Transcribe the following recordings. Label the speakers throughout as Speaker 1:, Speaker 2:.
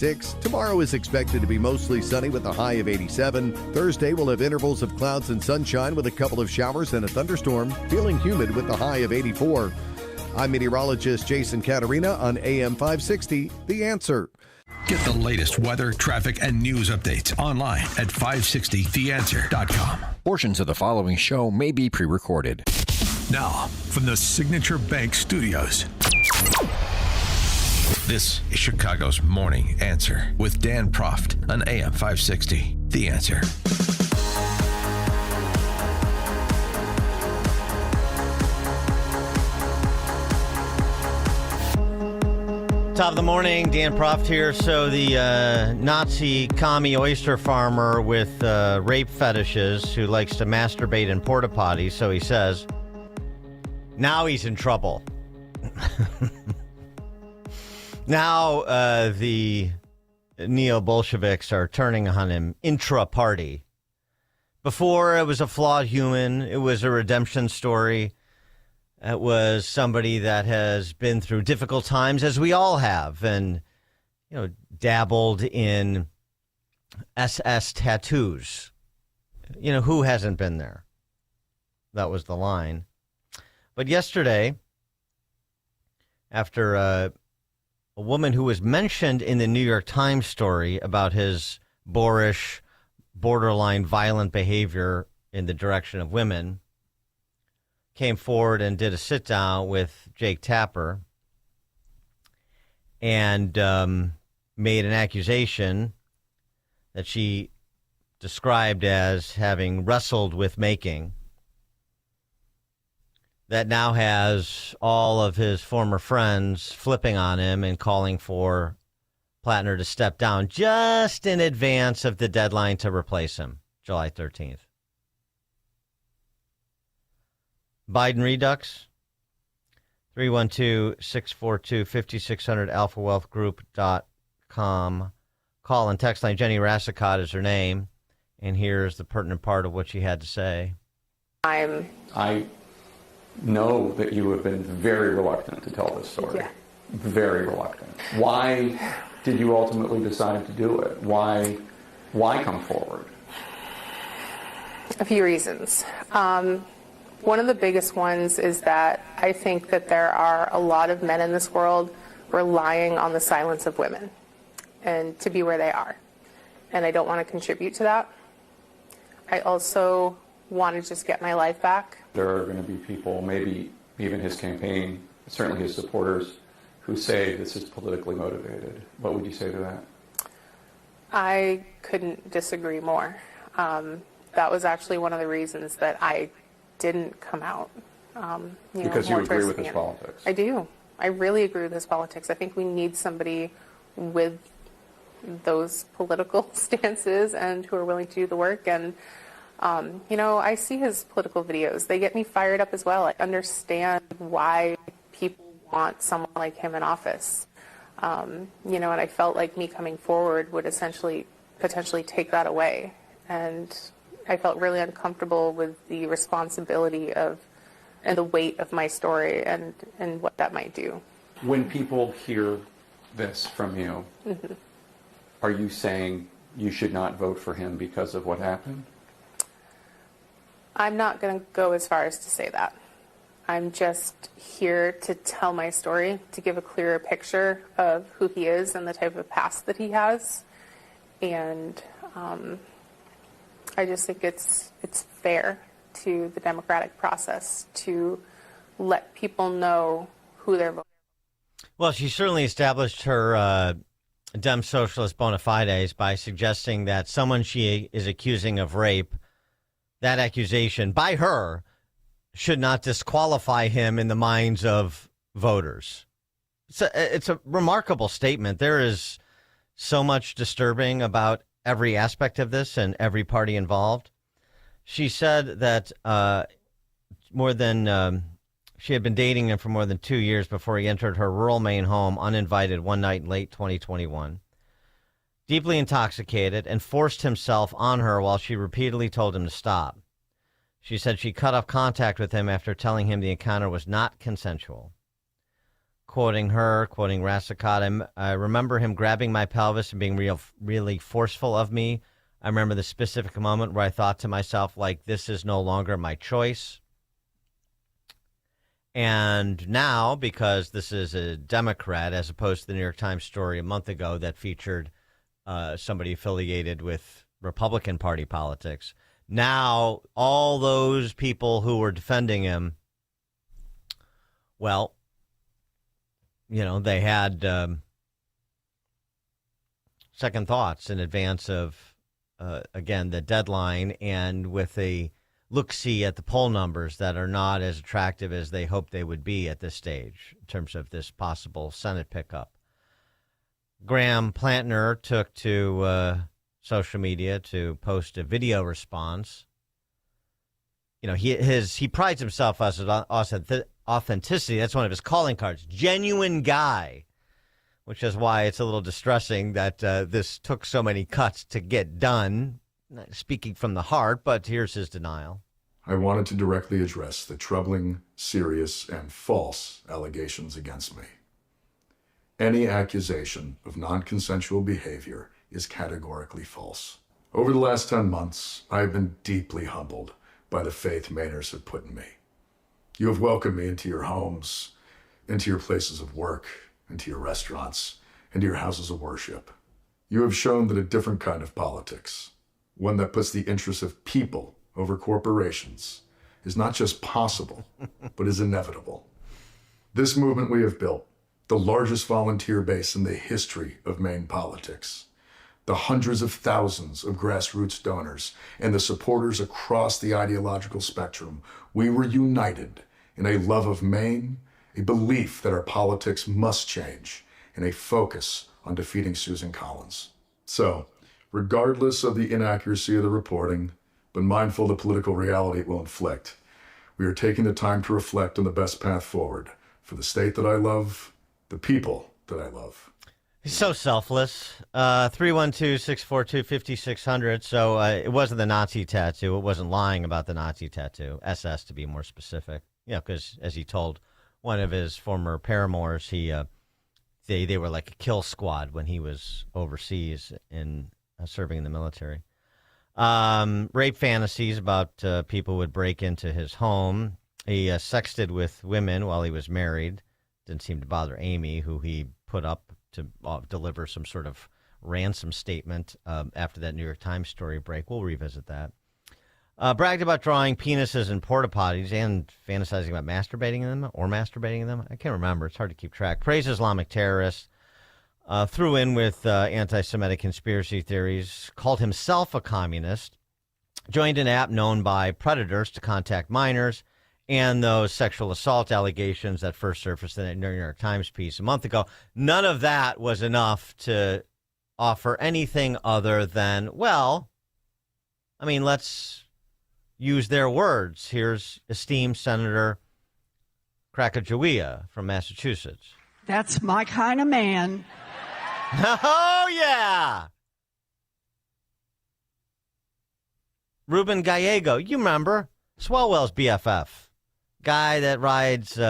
Speaker 1: Tomorrow is expected to be mostly sunny with a high of 87. Thursday will have intervals of clouds and sunshine with a couple of showers and a thunderstorm. Feeling humid with a high of 84. I'm meteorologist Jason Caterina on AM 560, The Answer.
Speaker 2: Get the latest weather, traffic, and news updates online at 560theanswer.com.
Speaker 3: Portions of the following show may be pre-recorded.
Speaker 2: Now, from the Signature Bank Studios. This is Chicago's Morning Answer with Dan Proft on AM 560. The Answer.
Speaker 4: Top of the morning, Dan Proft here. So the Nazi commie oyster farmer with rape fetishes who likes to masturbate in porta potties, so he says, now he's in trouble. Now the neo-Bolsheviks are turning on him intra-party. Before, it was a flawed human. It was a redemption story. It was somebody that has been through difficult times, as we all have, and, you know, dabbled in SS tattoos. You know, who hasn't been there? That was the line. But yesterday, after a woman who was mentioned in the New York Times story about his boorish, borderline violent behavior in the direction of women, came forward and did a sit-down with Jake Tapper and made an accusation that she described as having wrestled with making, that now has all of his former friends flipping on him and calling for Plattner to step down just in advance of the deadline to replace him, July 13th. Biden Redux, 312-642-5600, alphawealthgroup.com. Call and text line. Jenny Rassicott is her name, and here's the pertinent part of what she had to say.
Speaker 5: I know that you have been very reluctant to tell this story. Yeah. Very reluctant. Why did you ultimately decide to do it? Why come forward?
Speaker 6: A few reasons. One of the biggest ones is that I think that there are a lot of men in this world relying on the silence of women and to be where they are. And I don't want to contribute to that. I also want to just get my life back.
Speaker 5: There are going to be people, maybe even his campaign, certainly his supporters, who say this is politically motivated. What would you say to that?
Speaker 6: I couldn't disagree more. That was actually one of the reasons that I didn't come out.
Speaker 5: Because you agree with his politics.
Speaker 6: I do. I really agree with his politics. I think we need somebody with those political stances and who are willing to do the work. And, I see his political videos. They get me fired up as well. I understand why people want someone like him in office. And I felt like me coming forward would potentially take that away. And I felt really uncomfortable with the responsibility and the weight of my story and what that might do.
Speaker 5: When people hear this from you, mm-hmm. Are you saying you should not vote for him because of what happened?
Speaker 6: I'm not going to go as far as to say that. I'm just here to tell my story, to give a clearer picture of who he is and the type of past that he has. And I just think it's fair to the democratic process to let people know who they're voting.
Speaker 4: Well, she certainly established her Dem socialist bona fides by suggesting that someone she is accusing of rape, that accusation by her should not disqualify him in the minds of voters. It's a remarkable statement. There is so much disturbing about every aspect of this and every party involved. She said that she had been dating him for more than 2 years before he entered her rural Maine home uninvited one night in late 2021, deeply intoxicated, and forced himself on her while she repeatedly told him to stop. She said she cut off contact with him after telling him the encounter was not consensual. quoting Rassicot, I remember him grabbing my pelvis and being really forceful of me. I remember the specific moment where I thought to myself, like, this is no longer my choice. And now, because this is a Democrat, as opposed to the New York Times story a month ago that featured somebody affiliated with Republican Party politics, now all those people who were defending him, well, you know, they had second thoughts in advance of, again, the deadline, and with a look-see at the poll numbers that are not as attractive as they hoped they would be at this stage in terms of this possible Senate pickup. Graham Plantner took to social media to post a video response. You know, he prides himself as authenticity. That's one of his calling cards. Genuine guy, which is why it's a little distressing that this took so many cuts to get done. Speaking from the heart, but here's his denial.
Speaker 7: I wanted to directly address the troubling, serious, and false allegations against me. Any accusation of non-consensual behavior is categorically false. Over the last 10 months, I have been deeply humbled by the faith Mainers have put in me. You have welcomed me into your homes, into your places of work, into your restaurants, into your houses of worship. You have shown that a different kind of politics, one that puts the interests of people over corporations, is not just possible, but is inevitable. This movement we have built, the largest volunteer base in the history of Maine politics, the hundreds of thousands of grassroots donors, and the supporters across the ideological spectrum, we were united in a love of Maine, a belief that our politics must change, and a focus on defeating Susan Collins. So, regardless of the inaccuracy of the reporting, but mindful of the political reality it will inflict, we are taking the time to reflect on the best path forward for the state that I love, the people that I love.
Speaker 4: He's so selfless. 312-642-5600. So it wasn't the Nazi tattoo. It wasn't lying about the Nazi tattoo. SS to be more specific. Yeah, because as he told one of his former paramours, they were like a kill squad when he was overseas in serving in the military. Rape fantasies about people would break into his home. He sexted with women while he was married. Didn't seem to bother Amy, who he put up to deliver some sort of ransom statement after that New York Times story break. We'll revisit that. Bragged about drawing penises in porta potties and fantasizing about masturbating in them. I can't remember. It's hard to keep track. Praised Islamic terrorists. Threw in with anti-Semitic conspiracy theories. Called himself a communist. Joined an app known by predators to contact minors. And those sexual assault allegations that first surfaced in a New York Times piece a month ago. None of that was enough to offer anything other than, well, I mean, let's use their words. Here's esteemed Senator Sacagawea from Massachusetts.
Speaker 8: That's my kind of man.
Speaker 4: Oh, yeah. Ruben Gallego, you remember, Swalwell's BFF. Guy that rides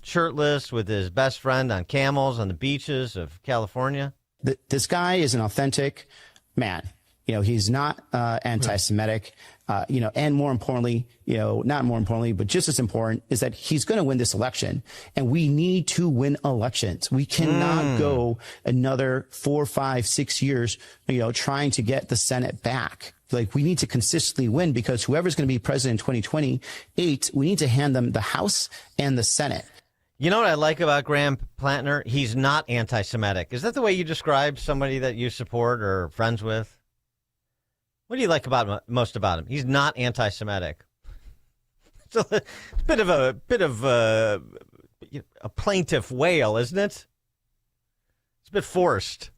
Speaker 4: shirtless with his best friend on camels on the beaches of California.
Speaker 9: This guy is an authentic man. You know, he's not anti-Semitic. And more importantly, not more importantly, but just as important is that he's going to win this election. And we need to win elections. We cannot go another 4, 5, 6 years, trying to get the Senate back. Like, we need to consistently win, because whoever's going to be president in 2028, we need to hand them the House and the Senate.
Speaker 4: You know what I like about Graham Plantner? He's not anti-Semitic. Is that the way you describe somebody that you support or are friends with? What do you like most about him? He's not anti-Semitic. So it's a bit of a plaintive wail, isn't it? It's a bit forced.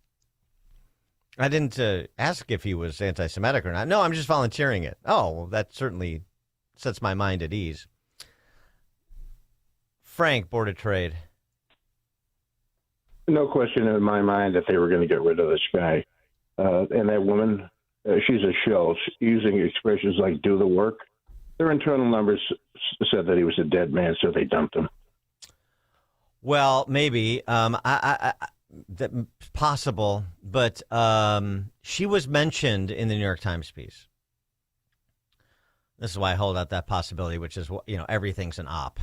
Speaker 4: I didn't ask if he was anti-Semitic or not. No, I'm just volunteering it. Oh, well, that certainly sets my mind at ease. Frank, Board of Trade.
Speaker 10: No question in my mind that they were going to get rid of this guy. And that woman, she's a shill. Using expressions like do the work. Their internal numbers said that he was a dead man, so they dumped him.
Speaker 4: Well, maybe. That's possible, but she was mentioned in the New York Times piece. This is why I hold out that possibility, which is, everything's an op.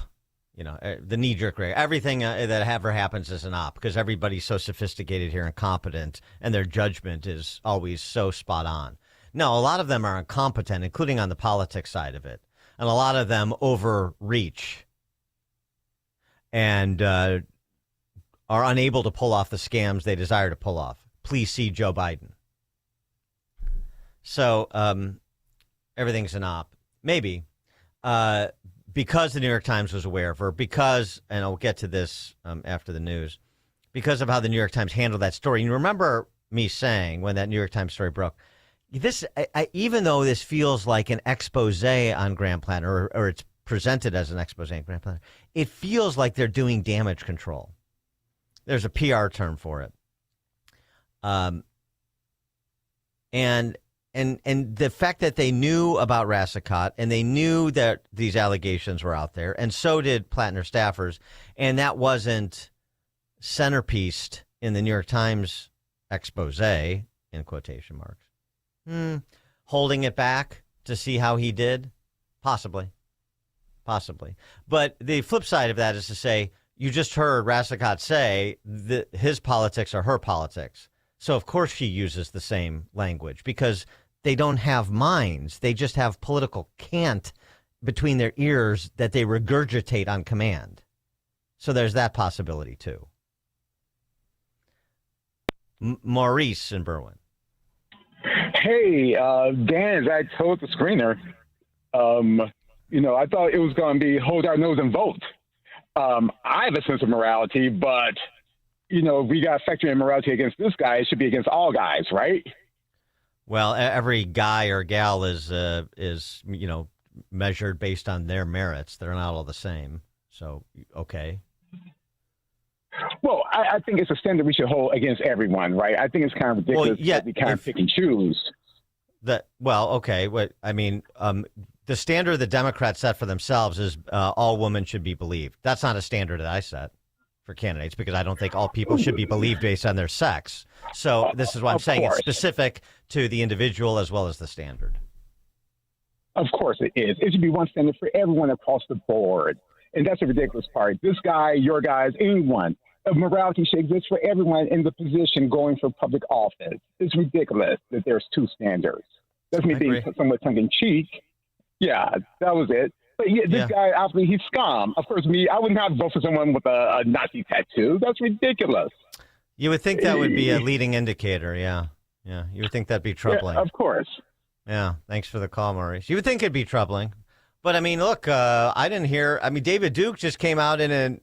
Speaker 4: The knee-jerk reaction. Everything that ever happens is an op because everybody's so sophisticated here and competent, and their judgment is always so spot on. No, a lot of them are incompetent, including on the politics side of it. And a lot of them overreach and are unable to pull off the scams they desire to pull off. Please see Joe Biden. So everything's an op. Maybe. Because the New York Times was aware of her, and I'll get to this after the news, because of how the New York Times handled that story. You remember me saying when that New York Times story broke, even though this feels like an expose on Graham Platter, or it's presented as an expose on Graham Platter, it feels like they're doing damage control. There's a PR term for it. And the fact that they knew about Rassicot and they knew that these allegations were out there, and so did Plattner staffers, and that wasn't centerpieced in the New York Times expose, in quotation marks. Holding it back to see how he did? Possibly. But the flip side of that is to say, you just heard Rassicot say that his politics are her politics. So, of course, she uses the same language because they don't have minds. They just have political cant between their ears that they regurgitate on command. So there's that possibility, too. Maurice in Berwyn.
Speaker 11: Hey, Dan, as I told the screener, I thought it was going to be hold our nose and vote. I have a sense of morality, but, if we got to factor in morality against this guy, it should be against all guys, right?
Speaker 4: Well, every guy or gal is measured based on their merits. They're not all the same. So, okay.
Speaker 11: Well, I think it's a standard we should hold against everyone, right? I think it's kind of ridiculous that we kind of pick and choose.
Speaker 4: Okay. The standard the Democrats set for themselves is all women should be believed. That's not a standard that I set for candidates because I don't think all people should be believed based on their sex. So this is why I'm saying it's specific to the individual as well as the standard.
Speaker 11: Of course it is. It should be one standard for everyone across the board. And that's the ridiculous part. This guy, your guys, anyone. Morality should exist for everyone in the position going for public office. It's ridiculous that there's two standards. That's me being somewhat tongue-in-cheek. Yeah, that was it. But this guy, obviously, he's scum. Of course, I would not vote for someone with a Nazi tattoo. That's ridiculous.
Speaker 4: You would think that would be a leading indicator, yeah. Yeah, you would think that'd be troubling.
Speaker 11: Yeah, of course.
Speaker 4: Yeah, thanks for the call, Maurice. You would think it'd be troubling. But, look, I didn't hear... David Duke just came out in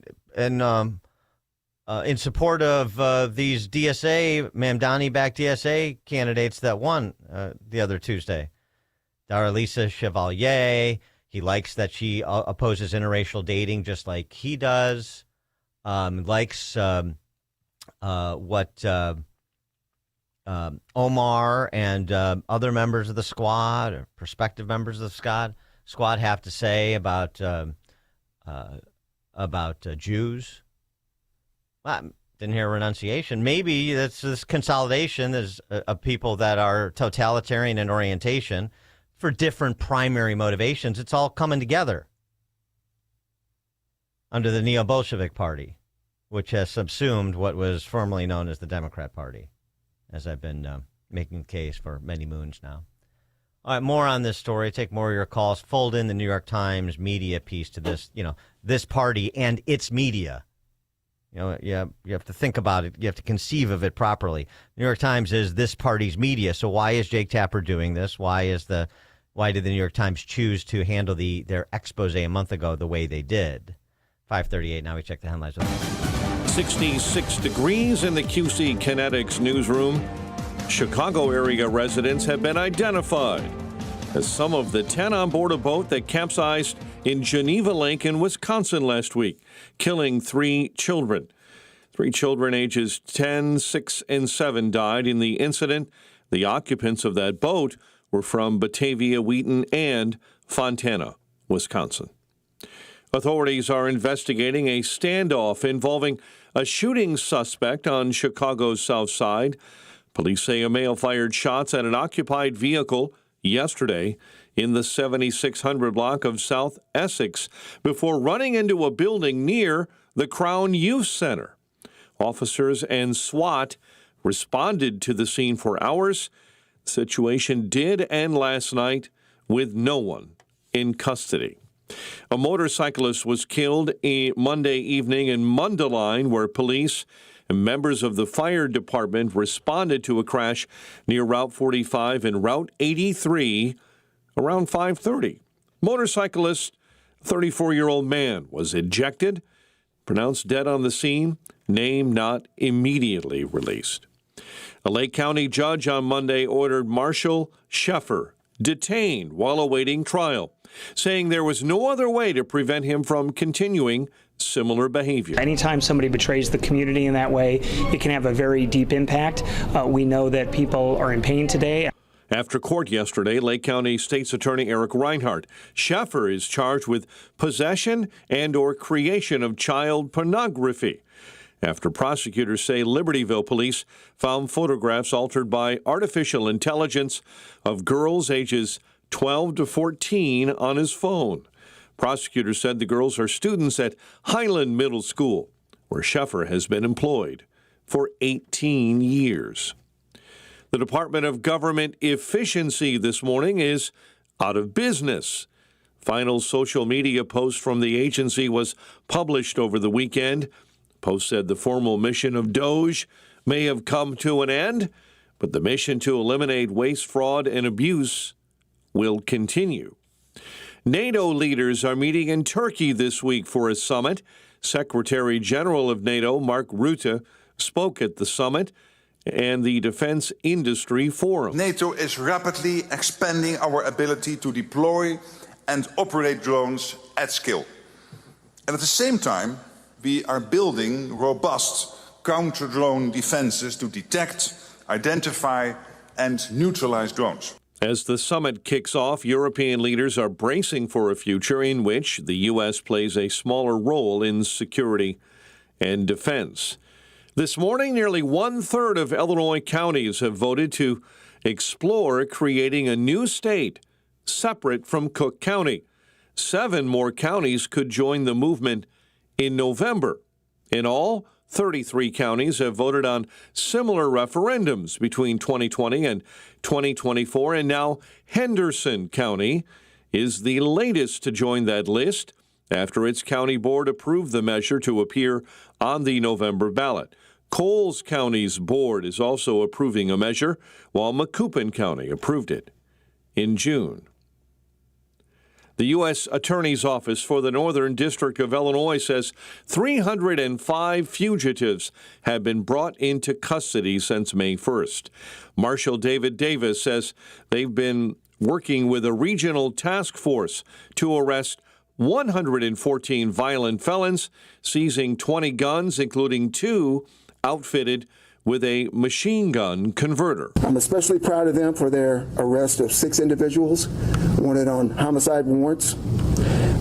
Speaker 4: support of these Mamdani-backed DSA candidates that won the other Tuesday. Darlisa Chevalier, he likes that she opposes interracial dating just like he does. Likes what Omar and other members of the squad, or prospective members of the squad have to say about Jews. Well, didn't hear a renunciation. Maybe that's this consolidation of people that are totalitarian in orientation for different primary motivations. It's all coming together under the Neo-Bolshevik Party, which has subsumed what was formerly known as the Democrat Party, as I've been making the case for many moons now. All right, more on this story. Take more of your calls. Fold in the New York Times media piece to this, this party and its media. You have to think about it. You have to conceive of it properly. New York Times is this party's media. So why is Jake Tapper doing this? Why did the New York Times choose to handle their expose a month ago the way they did? 5:38. Now we check the headlines.
Speaker 12: 66 degrees in the QC Kinetics newsroom. Chicago area residents have been identified as some of the 10 on board a boat that capsized in Geneva Lake in Wisconsin last week, killing 3 children. 3 children ages 10, 6, and 7 died in the incident. The occupants of that boat were from Batavia, Wheaton, and Fontana, Wisconsin. Authorities are investigating a standoff involving a shooting suspect on Chicago's South Side. Police say a male fired shots at an occupied vehicle yesterday in the 7600 block of South Essex before running into a building near the Crown Youth Center. Officers and SWAT responded to the scene for hours. The situation did end last night with no one in custody. A motorcyclist was killed Monday evening in Mundelein, where police and members of the fire department responded to a crash near Route 45 and Route 83 around 5:30. Motorcyclist, 34-year-old man, was ejected, pronounced dead on the scene, name not immediately released. A Lake County judge on Monday ordered Marshall Sheffer detained while awaiting trial, saying there was no other way to prevent him from continuing similar behavior.
Speaker 13: Anytime somebody betrays the community in that way, it can have a very deep impact. We know that people are in pain today.
Speaker 12: After court yesterday, Lake County State's Attorney Eric Reinhardt, Sheffer is charged with possession and or creation of child pornography, after prosecutors say Libertyville police found photographs altered by artificial intelligence of girls ages 12 to 14 on his phone. Prosecutors said the girls are students at Highland Middle School, where Sheffer has been employed for 18 years. The Department of Government Efficiency this morning is out of business. Final social media post from the agency was published over the weekend. Post said the formal mission of DOGE may have come to an end, but the mission to eliminate waste, fraud, and abuse will continue. NATO leaders are meeting in Turkey this week for a summit. Secretary General of NATO, Mark Rutte, spoke at the summit and the Defense Industry Forum.
Speaker 14: NATO is rapidly expanding our ability to deploy and operate drones at scale. And at the same time, we are building robust counter-drone defenses to detect, identify, and neutralize drones.
Speaker 12: As the summit kicks off, European leaders are bracing for a future in which the U.S. plays a smaller role in security and defense. This morning, nearly one-third of Illinois counties have voted to explore creating a new state separate from Cook County. 7 more counties could join the movement in November. In all, 33 counties have voted on similar referendums between 2020 and 2024, and now Henderson County is the latest to join that list after its county board approved the measure to appear on the November ballot. Coles County's board is also approving a measure, while Macoupin County approved it in June. The U.S. Attorney's Office for the Northern District of Illinois says 305 fugitives have been brought into custody since May 1st. Marshal David Davis says they've been working with a regional task force to arrest 114 violent felons, seizing 20 guns, including 2 outfitted with a machine gun converter.
Speaker 15: I'm especially proud of them for their arrest of 6 individuals wanted on homicide warrants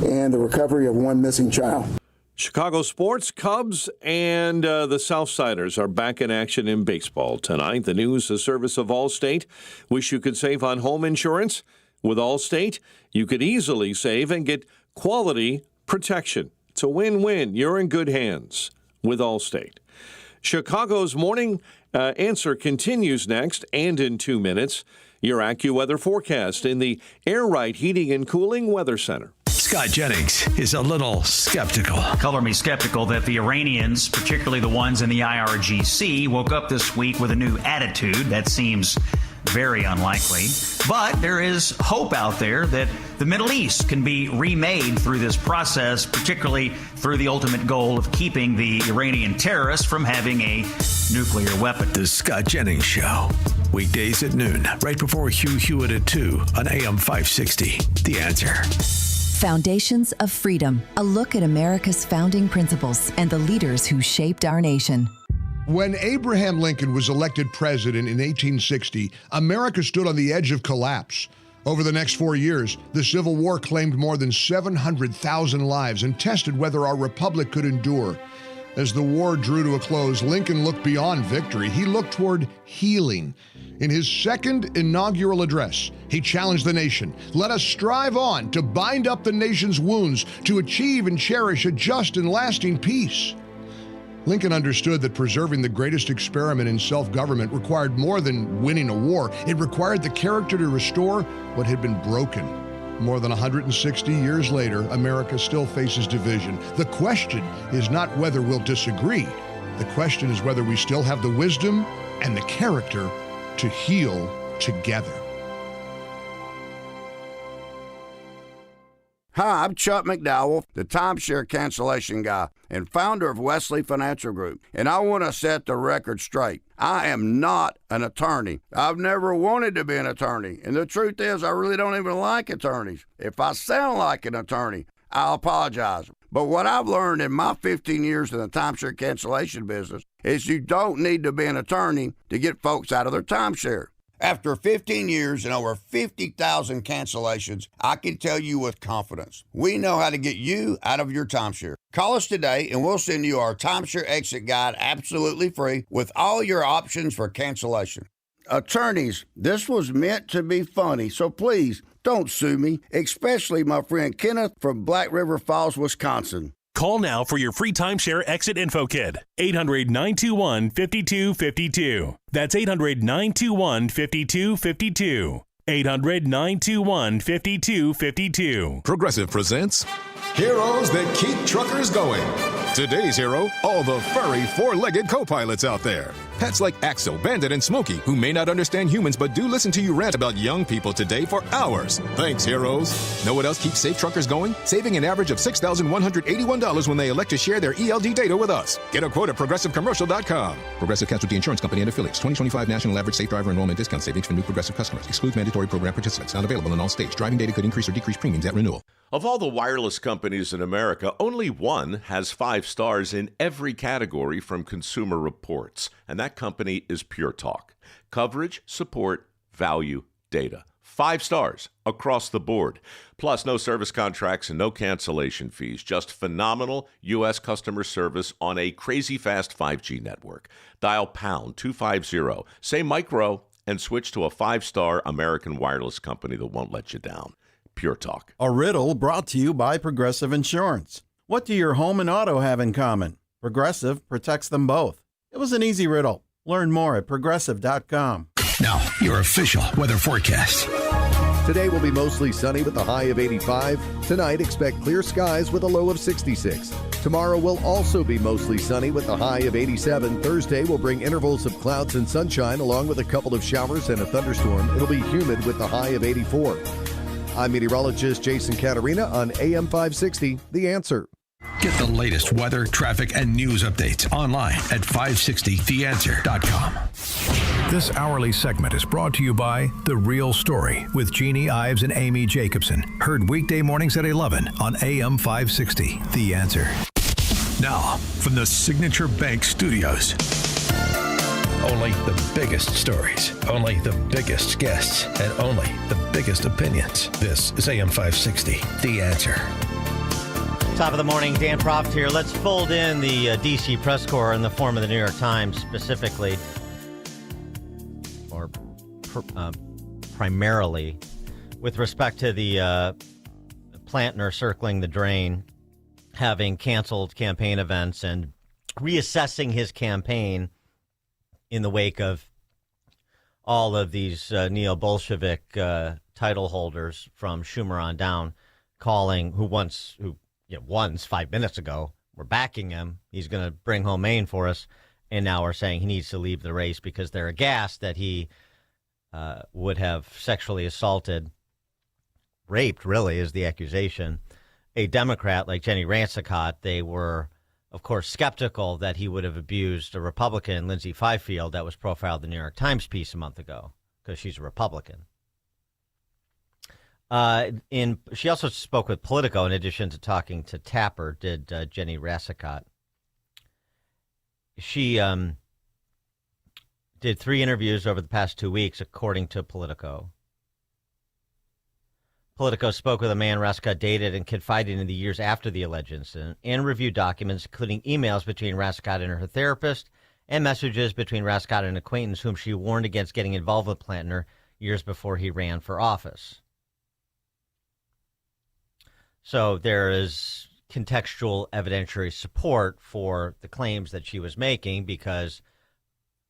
Speaker 15: and the recovery of 1 missing child.
Speaker 12: Chicago sports, Cubs and the Southsiders are back in action in baseball tonight. The news, a service of Allstate. Wish you could save on home insurance? With Allstate, you could easily save and get quality protection. It's a win-win. You're in good hands with Allstate. Chicago's morning answer continues next and in 2 minutes. Your AccuWeather forecast in the Air Right Heating and Cooling Weather Center.
Speaker 2: Scott Jennings is a little skeptical.
Speaker 16: Color me skeptical that the Iranians, particularly the ones in the IRGC, woke up this week with a new attitude. That seems very unlikely. But there is hope out there that the Middle East can be remade through this process, particularly through the ultimate goal of keeping the Iranian terrorists from having a nuclear weapon.
Speaker 2: The Scott Jennings Show. Weekdays at noon, right before Hugh Hewitt at 2 on AM 560. The Answer.
Speaker 17: Foundations of Freedom. A look at America's founding principles and the leaders who shaped our nation.
Speaker 18: When Abraham Lincoln was elected president in 1860, America stood on the edge of collapse. Over the next 4 years, the Civil War claimed more than 700,000 lives and tested whether our republic could endure. As the war drew to a close, Lincoln looked beyond victory. He looked toward healing. In his second inaugural address, he challenged the nation. Let us strive on to bind up the nation's wounds, to achieve and cherish a just and lasting peace. Lincoln understood that preserving the greatest experiment in self-government required more than winning a war. It required the character to restore what had been broken. More than 160 years later, America still faces division. The question is not whether we'll disagree. The question is whether we still have the wisdom and the character to heal together.
Speaker 19: Hi, I'm Chuck McDowell, the timeshare cancellation guy and founder of Wesley Financial Group, and I want to set the record straight. I am not an attorney. I've never wanted to be an attorney, and the truth is I really don't even like attorneys. If I sound like an attorney, I'll apologize. But what I've learned in my 15 years in the timeshare cancellation business is you don't need to be an attorney to get folks out of their timeshare. After 15 years and over 50,000 cancellations, I can tell you with confidence, we know how to get you out of your timeshare. Call us today and we'll send you our timeshare exit guide absolutely free with all your options for cancellation. Attorneys, this was meant to be funny, so please don't sue me, especially my friend Kenneth from Black River Falls, Wisconsin.
Speaker 20: Call now for your free timeshare exit info kit. 800-921-5252. That's 800-921-5252. 800-921-5252.
Speaker 21: Progressive presents Heroes That Keep Truckers Going. Today's hero, all the furry four-legged co-pilots out there. Pets like Axel, Bandit, and Smokey, who may not understand humans but do listen to you rant about young people today for hours. Thanks, heroes. Know what else keeps safe truckers going? Saving an average of $6,181 when they elect to share their ELD data with us. Get a quote at ProgressiveCommercial.com. Progressive Casualty Insurance Company and Affiliates. 2025 National Average Safe Driver Enrollment Discount Savings for new Progressive customers. Excludes mandatory program participants. Not available in all states. Driving data could increase or decrease premiums at renewal.
Speaker 12: Of all the wireless companies in America, only one has 5 stars in every category from Consumer Reports, and that company is Pure Talk. Coverage, support, value, data. 5 stars across the board. Plus, no service contracts and no cancellation fees. Just phenomenal U.S. customer service on a crazy fast 5G network. Dial pound 250, say micro, and switch to a 5-star American wireless company that won't let you down. Pure Talk.
Speaker 22: A riddle brought to you by Progressive Insurance. What do your home and auto have in common? Progressive protects them both. It was an easy riddle. Learn more at Progressive.com.
Speaker 2: Now, your official weather forecast.
Speaker 1: Today will be mostly sunny with a high of 85. Tonight, expect clear skies with a low of 66. Tomorrow will also be mostly sunny with a high of 87. Thursday will bring intervals of clouds and sunshine along with a couple of showers and a thunderstorm. It'll be humid with a high of 84. I'm meteorologist Jason Caterina on AM 560, The Answer.
Speaker 2: Get the latest weather, traffic, and news updates online at 560theanswer.com. This hourly segment is brought to you by The Real Story with Jeannie Ives and Amy Jacobson. Heard weekday mornings at 11 on AM 560, The Answer. Now, from the Signature Bank Studios. Only the biggest stories, only the biggest guests, and only the biggest opinions. This is AM 560, The Answer.
Speaker 4: Top of the morning, Dan Proft here. Let's fold in the D.C. press corps in the form of the New York Times specifically, or primarily, with respect to the Plantner circling the drain, having canceled campaign events and reassessing his campaign in the wake of all of these neo-Bolshevik title holders from Schumer on down calling, who once 5 minutes ago were backing him, he's going to bring home Maine for us, and now are saying he needs to leave the race because they're aghast that he would have sexually assaulted, raped, really, is the accusation, a Democrat like Jenny Ransicott. They were, of course, skeptical that he would have abused a Republican, Lindsay Fifield, that was profiled in the New York Times piece a month ago, because she's a Republican. She also spoke with Politico in addition to talking to Tapper, did Jenny Ransicott. She did 3 interviews over the past 2 weeks, according to Politico. Politico spoke with a man Rascott dated and confided in the years after the alleged incident and reviewed documents, including emails between Rascott and her therapist and messages between Rascott and an acquaintance whom she warned against getting involved with Plantner years before he ran for office. So there is contextual evidentiary support for the claims that she was making because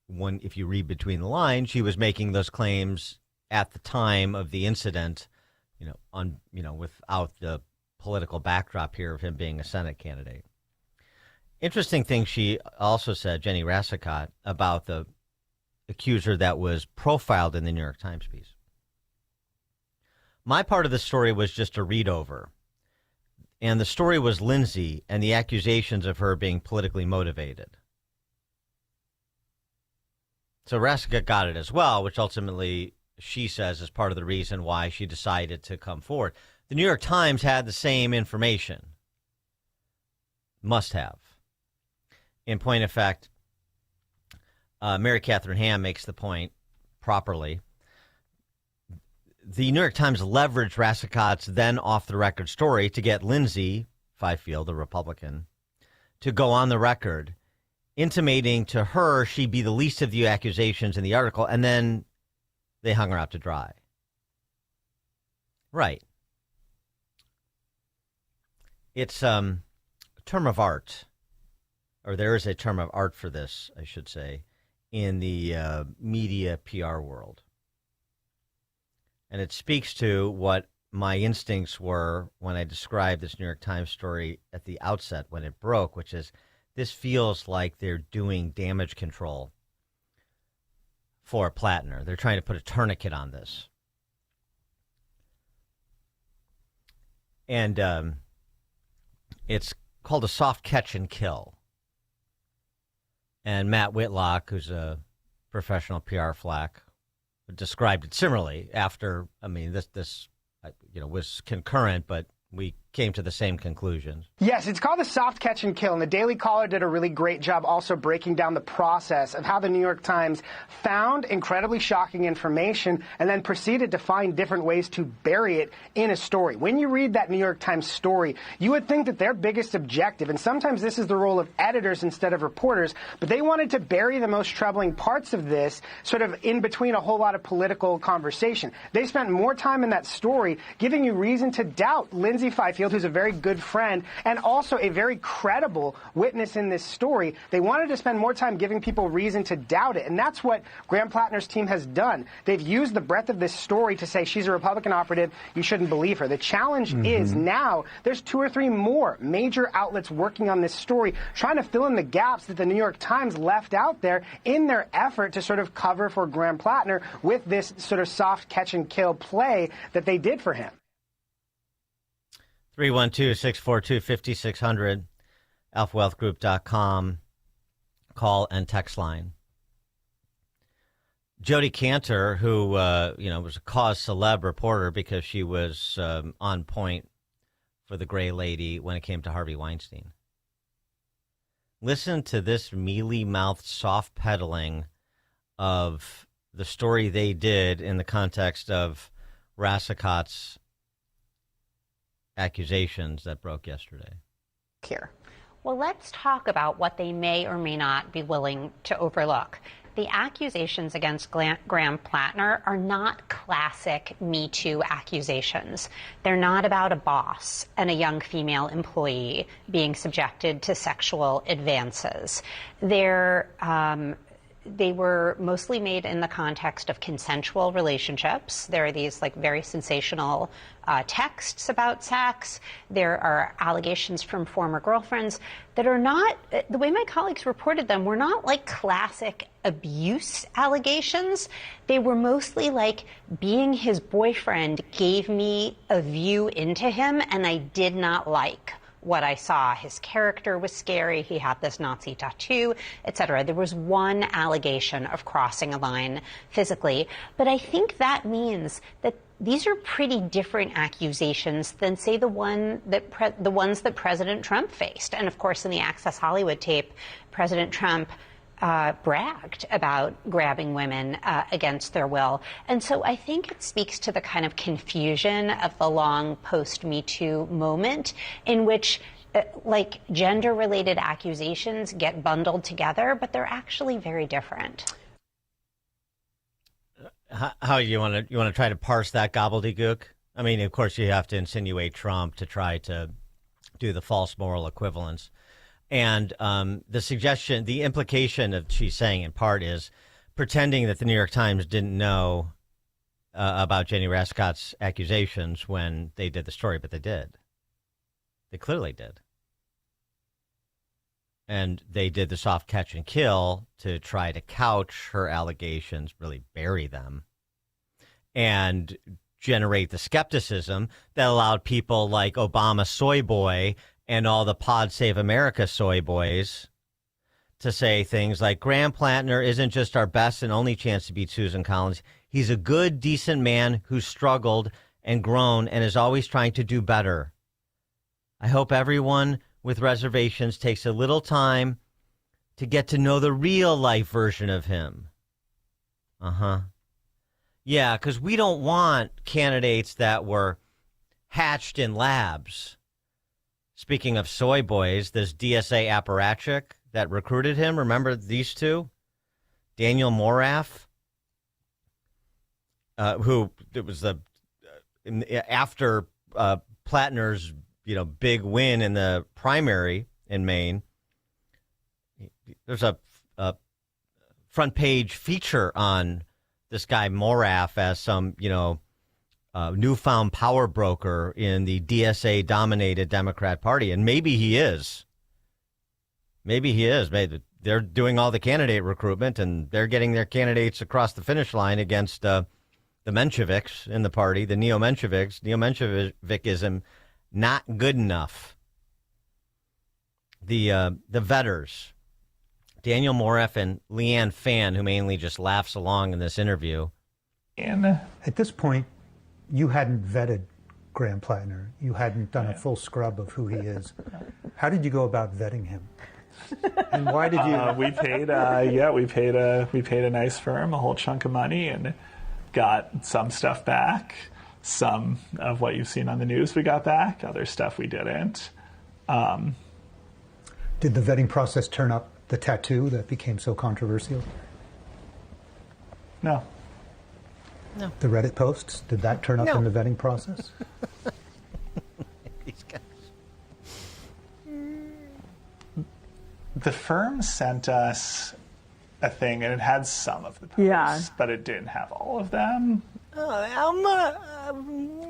Speaker 4: if you read between the lines, she was making those claims at the time of the incident, without the political backdrop here of him being a Senate candidate. Interesting thing she also said, Jenny Rascott, about the accuser that was profiled in the New York Times piece. My part of the story was just a read over. And the story was Lindsay and the accusations of her being politically motivated. So Rascott got it as well, which ultimately she says is part of the reason why she decided to come forward. The New York Times had the same information. Must have. In point of fact, Mary Catherine Ham makes the point properly. The New York Times leveraged Rascott's then off-the-record story to get Lindsay Fifield, a Republican, to go on the record, intimating to her she'd be the least of the accusations in the article, and then they hung her out to dry. Right. It's a term of art, or there is a term of art for this, I should say, in the media PR world. And it speaks to what my instincts were when I described this New York Times story at the outset when it broke, which is this feels like they're doing damage control for Plantner. They're trying to put a tourniquet on this. And it's called a soft catch and kill. And Matt Whitlock, who's a professional PR flack, described it similarly after, this was concurrent, but we came to the same conclusions.
Speaker 3: Yes, it's called the soft catch and kill, and the Daily Caller did a really great job also breaking down the process of how the New York Times found incredibly shocking information and then proceeded to find different ways to bury it in a story. When you read that New York Times story, you would think that their biggest objective, and sometimes this is the role of editors instead of reporters, but they wanted to bury the most troubling parts of this sort of in between a whole lot of political conversation. They spent more time in that story giving you reason to doubt Lindsay Fifield, who's a very good friend and also a very credible witness in this story. They wanted to spend more time giving people reason to doubt it, and that's what Graham Plantner's team has done. They've used the breadth of this story to say she's a Republican operative, you shouldn't believe her. The challenge is now there's 2 or 3 more major outlets working on this story, trying to fill in the gaps that the New York Times left out there in their effort to sort of cover for Graham Plantner with this sort of soft catch and kill play that they did for him.
Speaker 4: 312-642-5600, alphawealthgroup.com, call and text line. Jodi Kantor, who was a cause celeb reporter because she was on point for the Gray Lady when it came to Harvey Weinstein. Listen to this mealy-mouthed soft peddling of the story they did in the context of Rascott's accusations that broke yesterday.
Speaker 5: Here. Well, let's talk about what they may or may not be willing to overlook. The accusations against Graham Plantner are not classic Me Too accusations. They're not about a boss and a young female employee being subjected to sexual advances. They were mostly made in the context of consensual relationships. There are these very sensational texts about sex. There are allegations from former girlfriends that are not, the way my colleagues reported them, were not like classic abuse allegations. They were mostly like being his boyfriend gave me a view into him and I did not like what I saw. His character was scary. He had this Nazi tattoo, etc. There was one allegation of crossing a line physically. But I think that means that these are pretty different accusations than, say, the ones that President Trump faced. And, of course, in the Access Hollywood tape, President Trump bragged about grabbing women against their will. And so I think it speaks to the kind of confusion of the long post-Me Too moment in which like gender-related accusations get bundled together, but they're actually very different.
Speaker 4: How you want to try to parse that gobbledygook? I mean, of course, you have to insinuate Trump to try to do the false moral equivalence. And the suggestion, the implication of she's saying in part is pretending that the New York Times didn't know about Jenny Rascott's accusations when they did the story, but they did. They clearly did. And they did the soft catch and kill to try to couch her allegations, really bury them, and generate the skepticism that allowed people like Obama Soy Boy and all the Pod Save America soy boys to say things like, Graham Plattner isn't just our best and only chance to beat Susan Collins. He's a good, decent man who's struggled and grown and is always trying to do better. I hope everyone with reservations takes a little time to get to know the real life version of him. Yeah, because we don't want candidates that were hatched in labs. Speaking of soy boys, this DSA apparatchik that recruited him, remember these two? Daniel Moraff, who it was the after Plattner's big win in the primary in Maine. There's a front page feature on this guy Moraff as some newfound power broker in the DSA dominated Democrat Party, and maybe he is. Maybe they're doing all the candidate recruitment, and they're getting their candidates across the finish line against the Mensheviks in the party, the neo-Mensheviks. Neo-Menshevikism not good enough. The vetters, Daniel Moraff and Leanne Fan, who mainly just laughs along in this interview.
Speaker 6: And at this point, you hadn't vetted Graham Plattner. You hadn't done a full scrub of who he is. How did you go about vetting him? And why did you?
Speaker 7: We paid a nice firm a whole chunk of money and got some stuff back. Some of what you've seen on the news we got back. Other stuff we didn't.
Speaker 6: Did the vetting process turn up the tattoo that became so controversial?
Speaker 7: No.
Speaker 6: The Reddit posts, did that turn up in the vetting process?
Speaker 4: These guys.
Speaker 7: The firm sent us a thing, and it had some of the posts, but it didn't have all of them.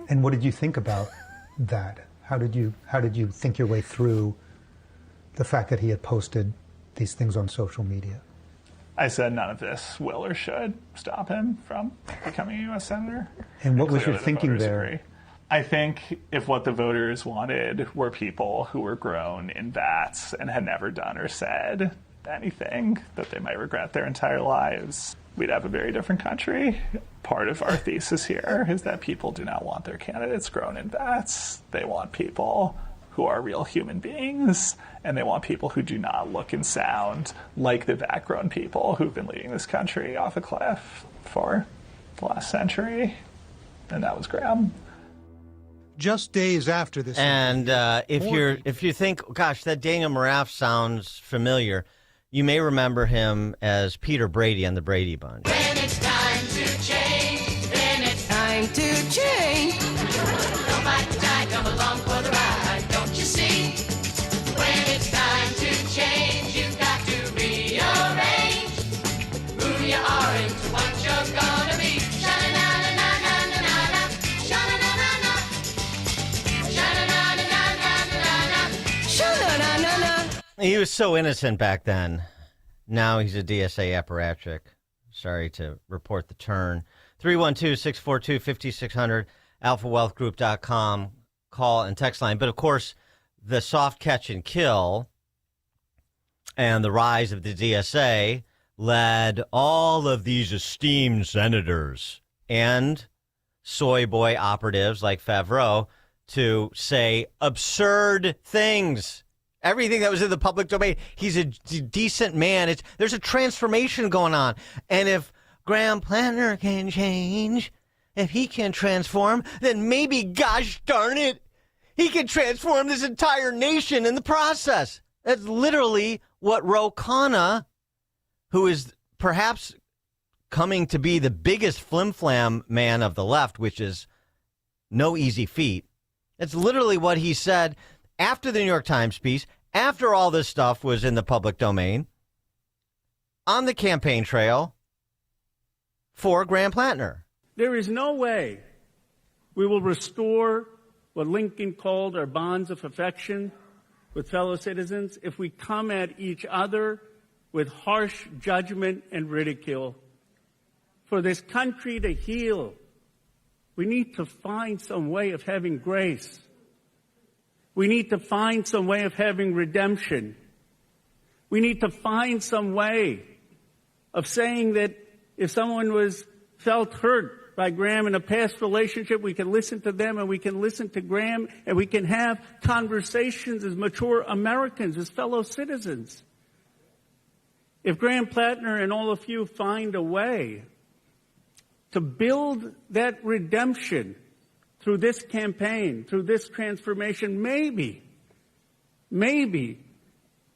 Speaker 6: And what did you think about that? How did you think your way through the fact that he had posted these things on social media?
Speaker 7: I said none of this will or should stop him from becoming a U.S. Senator.
Speaker 6: And what was your thinking there?
Speaker 7: Agree. I think if what the voters wanted were people who were grown in vats and had never done or said anything that they might regret their entire lives, we'd have a very different country. Part of our thesis here is that people do not want their candidates grown in vats. They want people who are real human beings, and they want people who do not look and sound like the vat-grown people who've been leading this country off a cliff for the last century. And that was Graham.
Speaker 6: Just days after this.
Speaker 4: And if you think, gosh, that Daniel Moraff sounds familiar, you may remember him as Peter Brady on the Brady Bunch.
Speaker 23: When it's time to change, then it's time to change. Don't bite the tide, come along for the ride, don't you see? When it's time to change, you've got to rearrange who you are into what you're gonna be. Sha-na-na-na-na-na-na-na, sha-na-na-na-na, sha-na-na-na-na-na-na, sha-na-na-na-na.
Speaker 4: He was so innocent back then. Now he's a DSA apparatchik. Sorry to report the turn. 312-642-5600, alphawealthgroup.com, call and text line. But, of course, the soft catch and kill and the rise of the DSA led all of these esteemed senators and soy boy operatives like Favreau to say absurd things Everything that was in the public domain. He's a decent man. There's a transformation going on. And if Graham Plattner can change, if he can transform, then maybe, gosh darn it, he can transform this entire nation in the process. That's literally what Ro Khanna, who is perhaps coming to be the biggest flim-flam man of the left, which is no easy feat. That's literally what he said after the New York Times piece, after all this stuff was in the public domain, on the campaign trail for Graham Plattner.
Speaker 8: There is no way we will restore what Lincoln called our bonds of affection with fellow citizens if we come at each other with harsh judgment and ridicule. For this country to heal, we need to find some way of having grace. We need to find some way of having redemption. We need to find some way of saying that if someone felt hurt by Graham in a past relationship, we can listen to them and we can listen to Graham and we can have conversations as mature Americans, as fellow citizens. If Graham Plattner and all of you find a way to build that redemption through this campaign, through this transformation, maybe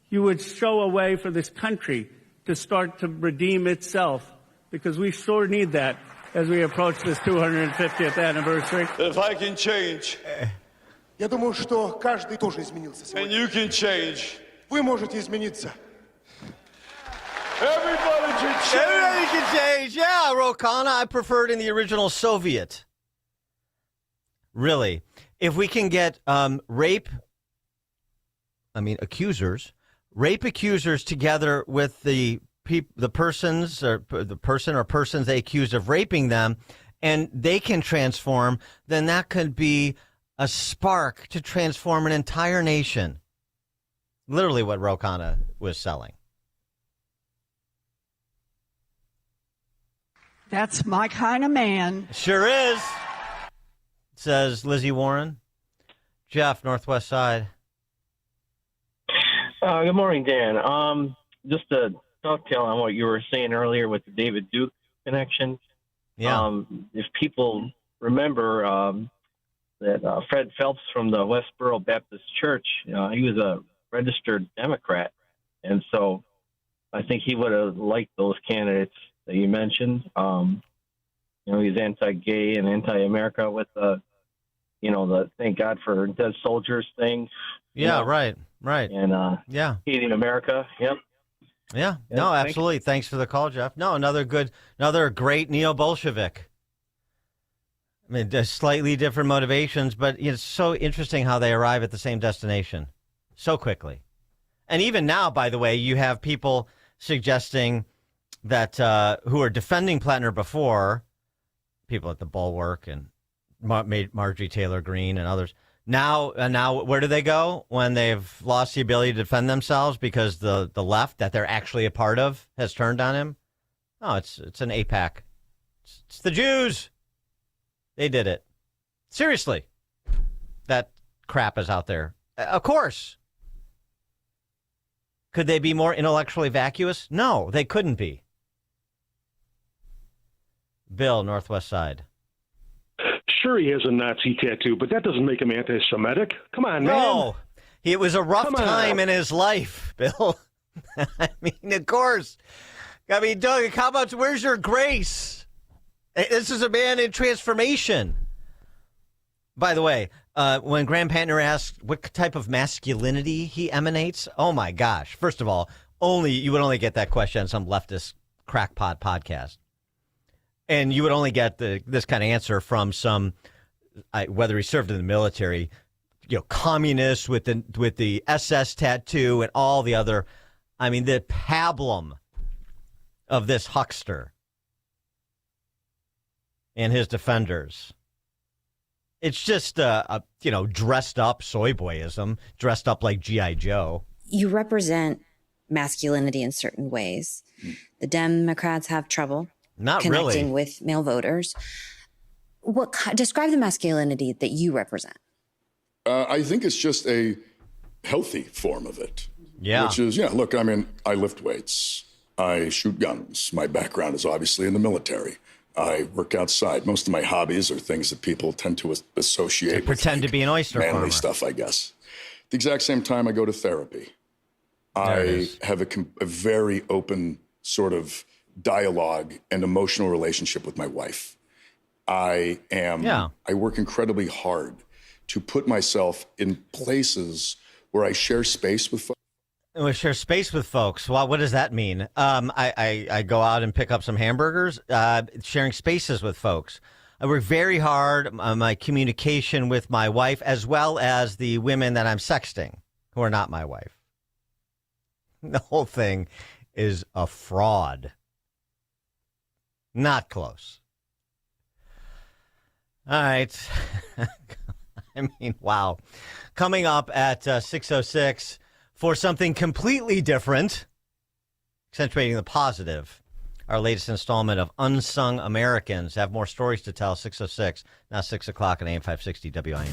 Speaker 8: you would show a way for this country to start to redeem itself, because we sure need that as we approach this 250th anniversary.
Speaker 9: If I can change,
Speaker 10: Я думаю, что каждый тоже изменился сегодня.
Speaker 9: and you can change,
Speaker 10: Вы можете измениться.
Speaker 9: everybody can change.
Speaker 4: Everybody can change. Yeah, Ro Khanna, I preferred in the original Soviet. Really. If we can get rape accusers together with the persons or the person or persons they accuse of raping them, and they can transform, then that could be a spark to transform an entire nation. Literally what Ro Khanna was selling.
Speaker 24: That's my kind of man.
Speaker 4: Sure is, says Lizzie Warren. Jeff, Northwest Side.
Speaker 25: Good morning, Dan. Just to dovetail on what you were saying earlier with the David Duke connection.
Speaker 4: Yeah.
Speaker 25: If people remember that Fred Phelps from the Westboro Baptist Church, he was a registered Democrat. And so I think he would have liked those candidates that you mentioned. He's anti-gay and anti-America with the thank God for dead soldiers thing.
Speaker 4: Yeah, right.
Speaker 25: And hating America. Yep.
Speaker 4: Yeah. No, absolutely. Thanks for the call, Jeff. No, another great neo-Bolshevik. I mean, there's slightly different motivations, but it's so interesting how they arrive at the same destination so quickly. And even now, by the way, you have people suggesting that who are defending Plattner before, people at the Bulwark and Marjorie Taylor Greene and others. Now, where do they go when they've lost the ability to defend themselves because the left that they're actually a part of has turned on him? No, it's an AIPAC. It's the Jews. They did it. Seriously. That crap is out there. Of course. Could they be more intellectually vacuous? No, they couldn't be. Bill, Northwest Side.
Speaker 26: Sure, he has a Nazi tattoo, but that doesn't make him anti-Semitic. Come on, man.
Speaker 4: No, it was a rough time in his life, Bill. I mean, of course. I mean, Doug, how about where's your grace? This is a man in transformation. By the way, when Graham Plattner asked what type of masculinity he emanates, oh my gosh! First of all, you would only get that question on some leftist crackpot podcast. And you would only get this kind of answer from some, whether he served in the military, communist with the SS tattoo and all the other, I mean, the pablum of this huckster and his defenders. It's just dressed up soy boyism, dressed up like G.I. Joe.
Speaker 27: You represent masculinity in certain ways. The Democrats have trouble connecting with male voters. Describe the masculinity that you represent.
Speaker 28: I think it's just a
Speaker 11: healthy form of it.
Speaker 4: Yeah.
Speaker 11: Which is, look, I mean, I lift weights. I shoot guns. My background is obviously in the military. I work outside. Most of my hobbies are things that people tend to associate with.
Speaker 4: Pretend to be an oyster
Speaker 11: manly
Speaker 4: farmer.
Speaker 11: stuff, I guess. At the exact same time, I go to therapy. I have a very open sort of dialogue and emotional relationship with my wife. I work incredibly hard to put myself in places where I share space with folks.
Speaker 4: We share space with folks. Well, what does that mean? I go out and pick up some hamburgers, sharing spaces with folks. I work very hard on my communication with my wife, as well as the women that I'm sexting, who are not my wife. The whole thing is a fraud. Not close. All right. I mean, wow. Coming up at 6:06 for something completely different, accentuating the positive, our latest installment of Unsung Americans. Have more stories to tell. 6:06, now 6 o'clock on AM 560 WIN.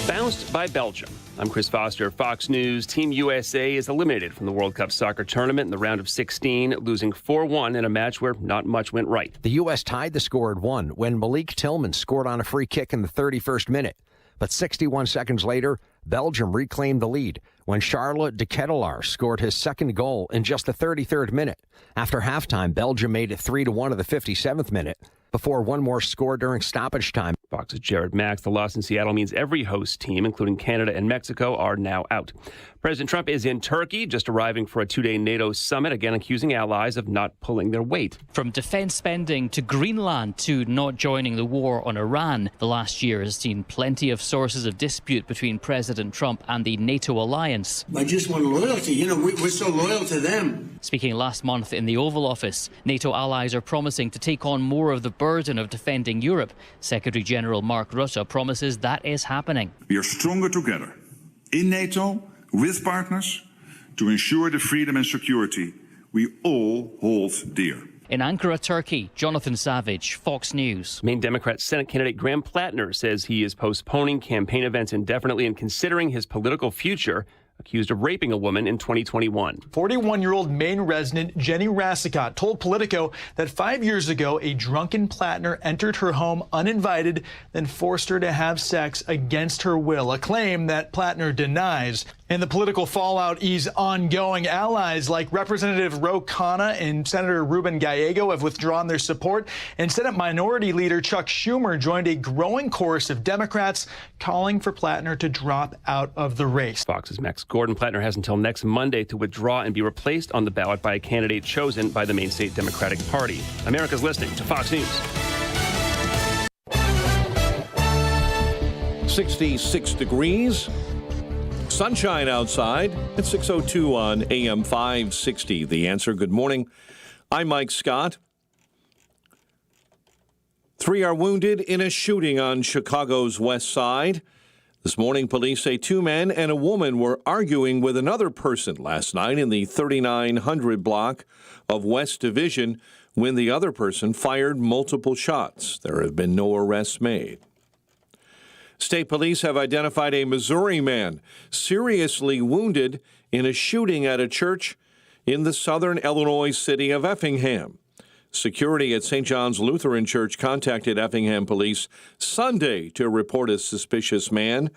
Speaker 13: Bounced by Belgium. I'm Chris Foster, Fox News. Team USA is eliminated from the World Cup soccer tournament in the round of 16, losing 4-1 in a match where not much went right.
Speaker 14: The U.S. tied the score at 1 when Malik Tillman scored on a free kick in the 31st minute. But 61 seconds later, Belgium reclaimed the lead when Charlotte de Ketelaar scored his second goal in just the 33rd minute. After halftime, Belgium made it 3-1 in the 57th minute before one more score during stoppage time.
Speaker 13: Fox's Jared Max. The loss in Seattle means every host team, including Canada and Mexico, are now out. President Trump is in Turkey, just arriving for a two-day NATO summit, again accusing allies of not pulling their weight.
Speaker 15: From defense spending to Greenland to not joining the war on Iran, the last year has seen plenty of sources of dispute between President Trump and the NATO alliance.
Speaker 16: I just want loyalty. We're so loyal to them.
Speaker 15: Speaking last month in the Oval Office, NATO allies are promising to take on more of the burden of defending Europe. Secretary General Mark Rutte promises that is happening.
Speaker 17: We are stronger together in NATO with partners to ensure the freedom and security we all hold dear.
Speaker 15: In Ankara, Turkey, Jonathan Savage, Fox News.
Speaker 13: Maine Democrat Senate candidate Graham Plattner says he is postponing campaign events indefinitely and considering his political future, accused of raping a woman in 2021.
Speaker 18: 41-year-old Maine resident Jenny Rassicott told Politico that 5 years ago, a drunken Plattner entered her home uninvited, then forced her to have sex against her will, a claim that Plattner denies. And the political fallout is ongoing. Allies like Representative Ro Khanna and Senator Ruben Gallego have withdrawn their support, and Senate Minority Leader Chuck Schumer joined a growing chorus of Democrats calling for Plattner to drop out of the race.
Speaker 13: Fox's Max Gordon. Plattner has until next Monday to withdraw and be replaced on the ballot by a candidate chosen by the Maine State Democratic Party. America's listening to Fox News.
Speaker 12: 66 degrees. Sunshine outside at 6:02 on AM 560. The Answer. Good morning. I'm Mike Scott. 3 are wounded in a shooting on Chicago's west side. This morning, police say 2 men and a woman were arguing with another person last night in the 3900 block of West Division when the other person fired multiple shots. There have been no arrests made. State police have identified a Missouri man seriously wounded in a shooting at a church in the southern Illinois city of Effingham. Security at St. John's Lutheran Church contacted Effingham police Sunday to report a suspicious man.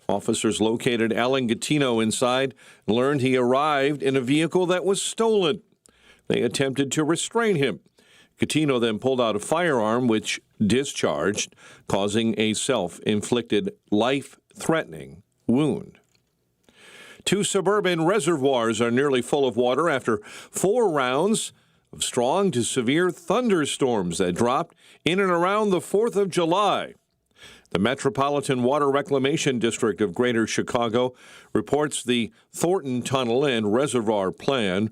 Speaker 12: Officers located Alan Gattino inside and learned he arrived in a vehicle that was stolen. They attempted to restrain him. Gattino then pulled out a firearm, which discharged, causing a self-inflicted, life-threatening wound. 2 suburban reservoirs are nearly full of water after 4 rounds of strong to severe thunderstorms that dropped in and around the 4th of July. The Metropolitan Water Reclamation District of Greater Chicago reports the Thornton Tunnel and Reservoir Plan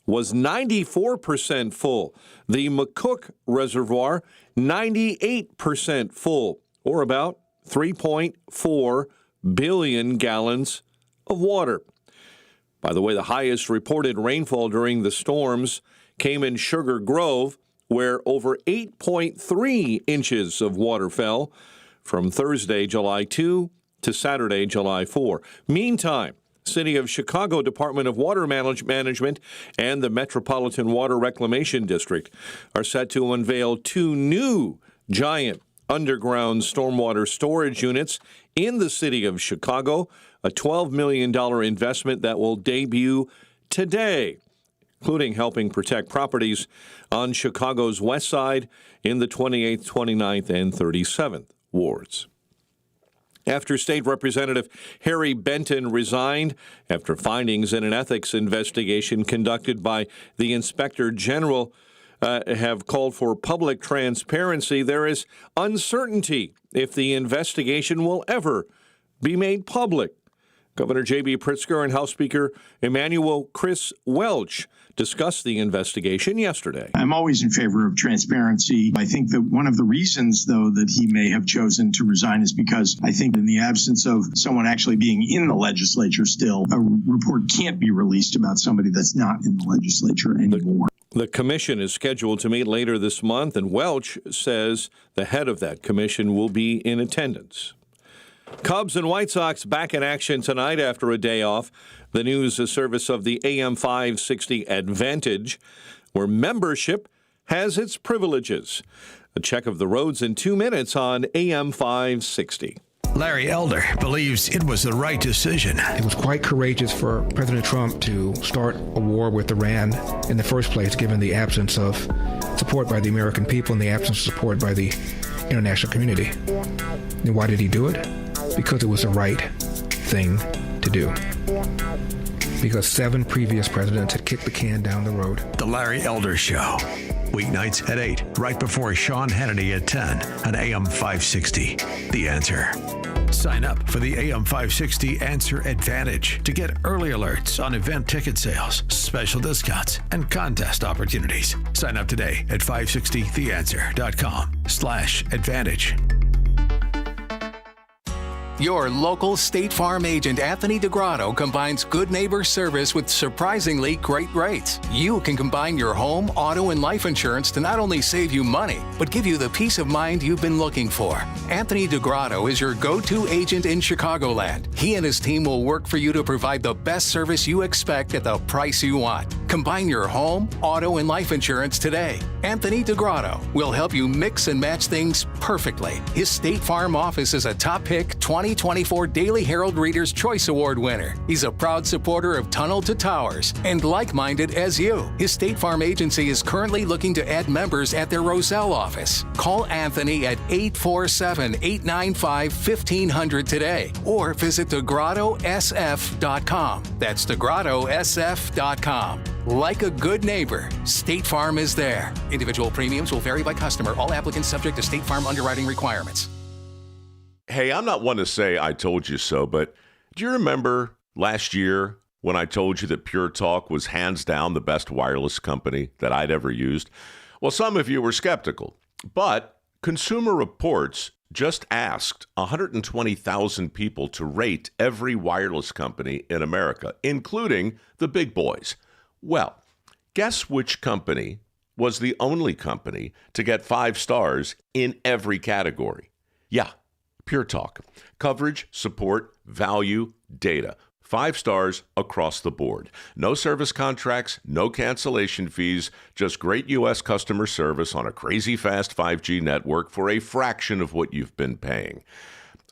Speaker 12: was 94% full. The McCook Reservoir, 98% full, or about 3.4 billion gallons of water. By the way, the highest reported rainfall during the storms came in Sugar Grove, where over 8.3 inches of water fell from Thursday, July 2 to Saturday, July 4. Meantime, City of Chicago Department of Water Management and the Metropolitan Water Reclamation District are set to unveil 2 new giant underground stormwater storage units in the city of Chicago, a $12 million investment that will debut today, including helping protect properties on Chicago's west side in the 28th, 29th, and 37th wards. After State Representative Harry Benton resigned after findings in an ethics investigation conducted by the Inspector General have called for public transparency, there is uncertainty if the investigation will ever be made public. Governor J.B. Pritzker and House Speaker Emanuel Chris Welch discussed the investigation yesterday.
Speaker 1: I'm always in favor of transparency. I think that one of the reasons, though, that he may have chosen to resign is because I think in the absence of someone actually being in the legislature still, a report can't be released about somebody that's not in the legislature anymore.
Speaker 12: The commission is scheduled to meet later this month, and Welch says the head of that commission will be in attendance. Cubs and White Sox back in action tonight after a day off. The news is service of the AM 560 Advantage, where membership has its privileges. A check of the roads in 2 minutes on AM 560.
Speaker 2: Larry Elder believes it was the right decision.
Speaker 3: It was quite courageous for President Trump to start a war with Iran in the first place, given the absence of support by the American people and the absence of support by the international community. And why did he do it? Because it was the right thing to do. Because 7 previous presidents had kicked the can down the road.
Speaker 2: The Larry Elder Show. Weeknights at 8, right before Sean Hannity at 10 on AM 560. The Answer. Sign up for the AM 560 Answer Advantage to get early alerts on event ticket sales, special discounts, and contest opportunities. Sign up today at 560theanswer.com/advantage.
Speaker 19: Your local State Farm agent, Anthony DeGrotto, combines good neighbor service with surprisingly great rates. You can combine your home, auto, and life insurance to not only save you money, but give you the peace of mind you've been looking for. Anthony DeGrotto is your go-to agent in Chicagoland. He and his team will work for you to provide the best service you expect at the price you want. Combine your home, auto, and life insurance today. Anthony DeGrotto will help you mix and match things perfectly. His State Farm office is a top pick 2024 Daily Herald Reader's Choice Award winner. He's a proud supporter of Tunnel to Towers and like-minded as you. His State Farm agency is currently looking to add members at their Roselle office. Call Anthony at 847-895-1500 today or visit DeGrottoSF.com. That's DeGrottoSF.com. Like a good neighbor, State Farm is there. Individual premiums will vary by customer. All applicants subject to State Farm underwriting requirements.
Speaker 20: Hey, I'm not one to say I told you so, but do you remember last year when I told you that Pure Talk was hands down the best wireless company that I'd ever used? Well, some of you were skeptical, but Consumer Reports just asked 120,000 people to rate every wireless company in America, including the big boys. Well, guess which company was the only company to get 5 stars in every category? Yeah, Pure Talk. Coverage, support, value, data. 5 stars across the board. No service contracts, no cancellation fees, just great U.S. customer service on a crazy fast 5G network for a fraction of what you've been paying.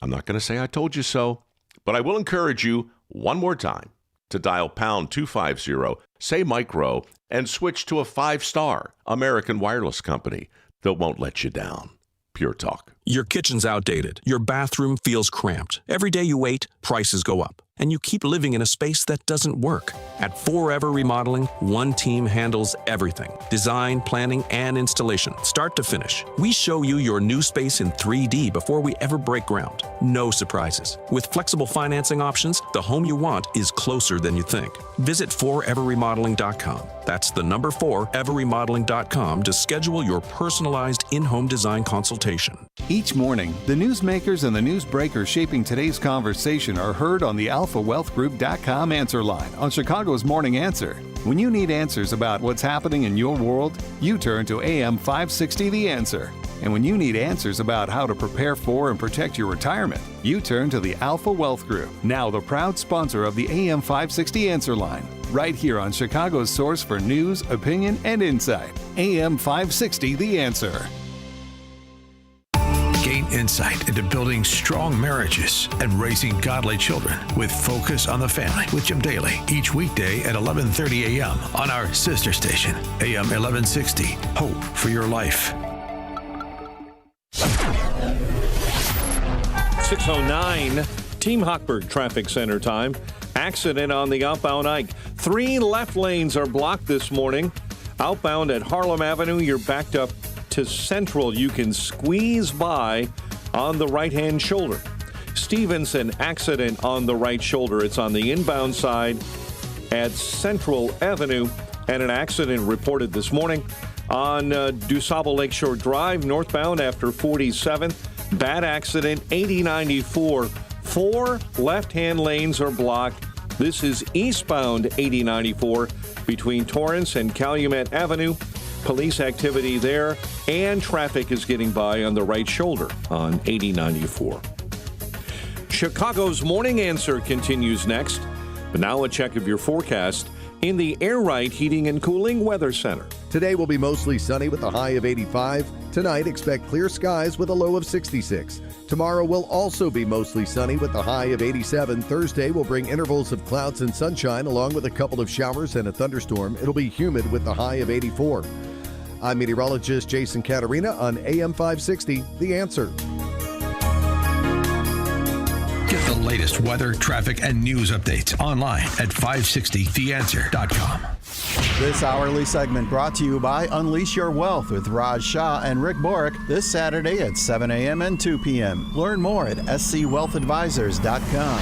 Speaker 20: I'm not going to say I told you so, but I will encourage you one more time to dial pound 250, say micro, and switch to a 5-star American wireless company that won't let you down. Pure Talk.
Speaker 21: Your kitchen's outdated. Your bathroom feels cramped. Every day you wait, prices go up. And you keep living in a space that doesn't work. At Forever Remodeling, one team handles everything. Design, planning, and installation, start to finish. We show you your new space in 3D before we ever break ground. No surprises. With flexible financing options, the home you want is closer than you think. Visit foreverremodeling.com. That's the number 4, everremodeling.com to schedule your personalized in-home design consultation.
Speaker 22: Each morning, the newsmakers and the newsbreakers shaping today's conversation are heard on the AlphaWealthGroup.com answer line on Chicago's Morning Answer. When you need answers about what's happening in your world, you turn to AM 560 The Answer. And when you need answers about how to prepare for and protect your retirement, you turn to the Alpha Wealth Group, now the proud sponsor of the AM 560 Answer Line, right here on Chicago's source for news, opinion, and insight. AM 560 The Answer.
Speaker 2: Gain insight into building strong marriages and raising godly children with Focus on the Family with Jim Daly each weekday at 11:30 a.m. on our sister station, AM 1160. Hope for your life.
Speaker 12: 6:09, Team Hochberg Traffic Center time. Accident on the outbound Ike. 3 left lanes are blocked this morning. Outbound at Harlem Avenue, you're backed up to Central. You can squeeze by on the right-hand shoulder. Stevenson, accident on the right shoulder. It's on the inbound side at Central Avenue, and an accident reported this morning on DuSable Lakeshore Drive, northbound after 47th. Bad accident, 8094. 4 left-hand lanes are blocked. This is eastbound 8094 between Torrance and Calumet Avenue. Police activity there, and traffic is getting by on the right shoulder on 8094. Chicago's Morning Answer continues next. But now a check of your forecast in the Air Right Heating and Cooling Weather Center.
Speaker 5: Today will be mostly sunny with a high of 85. Tonight, expect clear skies with a low of 66. Tomorrow will also be mostly sunny with a high of 87. Thursday will bring intervals of clouds and sunshine along with a couple of showers and a thunderstorm. It'll be humid with a high of 84. I'm meteorologist Jason Caterina on AM 560, The Answer.
Speaker 2: Get the latest weather, traffic, and news updates online at 560theanswer.com.
Speaker 6: This hourly segment brought to you by Unleash Your Wealth with Raj Shah and Rick Borick this Saturday at 7 a.m. and 2 p.m. Learn more at scwealthadvisors.com.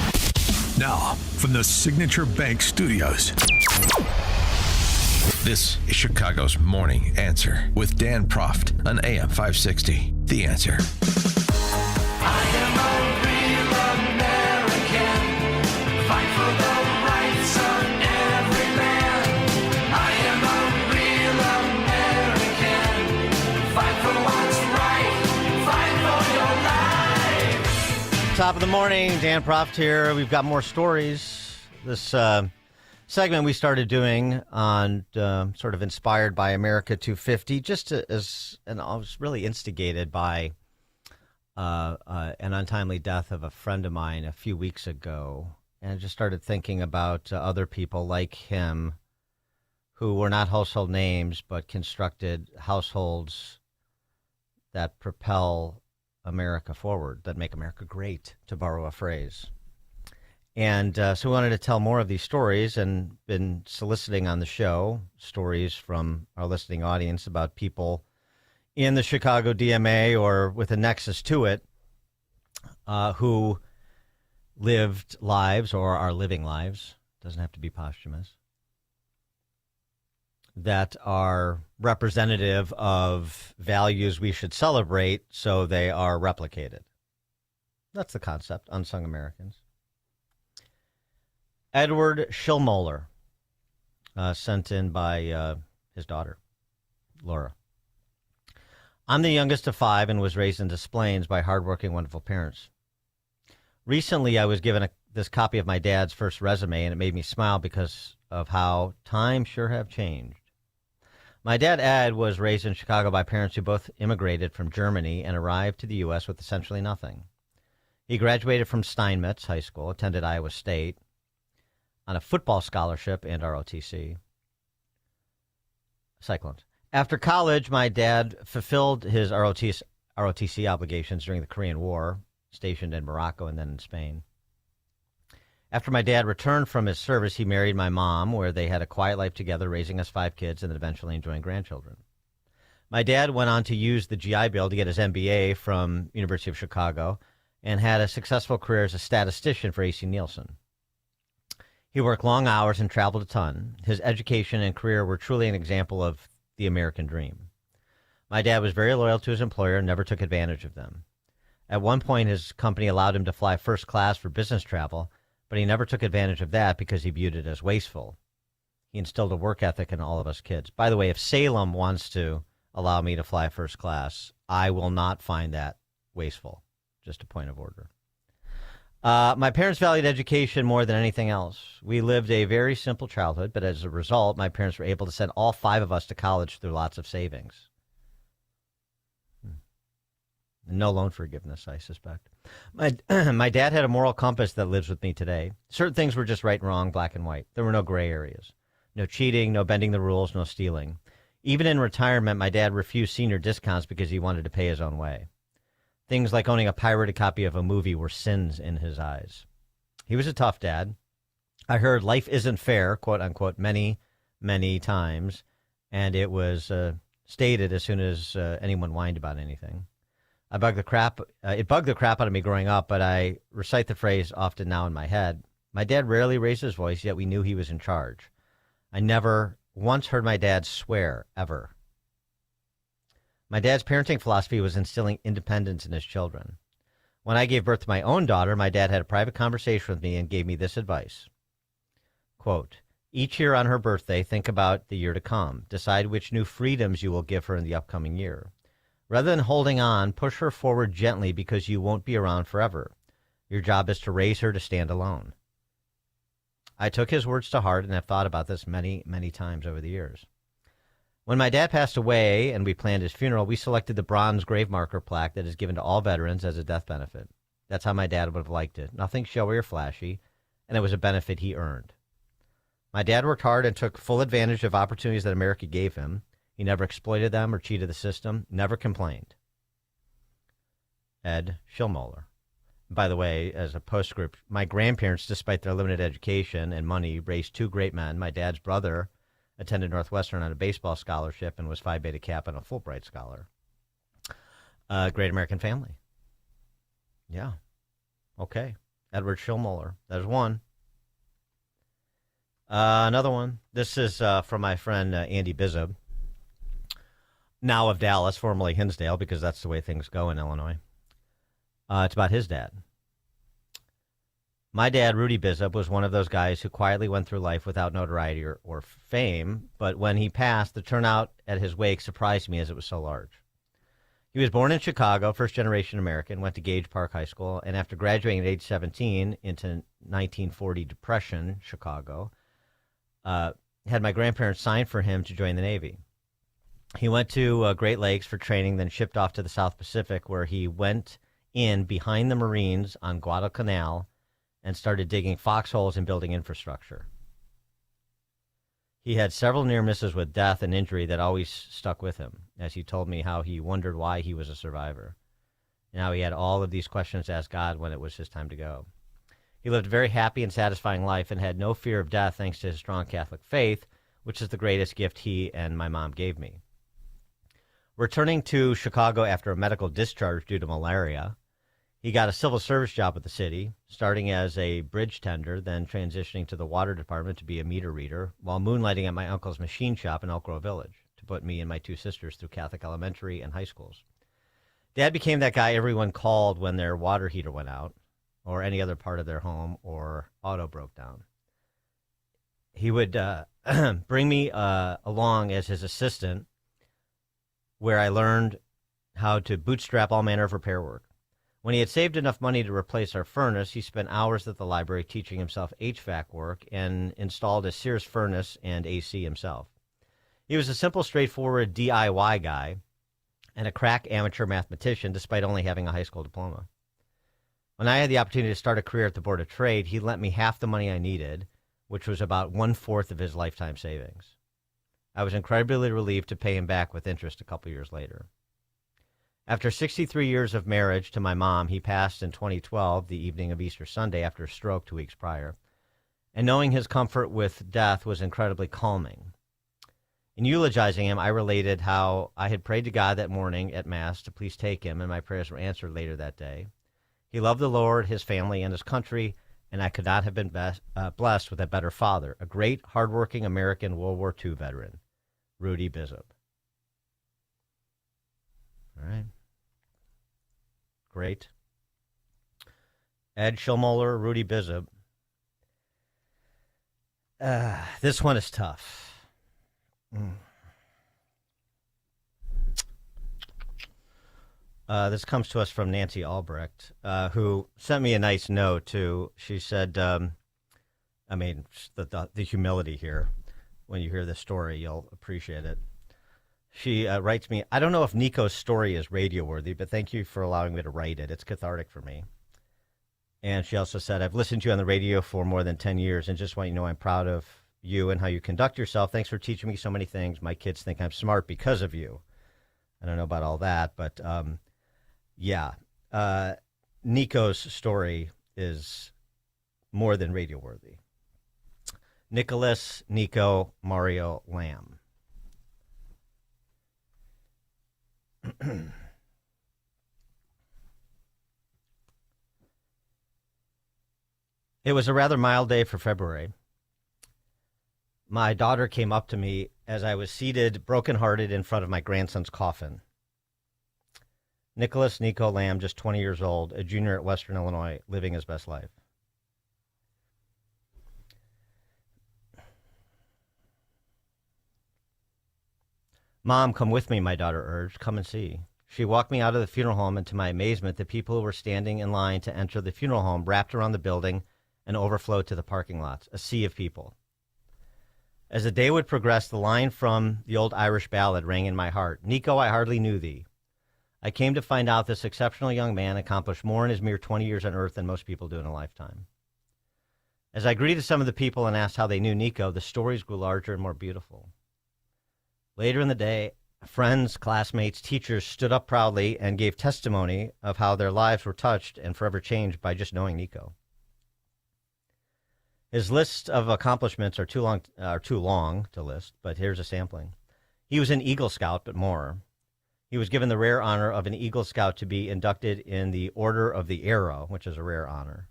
Speaker 2: Now, from the Signature Bank Studios, this is Chicago's Morning Answer with Dan Proft on AM 560. The Answer.
Speaker 7: I am a real American. Fight for the rights of every man. I am a real American. Fight for what's right. Fight for your life.
Speaker 4: Top of the morning, Dan Proft here. We've got more stories. This segment we started doing on sort of inspired by America 250, and I was really instigated by an untimely death of a friend of mine a few weeks ago, and I just started thinking about other people like him who were not household names but constructed households that propel America forward, that make America great, to borrow a phrase. And so we wanted to tell more of these stories and been soliciting on the show stories from our listening audience about people in the Chicago DMA or with a nexus to it who lived lives or are living lives, doesn't have to be posthumous, that are representative of values we should celebrate so they are replicated. That's the concept, Unsung Americans. Edward Schillmoeller, sent in by his daughter, Laura. I'm the youngest of 5 and was raised in Des Plaines by hardworking, wonderful parents. Recently, I was given this copy of my dad's first resume, and it made me smile because of how times sure have changed. My dad, Ed, was raised in Chicago by parents who both immigrated from Germany and arrived to the U.S. with essentially nothing. He graduated from Steinmetz High School, attended Iowa State, on a football scholarship and ROTC. Cyclones. After college, my dad fulfilled his ROTC obligations during the Korean War, stationed in Morocco and then in Spain. After my dad returned from his service, he married my mom, where they had a quiet life together, raising us 5 kids and then eventually enjoying grandchildren. My dad went on to use the GI Bill to get his MBA from University of Chicago and had a successful career as a statistician for A.C. Nielsen. He worked long hours and traveled a ton. His education and career were truly an example of the American dream. My dad was very loyal to his employer and never took advantage of them. At one point, his company allowed him to fly first class for business travel, but he never took advantage of that because he viewed it as wasteful. He instilled a work ethic in all of us kids. By the way, if Salem wants to allow me to fly first class. I will not find that wasteful. Just a point of order. My parents valued education more than anything else. We lived a very simple childhood, but as a result, my parents were able to send all 5 of us to college through lots of savings. No loan forgiveness, I suspect. My dad had a moral compass that lives with me today. Certain things were just right and wrong, black and white. There were no gray areas. No cheating, no bending the rules, no stealing. Even in retirement, my dad refused senior discounts because he wanted to pay his own way. Things like owning a pirated copy of a movie were sins in his eyes. He was a tough dad. I heard life isn't fair, quote unquote, many, many times, and it was stated as soon as anyone whined about anything. It bugged the crap out of me growing up, but I recite the phrase often now in my head. My dad rarely raised his voice, yet we knew he was in charge. I never once heard my dad swear, ever. My dad's parenting philosophy was instilling independence in his children. When I gave birth to my own daughter, my dad had a private conversation with me and gave me this advice. Quote, each year on her birthday, think about the year to come. Decide which new freedoms you will give her in the upcoming year. Rather than holding on, push her forward gently because you won't be around forever. Your job is to raise her to stand alone. I took his words to heart and have thought about this many, many times over the years. When my dad passed away and we planned his funeral, we selected the bronze grave marker plaque that is given to all veterans as a death benefit. That's how my dad would have liked it. Nothing showy or flashy, and it was a benefit he earned. My dad worked hard and took full advantage of opportunities that America gave him. He never exploited them or cheated the system, never complained. Ed Schillmoeller. By the way, as a postscript, my grandparents, despite their limited education and money, raised 2 great men. My dad's brother attended Northwestern on a baseball scholarship and was Phi Beta Kappa and a Fulbright scholar. Great American family. Yeah. Okay. Edward Schillmoeller. There's one. Another one. This is from my friend Andy Bizzub, now of Dallas, formerly Hinsdale, because that's the way things go in Illinois. It's about his dad. My dad, Rudy Bizzub, was one of those guys who quietly went through life without notoriety or fame, but when he passed, the turnout at his wake surprised me as it was so large. He was born in Chicago, first-generation American, went to Gage Park High School, and after graduating at age 17 into 1940 Depression, Chicago, had my grandparents sign for him to join the Navy. He went to Great Lakes for training, then shipped off to the South Pacific, where he went in behind the Marines on Guadalcanal and started digging foxholes and building infrastructure. He had several near misses with death and injury that always stuck with him, as he told me how he wondered why he was a survivor. Now he had all of these questions to ask God when it was his time to go. He lived a very happy and satisfying life and had no fear of death thanks to his strong Catholic faith, which is the greatest gift he and my mom gave me. Returning to Chicago after a medical discharge due to malaria, he got a civil service job with the city, starting as a bridge tender, then transitioning to the water department to be a meter reader, while moonlighting at my uncle's machine shop in Elk Grove Village to put me and my 2 sisters through Catholic elementary and high schools. Dad became that guy everyone called when their water heater went out, or any other part of their home or auto broke down. He would bring me along as his assistant, where I learned how to bootstrap all manner of repair work. When he had saved enough money to replace our furnace, he spent hours at the library teaching himself HVAC work and installed a Sears furnace and AC himself. He was a simple, straightforward DIY guy and a crack amateur mathematician despite only having a high school diploma. When I had the opportunity to start a career at the Board of Trade, he lent me half the money I needed, which was about 1/4 of his lifetime savings. I was incredibly relieved to pay him back with interest a couple years later. After 63 years of marriage to my mom, he passed in 2012, the evening of Easter Sunday, after a stroke 2 weeks prior. And knowing his comfort with death was incredibly calming. In eulogizing him, I related how I had prayed to God that morning at Mass to please take him, and my prayers were answered later that day. He loved the Lord, his family, and his country, and I could not have been blessed with a better father, a great, hardworking American World War II veteran, Rudy Bizzub. All right. Great. Ed Schillmoeller, Rudy Bizzub. This one is tough. This comes to us from Nancy Albrecht, who sent me a nice note, too. She said, the humility here. When you hear this story, you'll appreciate it. She writes me, I don't know if Nico's story is radio-worthy, but thank you for allowing me to write it. It's cathartic for me. And she also said, I've listened to you on the radio for more than 10 years and just want you to know I'm proud of you and how you conduct yourself. Thanks for teaching me so many things. My kids think I'm smart because of you. I don't know about all that, but Nico's story is more than radio-worthy. Nicholas Nico Mario Lamb. It was a rather mild day for February. My daughter came up to me as I was seated, brokenhearted, in front of my grandson's coffin. Nicholas Nico Lamb, just 20 years old, a junior at Western Illinois, living his best life. Mom, come with me, my daughter urged. Come and see. She walked me out of the funeral home, and to my amazement, the people who were standing in line to enter the funeral home wrapped around the building and overflowed to the parking lots, a sea of people. As the day would progress, the line from the old Irish ballad rang in my heart. Nico, I hardly knew thee. I came to find out this exceptional young man accomplished more in his mere 20 years on earth than most people do in a lifetime. As I greeted some of the people and asked how they knew Nico, the stories grew larger and more beautiful. Later in the day, friends, classmates, teachers stood up proudly and gave testimony of how their lives were touched and forever changed by just knowing Nico. His list of accomplishments are too long to list, but here's a sampling. He was an Eagle Scout, but more. He was given the rare honor of an Eagle Scout to be inducted in the Order of the Arrow, which is a rare honor.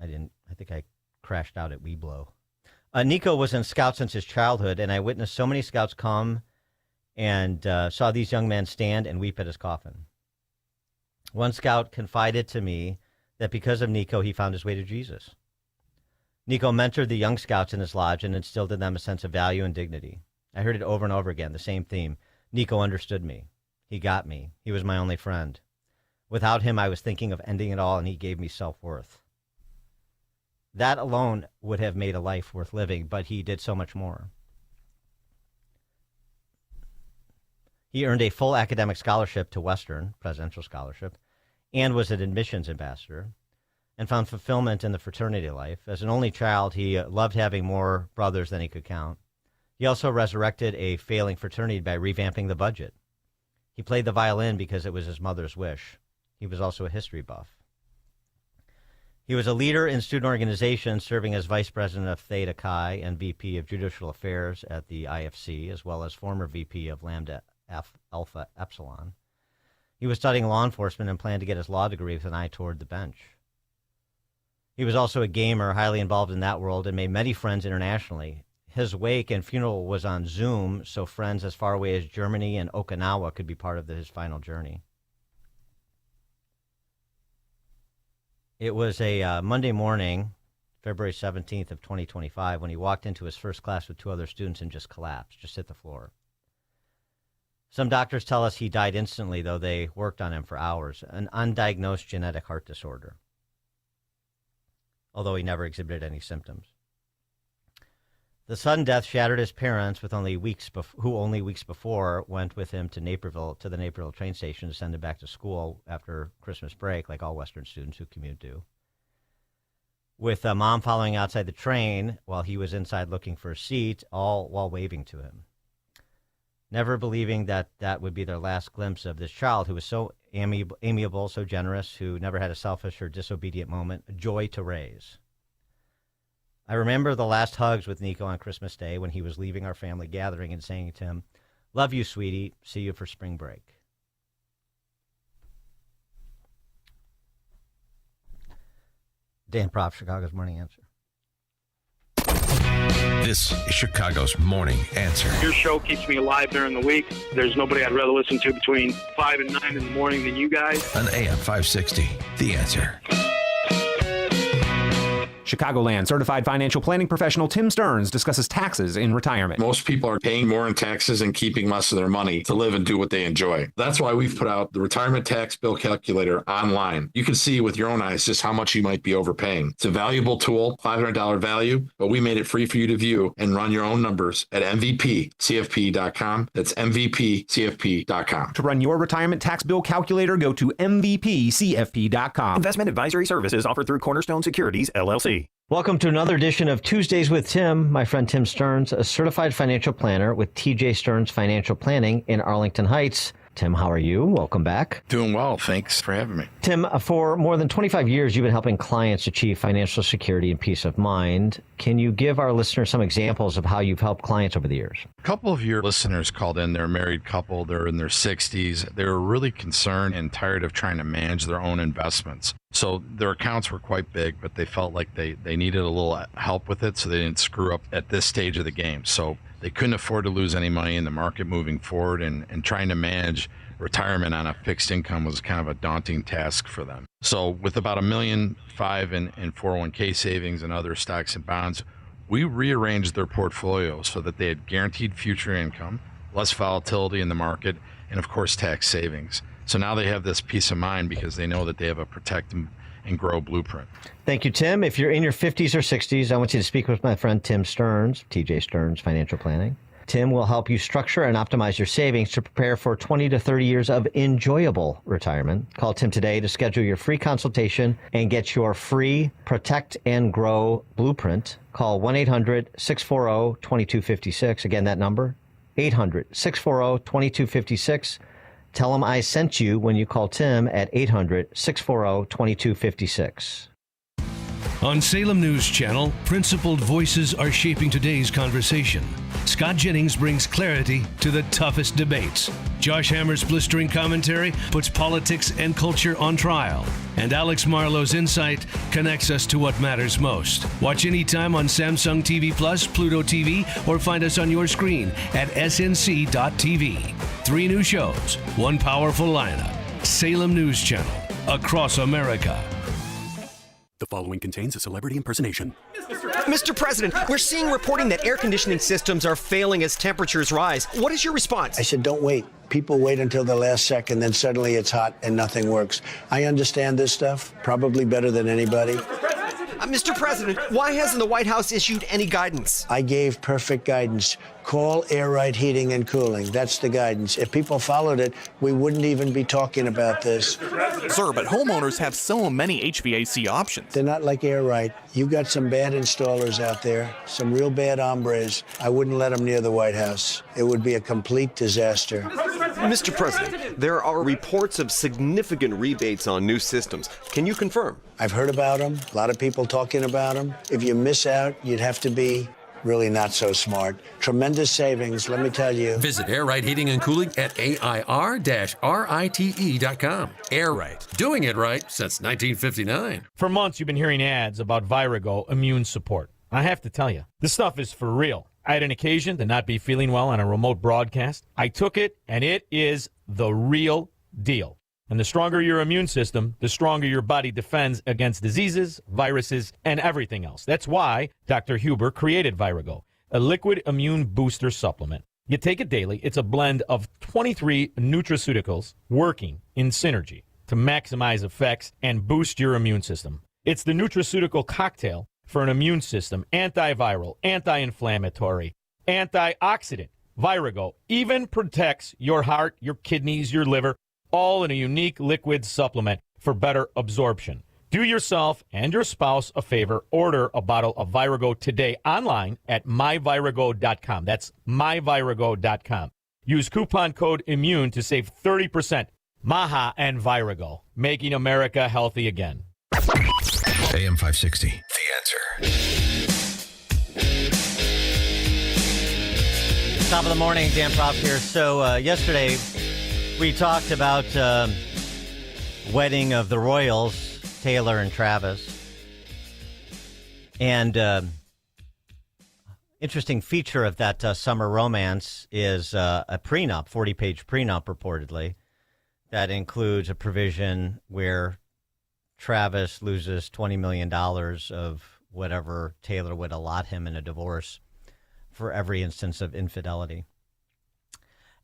Speaker 4: I think I crashed out at Weeblo. Nico was in Scouts since his childhood, and I witnessed so many Scouts come and saw these young men stand and weep at his coffin. One Scout confided to me that because of Nico, he found his way to Jesus. Nico mentored the young Scouts in his lodge and instilled in them a sense of value and dignity. I heard it over and over again, the same theme. Nico understood me. He got me. He was my only friend. Without him, I was thinking of ending it all, and he gave me self-worth. That alone would have made a life worth living, but he did so much more. He earned a full academic scholarship to Western, presidential scholarship, and was an admissions ambassador, and found fulfillment in the fraternity life. As an only child, he loved having more brothers than he could count. He also resurrected a failing fraternity by revamping the budget. He played the violin because it was his mother's wish. He was also a history buff. He was a leader in student organizations, serving as vice president of Theta Chi and VP of Judicial Affairs at the IFC, as well as former VP of Lambda Alpha Epsilon. He was studying law enforcement and planned to get his law degree with an eye toward the bench. He was also a gamer, highly involved in that world, and made many friends internationally. His wake and funeral was on Zoom, so friends as far away as Germany and Okinawa could be part of his final journey. It was a Monday morning, February 17th of 2025, when he walked into his first class with two other students and just collapsed, just hit the floor. Some doctors tell us he died instantly, though they worked on him for hours, an undiagnosed genetic heart disorder, although he never exhibited any symptoms. The sudden death shattered his parents, who only weeks before went with him to the Naperville train station to send him back to school after Christmas break, like all Western students who commute do. With Mom following outside the train while he was inside looking for a seat, all while waving to him. Never believing that would be their last glimpse of this child who was so amiable, so generous, who never had a selfish or disobedient moment, a joy to raise. I remember the last hugs with Nico on Christmas Day when he was leaving our family gathering and saying to him, "Love you, sweetie. See you for spring break." Dan Proft, Chicago's Morning Answer.
Speaker 2: This is Chicago's Morning Answer.
Speaker 8: Your show keeps me alive during the week. There's nobody I'd rather listen to between 5 and 9 in the morning than you guys.
Speaker 2: On AM 560, The Answer.
Speaker 9: Chicagoland certified financial planning professional Tim Stearns discusses taxes in retirement.
Speaker 10: Most people are paying more in taxes and keeping less of their money to live and do what they enjoy. That's why we've put out the Retirement Tax Bill Calculator online. You can see with your own eyes just how much you might be overpaying. It's a valuable tool, $500 value, but we made it free for you to view and run your own numbers at MVPCFP.com. That's MVPCFP.com.
Speaker 9: To run your retirement tax bill calculator, go to MVPCFP.com. Investment advisory services offered through Cornerstone Securities, LLC.
Speaker 4: Welcome to another edition of Tuesdays with Tim. My friend Tim Stearns, a certified financial planner with TJ Stearns Financial Planning in Arlington Heights. Tim, how are you? Welcome back.
Speaker 23: Doing well. Thanks for having me.
Speaker 4: Tim, for more than 25 years, you've been helping clients achieve financial security and peace of mind. Can you give our listeners some examples of how you've helped clients over the years?
Speaker 23: A couple of your listeners called in. They're a married couple. They're in their 60s. They were really concerned and tired of trying to manage their own investments. So their accounts were quite big, but they felt like they needed a little help with it so they didn't screw up at this stage of the game. So they couldn't afford to lose any money in the market moving forward, and trying to manage retirement on a fixed income was kind of a daunting task for them. So with about $1.5 million in 401k savings and other stocks and bonds, we rearranged their portfolio so that they had guaranteed future income, less volatility in the market, and of course tax savings. So now they have this peace of mind because they know that they have a protect and grow blueprint.
Speaker 4: Thank you, Tim. If you're in your 50s or 60s, I want you to speak with my friend Tim Stearns, TJ Stearns Financial Planning. Tim will help you structure and optimize your savings to prepare for 20 to 30 years of enjoyable retirement. Call Tim today to schedule your free consultation and get your free Protect and Grow blueprint. Call 1-800-640-2256. Again, that number, 800-640-2256. Tell him I sent you when you call Tim at 800-640-2256.
Speaker 2: On Salem News Channel, principled voices are shaping today's conversation. Scott Jennings brings clarity to the toughest debates. Josh Hammer's blistering commentary puts politics and culture on trial. And Alex Marlowe's insight connects us to what matters most. Watch anytime on Samsung TV Plus, Pluto TV, or find us on your screen at snc.tv. 3 new shows, 1 powerful lineup. Salem News Channel, across America.
Speaker 24: The following contains a celebrity impersonation.
Speaker 25: Mr. President, we're seeing reporting that air conditioning systems are failing as temperatures rise. What is your response?
Speaker 16: I said, don't wait. People wait until the last second, then suddenly it's hot and nothing works. I understand this stuff probably better than anybody.
Speaker 25: Mr. President, why hasn't the White House issued any guidance?
Speaker 16: I gave perfect guidance. Call Air Right Heating and Cooling. That's the guidance. If people followed it, we wouldn't even be talking about this.
Speaker 26: Sir, but homeowners have so many HVAC options.
Speaker 16: They're not like Air Right. You got some bad installers out there, some real bad hombres. I wouldn't let them near the White House. It would be a complete disaster.
Speaker 25: Mr. President, there are reports of significant rebates on new systems. Can you confirm?
Speaker 16: I've heard about them. A lot of people talking about them. If you miss out, you'd have to be really not so smart. Tremendous savings, let me tell you.
Speaker 27: Visit Air Right Heating and Cooling at AIR-RITE.com. Air Right, doing it right since 1959.
Speaker 28: For months, you've been hearing ads about Virago Immune Support. I have to tell you, this stuff is for real. I had an occasion to not be feeling well on a remote broadcast. I took it, and it is the real deal. And the stronger your immune system, the stronger your body defends against diseases, viruses, and everything else. That's why Dr. Huber created Virago, a liquid immune booster supplement. You take it daily. It's a blend of 23 nutraceuticals working in synergy to maximize effects and boost your immune system. It's the nutraceutical cocktail for an immune system, antiviral, anti-inflammatory, antioxidant. Virago even protects your heart, your kidneys, your liver, all in a unique liquid supplement for better absorption. Do yourself and your spouse a favor. Order a bottle of Virago today online at myvirago.com. That's myvirago.com. Use coupon code IMMUNE to save 30%. Maha and Virago, making America healthy again.
Speaker 2: AM 560, The Answer.
Speaker 4: Top of the morning, Dan Proft here. So yesterday we talked about wedding of the Royals, Taylor and Travis. And interesting feature of that summer romance is a prenup, 40-page prenup reportedly, that includes a provision where Travis loses $20 million of whatever Taylor would allot him in a divorce for every instance of infidelity.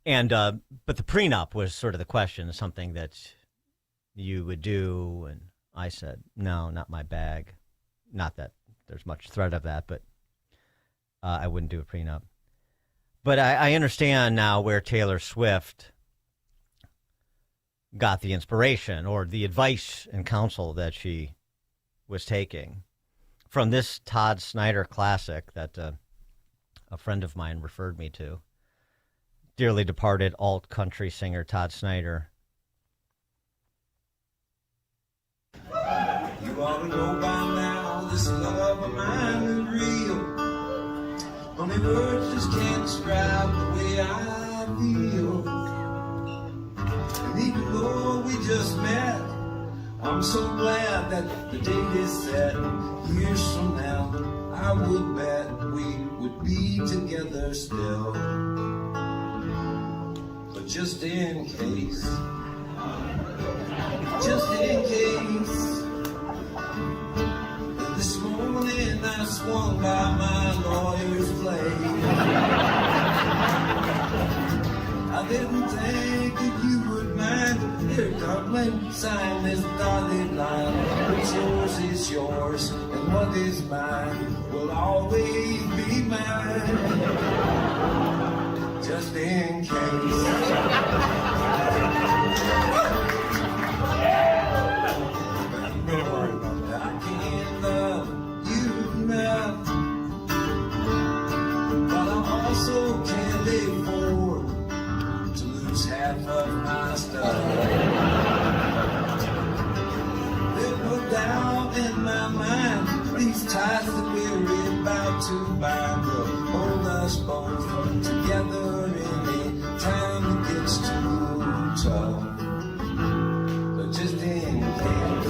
Speaker 4: And but the prenup was sort of the question, something that you would do, and I said, no, not my bag. Not that there's much threat of that, but I wouldn't do a prenup. But I understand now where Taylor Swift got the inspiration or the advice and counsel that she was taking from this Todd Snyder classic that a friend of mine referred me to. Dearly departed alt country singer Todd Snyder.
Speaker 7: You ought to know by now this love of mine is real. Only words just can't describe the way I feel. And even though we just met, I'm so glad that the date is set. Years from now, I would bet we would be together still. But just in case, this morning I swung by my lawyer's blade. I didn't think that you would mind. Here, darling, sign this dotted line. What's yours is yours, and what is mine will always be mine. Just in case. I can't love you enough, but I also can't afford to lose half of my stuff. There's no doubt in my mind these ties that we're about to bind will hold us both together any time it gets too tough. But just in case,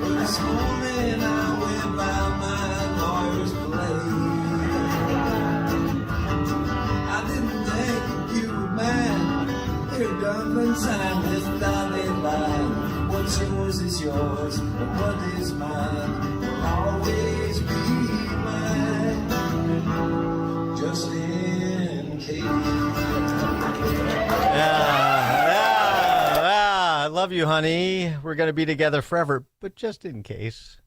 Speaker 7: well, this morning I went by my lawyer's blade. I didn't think you would mind. Here, darling, sign this dotted line. What's yours is yours, and what is mine will always be mine. Just in case.
Speaker 4: I love you, honey. We're going to be together forever, but just in case.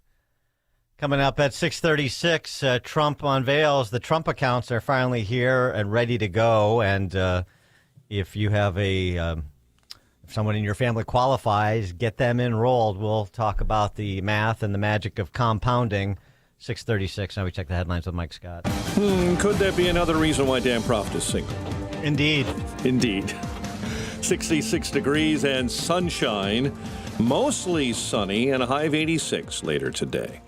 Speaker 4: Coming up at 6:36, Trump unveils the Trump accounts are finally here and ready to go. And if you have if someone in your family qualifies, get them enrolled. We'll talk about the math and the magic of compounding. 6:36. Now we check the headlines with Mike Scott.
Speaker 12: Could that be another reason why Dan Proft is single?
Speaker 4: Indeed.
Speaker 12: 66 degrees and sunshine, mostly sunny, and a high of 86 later today.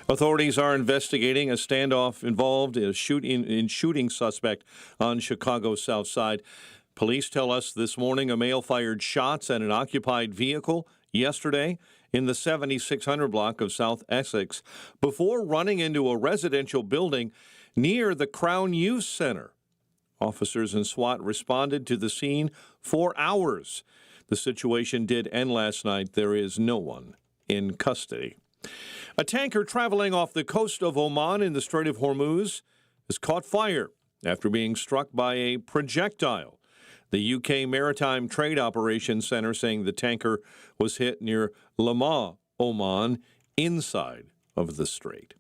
Speaker 12: Authorities are investigating a standoff involved in shooting suspect on Chicago's South Side. Police tell us this morning a male fired shots at an occupied vehicle yesterday in the 7600 block of South Essex before running into a residential building near the Crown Youth Center. Officers and SWAT responded to the scene for hours. The situation did end last night. There is no one in custody. A tanker traveling off the coast of Oman in the Strait of Hormuz has caught fire after being struck by a projectile. The UK Maritime Trade Operations Center saying the tanker was hit near Lama, Oman, inside of the strait.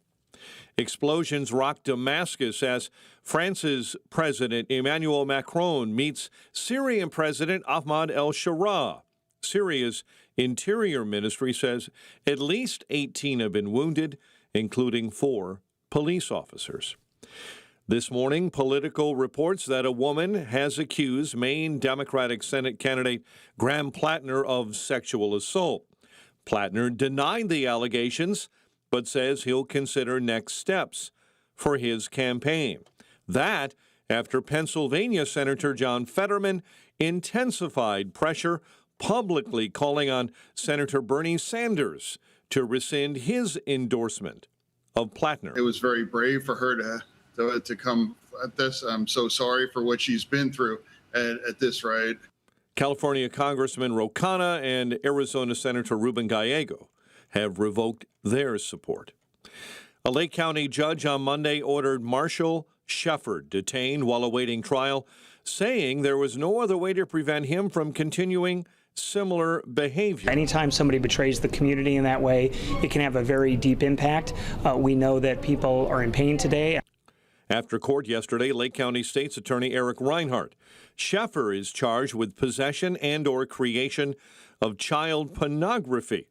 Speaker 12: Explosions rocked Damascus as France's President Emmanuel Macron meets Syrian President Ahmad el-Sharaa. Syria's Interior Ministry says at least 18 have been wounded, including 4 police officers. This morning, Politico reports that a woman has accused Maine Democratic Senate candidate Graham Plattner of sexual assault. Plattner denied the allegations, but says he'll consider next steps for his campaign. That after Pennsylvania Senator John Fetterman intensified pressure, publicly calling on Senator Bernie Sanders to rescind his endorsement of Plattner.
Speaker 1: It was very brave for her to come at this. I'm so sorry for what she's been through at this, right?
Speaker 12: California Congressman Ro Khanna and Arizona Senator Ruben Gallego have revoked their support. A Lake County judge on Monday ordered Marshall Shefford detained while awaiting trial, saying there was no other way to prevent him from continuing similar behavior.
Speaker 1: Anytime somebody betrays the community in that way, it can have a very deep impact. We know that people are in pain today.
Speaker 12: After court yesterday, Lake County State's Attorney Eric Reinhardt. Sheffer is charged with possession and or creation of child pornography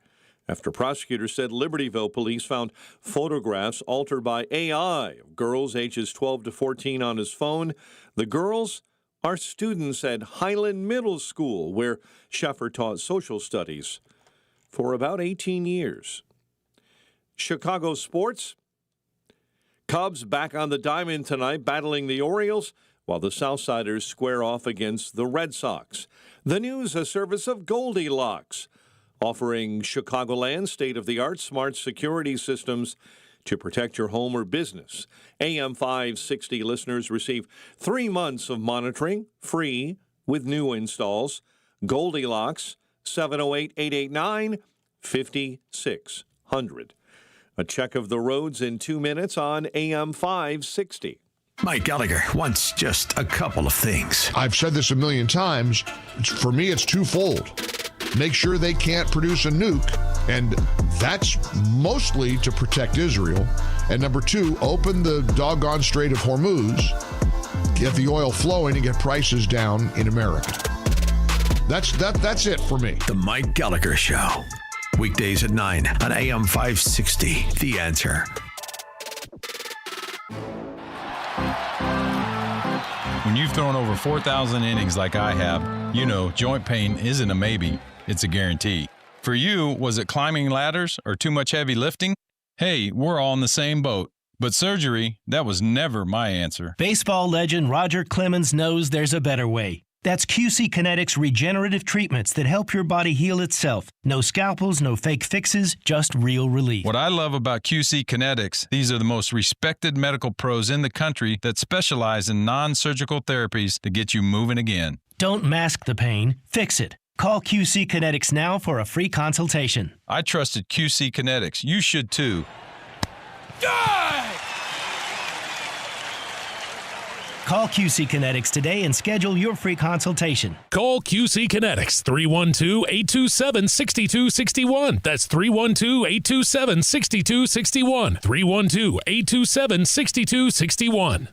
Speaker 12: after prosecutors said Libertyville police found photographs altered by AI of girls ages 12 to 14 on his phone. The girls are students at Highland Middle School, where Sheffer taught social studies for about 18 years. Chicago sports. Cubs back on the diamond tonight, battling the Orioles, while the Southsiders square off against the Red Sox. The news, a service of Goldilocks, offering Chicagoland state-of-the-art smart security systems to protect your home or business. AM 560 listeners receive 3 months of monitoring, free, with new installs. Goldilocks, 708-889-5600. A check of the roads in 2 minutes on AM 560.
Speaker 2: Mike Gallagher wants just a couple of things.
Speaker 3: I've said this a million times. For me, it's twofold. Make sure they can't produce a nuke, and that's mostly to protect Israel. And number two, open the doggone Strait of Hormuz, get the oil flowing, and get prices down in America. That's it for me.
Speaker 2: The Mike Gallagher Show. Weekdays at 9 on AM 560. The Answer.
Speaker 11: When you've thrown over 4,000 innings like I have, you know joint pain isn't a maybe, it's a guarantee. For you, was it climbing ladders or too much heavy lifting? Hey, we're all in the same boat. But surgery, that was never my answer.
Speaker 13: Baseball legend Roger Clemens knows there's a better way. That's QC Kinetics regenerative treatments that help your body heal itself. No scalpels, no fake fixes, just real relief.
Speaker 11: What I love about QC Kinetics, these are the most respected medical pros in the country that specialize in non-surgical therapies to get you moving again.
Speaker 13: Don't mask the pain, fix it. Call QC Kinetics now for a free consultation.
Speaker 11: I trusted QC Kinetics. You should too.
Speaker 13: Call QC Kinetics today and schedule your free consultation.
Speaker 14: Call QC Kinetics, 312-827-6261. That's 312-827-6261. 312-827-6261.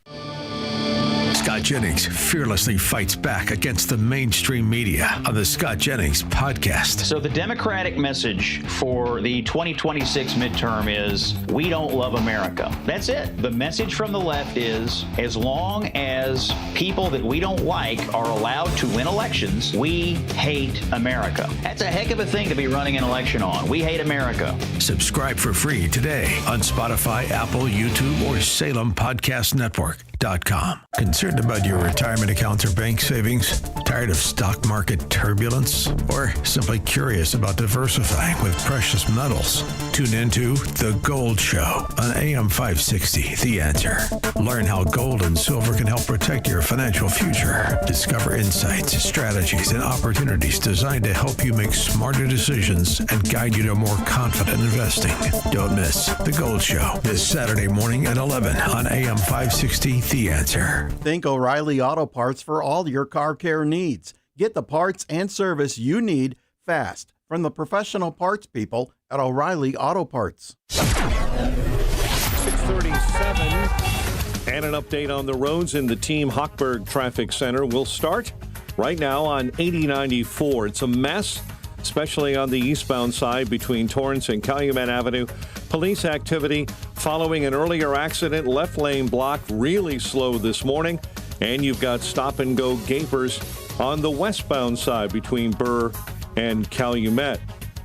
Speaker 2: Scott Jennings fearlessly fights back against the mainstream media on the Scott Jennings podcast.
Speaker 15: So the Democratic message for the 2026 midterm is, we don't love America. That's it. The message from the left is, as long as people that we don't like are allowed to win elections, we hate America. That's a heck of a thing to be running an election on. We hate America.
Speaker 2: Subscribe for free today on Spotify, Apple, YouTube, or SalemPodcastNetwork.com. Concerned about your retirement accounts or bank savings? Tired of stock market turbulence? Or simply curious about diversifying with precious metals? Tune into The Gold Show on AM 560, The Answer. Learn how gold and silver can help protect your financial future. Discover insights, strategies, and opportunities designed to help you make smarter decisions and guide you to more confident investing. Don't miss The Gold Show this Saturday morning at 11 on AM 560, The Answer.
Speaker 6: Think O'Reilly Auto Parts for all your car care needs. Get the parts and service you need fast from the professional parts people at O'Reilly Auto Parts.
Speaker 12: 6:37 and an update on the roads in the Team Hochberg Traffic Center. We'll start right now on 8094. It's a mess, especially on the eastbound side between Torrance and Calumet Avenue. Police activity following an earlier accident. Left lane block really slow this morning. And you've got stop-and-go gapers on the westbound side between Burr and Calumet.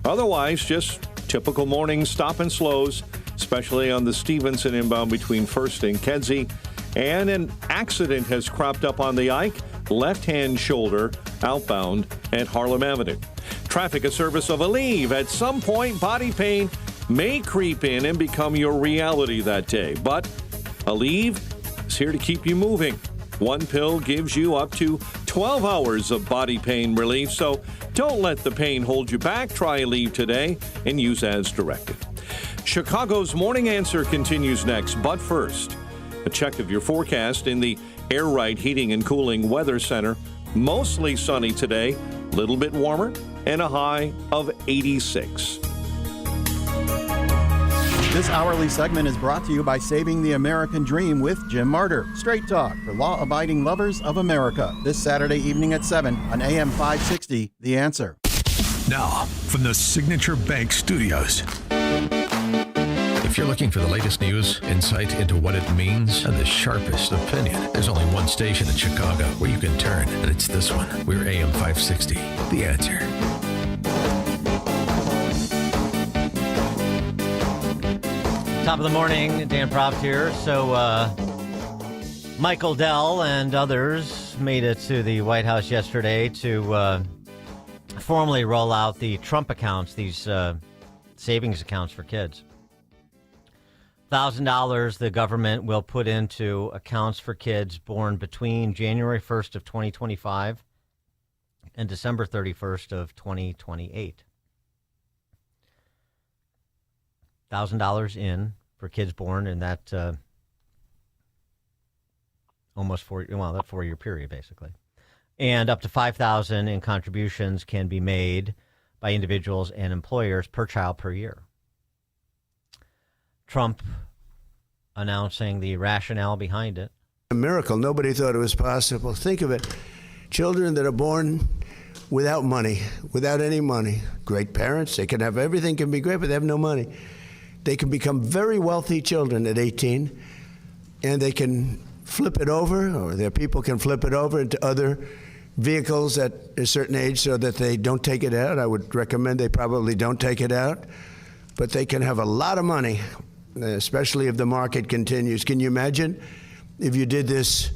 Speaker 12: Otherwise, just typical morning stop and slows, especially on the Stevenson inbound between First and Kedzie. And an accident has cropped up on the Ike, left-hand shoulder, outbound at Harlem Avenue. Traffic, a service of Aleve. At some point, body pain may creep in and become your reality that day. But Aleve is here to keep you moving. One pill gives you up to 12 hours of body pain relief, so don't let the pain hold you back. Try Aleve today and use as directed. Chicago's Morning Answer continues next, but first, a check of your forecast in the Air Right Heating and Cooling Weather Center. Mostly sunny today, a little bit warmer, and a high of 86.
Speaker 6: This hourly segment is brought to you by Saving the American Dream with Jim Martyr. Straight talk for law-abiding lovers of America. This Saturday evening at 7 on AM 560, The Answer.
Speaker 2: Now, from the Signature Bank Studios.
Speaker 5: If you're looking for the latest news, insight into what it means, and the sharpest opinion, there's only one station in Chicago where you can turn, and it's this one. We're AM 560, The Answer.
Speaker 4: Top of the morning, Dan Proft here. So, Michael Dell and others made it to the White House yesterday to formally roll out the Trump accounts, these savings accounts for kids. $1,000 the government will put into accounts for kids born between January 1st of 2025 and December 31st of 2028. $1,000 in for kids born in that that 4-year period, basically. And up to $5,000 in contributions can be made by individuals and employers per child per year. Trump announcing the rationale behind it.
Speaker 8: A miracle. Nobody thought it was possible. Think of it. Children that are born without money, without any money. Great parents. They can have everything, can be great, but they have no money. They can become very wealthy children at 18, and they can flip it over, or their people can flip it over into other vehicles at a certain age so that they don't take it out. I would recommend they probably don't take it out, but they can have a lot of money, especially if the market continues. Can you imagine if you did this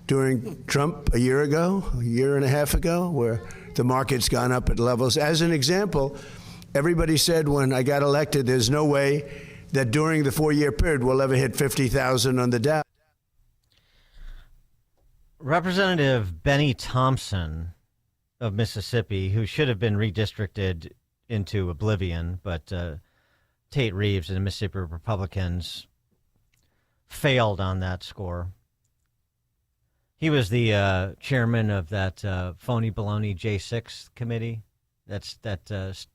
Speaker 8: during Trump a year and a half ago, where the market's gone up at levels? As an example, everybody said when I got elected, there's no way that during the 4-year period we'll ever hit 50,000 on the Dow.
Speaker 4: Representative Benny Thompson of Mississippi, who should have been redistricted into oblivion, but Tate Reeves and the Mississippi Republicans failed on that score. He was the chairman of that phony baloney J6 committee. That's that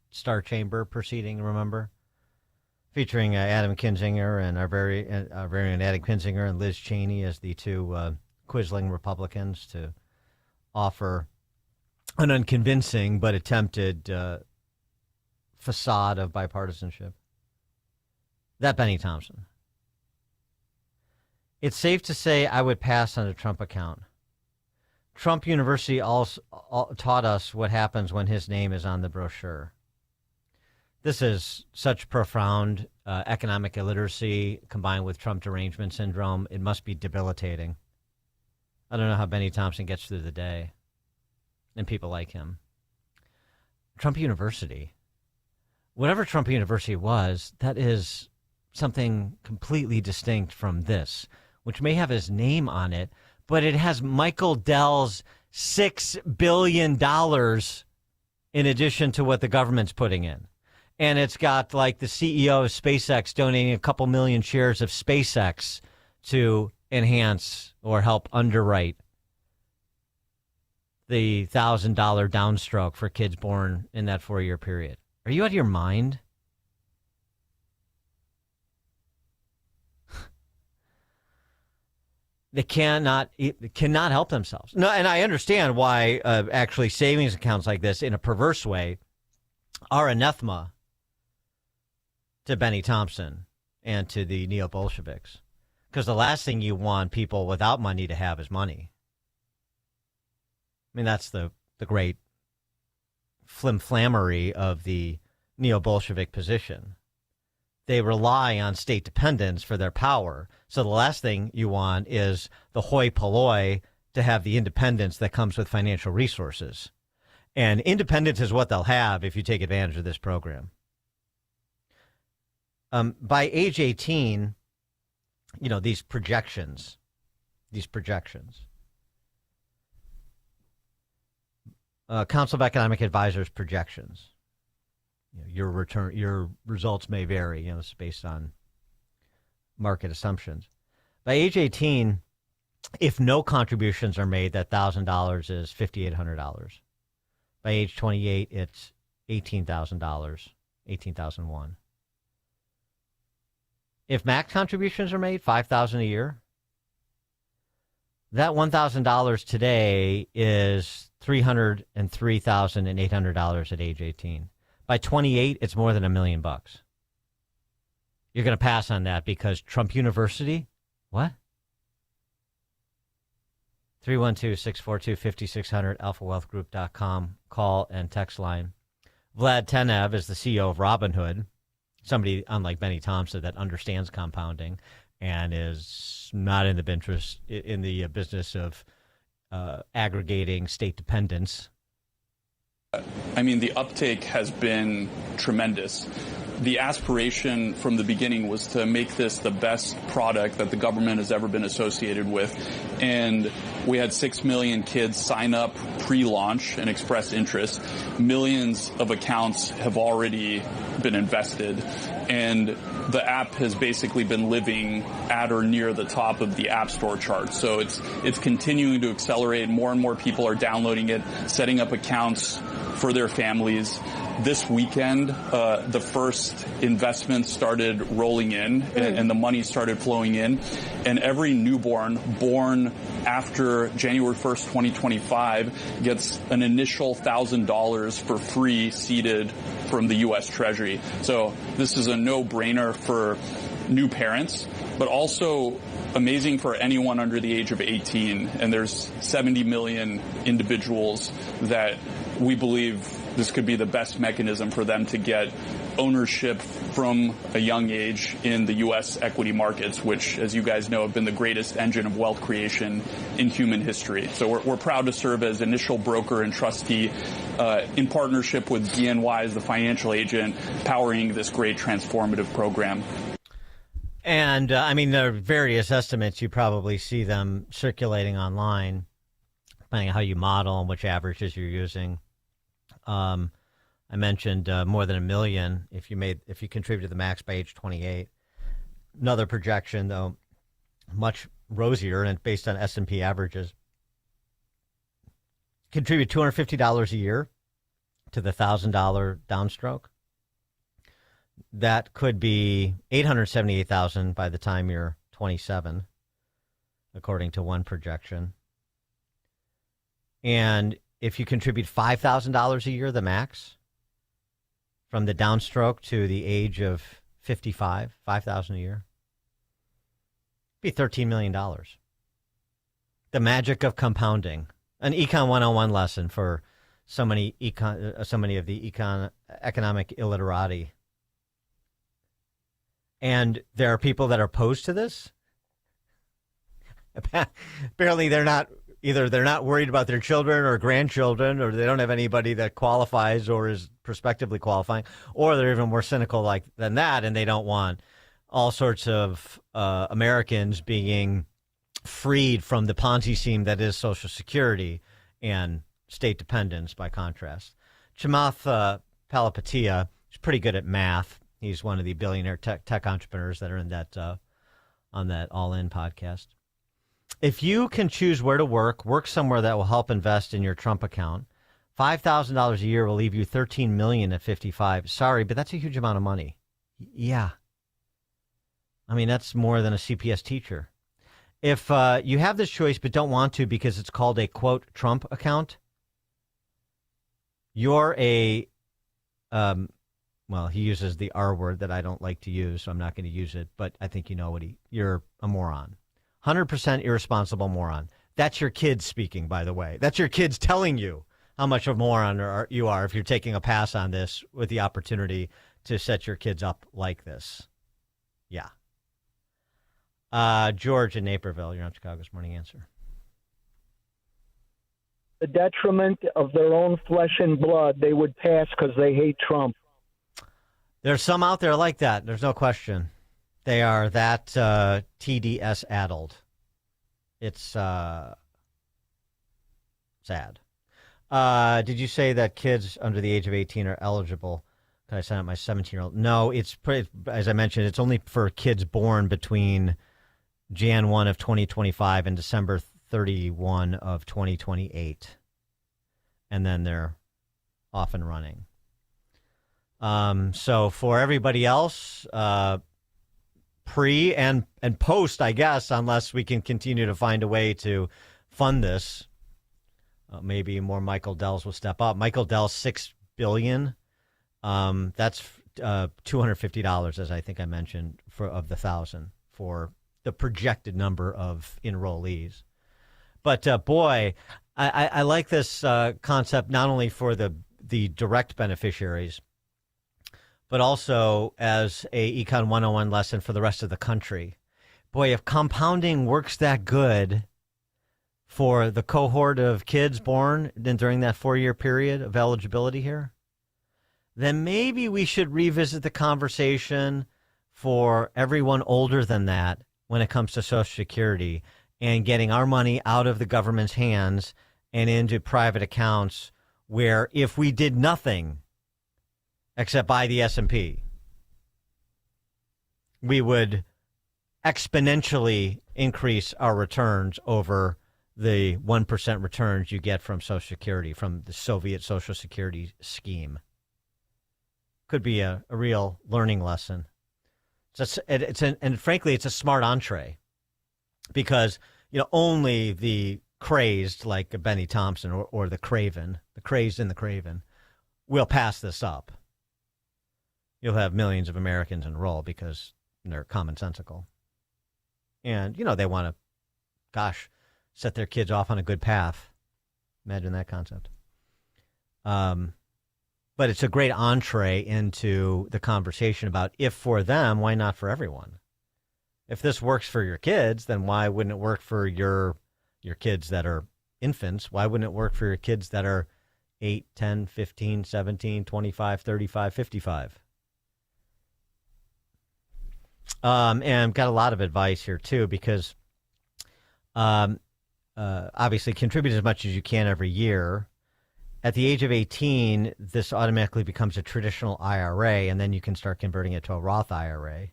Speaker 4: Star Chamber proceeding, remember? Featuring Adam Kinzinger and our very own Adam Kinzinger and Liz Cheney as the two Quisling Republicans to offer an unconvincing but attempted facade of bipartisanship. That Benny Thompson. It's safe to say I would pass on a Trump account. Trump University also taught us what happens when his name is on the brochure. This is such profound economic illiteracy combined with Trump derangement syndrome. It must be debilitating. I don't know how Benny Thompson gets through the day and people like him. Trump University. Whatever Trump University was, that is something completely distinct from this, which may have his name on it, but it has Michael Dell's $6 billion in addition to what the government's putting in. And it's got like the CEO of SpaceX donating a couple million shares of SpaceX to enhance or help underwrite the $1,000 downstroke for kids born in that 4-year period. Are you out of your mind? They cannot help themselves. No, and I understand why actually savings accounts like this, in a perverse way, are anathema to Benny Thompson and to the neo-Bolsheviks. Because the last thing you want people without money to have is money. I mean, that's the great flimflammery of the neo-Bolshevik position. They rely on state dependence for their power. So the last thing you want is the hoi polloi to have the independence that comes with financial resources. And independence is what they'll have if you take advantage of this program. By age 18, these projections, Council of Economic Advisors projections. Your results may vary. It's based on market assumptions. By age 18, if no contributions are made, that $1,000 is $5,800. By age 28, it's $18,000, $18,001. If max contributions are made, $5,000 a year, that $1,000 today is $303,800 at age 18. By 28, it's more than $1 million. You're going to pass on that because Trump University, what? 312-642-5600, alphawealthgroup.com, call and text line. Vlad Tenev is the CEO of Robinhood, somebody unlike Benny Thompson that understands compounding and is not in the business of aggregating state dependence.
Speaker 9: I mean, the uptake has been tremendous. The aspiration from the beginning was to make this the best product that the government has ever been associated with. And we had 6 million kids sign up pre-launch and express interest. Millions of accounts have already been invested. And the app has basically been living at or near the top of the App Store chart. So it's continuing to accelerate. More and more people are downloading it, setting up accounts for their families. This weekend, the first investments started rolling in and the money started flowing in. And every newborn born after January 1st, 2025 gets an initial $1,000 for free seeded from the U.S. Treasury. So this is a no-brainer for new parents, but also amazing for anyone under the age of 18. And there's 70 million individuals that we believe this could be the best mechanism for them to get ownership from a young age in the U.S. equity markets, which, as you guys know, have been the greatest engine of wealth creation in human history. So we're proud to serve as initial broker and trustee in partnership with BNY as the financial agent, powering this great transformative program.
Speaker 4: And, I mean, there are various estimates. You probably see them circulating online, depending on how you model and which averages you're using. I mentioned more than 1 million if you contributed the max by age 28. Another projection, though, much rosier and based on S&P averages. Contribute $250 a year to the $1,000 downstroke. That could be $878,000 by the time you're 27, according to one projection. And if you contribute $5,000 a year, the max, from the downstroke to the age of 55, $5,000 a year, it'd be $13 million. The magic of compounding, an Econ 101 lesson for so many of the economic illiterati. And there are people that are opposed to this. Apparently, they're not worried about their children or grandchildren, or they don't have anybody that qualifies or is prospectively qualifying, or they're even more cynical than that, and they don't want all sorts of Americans being freed from the Ponzi scheme that is Social Security and state dependence, by contrast. Chamath Palihapitiya is pretty good at math. He's one of the billionaire tech entrepreneurs that are in that on that All In podcast. If you can choose where to work somewhere that will help invest in your Trump account. $5,000 a year will leave you $13 million at 55. Sorry, but that's a huge amount of money. Yeah. I mean, that's more than a CPS teacher. If you have this choice but don't want to because it's called a, quote, Trump account, you're a, well, he uses the R word that I don't like to use, so I'm not going to use it, but I think you know you're a moron. 100% irresponsible moron. That's your kids speaking, by the way. That's your kids telling you how much of a moron you are if you're taking a pass on this with the opportunity to set your kids up like this. Yeah. George in Naperville, you're on Chicago's Morning Answer.
Speaker 10: The detriment of their own flesh and blood, they would pass because they hate Trump.
Speaker 4: There's some out there like that. There's no question. They are that TDS addled. It's sad. Did you say that kids under the age of 18 are eligible? Can I sign up my 17-year-old? No, it's as I mentioned, it's only for kids born between Jan 1 of 2025 and December 31 of 2028. And then they're off and running. So for everybody else, pre and post, I guess, unless we can continue to find a way to fund this, maybe more Michael Dells will step up. Michael Dells, $6 billion. That's $250, as I think I mentioned, of the 1,000 for the projected number of enrollees. But boy, I like this concept not only for the direct beneficiaries, but also as a Econ 101 lesson for the rest of the country. Boy, if compounding works that good for the cohort of kids born during that 4-year period of eligibility here, then maybe we should revisit the conversation for everyone older than that when it comes to Social Security and getting our money out of the government's hands and into private accounts where if we did nothing except buy the S&P, we would exponentially increase our returns over the 1% returns you get from Social Security, from the Soviet Social Security scheme. Could be a real learning lesson. And frankly, it's a smart entree because, only the crazed like Benny Thompson or the craven, the crazed and the craven, will pass this up. You'll have millions of Americans enroll because they're commonsensical. And, they want to, set their kids off on a good path. Imagine that concept. But it's a great entree into the conversation about if for them, why not for everyone? If this works for your kids, then why wouldn't it work for your kids that are infants? Why wouldn't it work for your kids that are 8, 10, 15, 17, 25, 35, 55? And got a lot of advice here, too, because obviously contribute as much as you can every year. At the age of 18, this automatically becomes a traditional IRA, and then you can start converting it to a Roth IRA.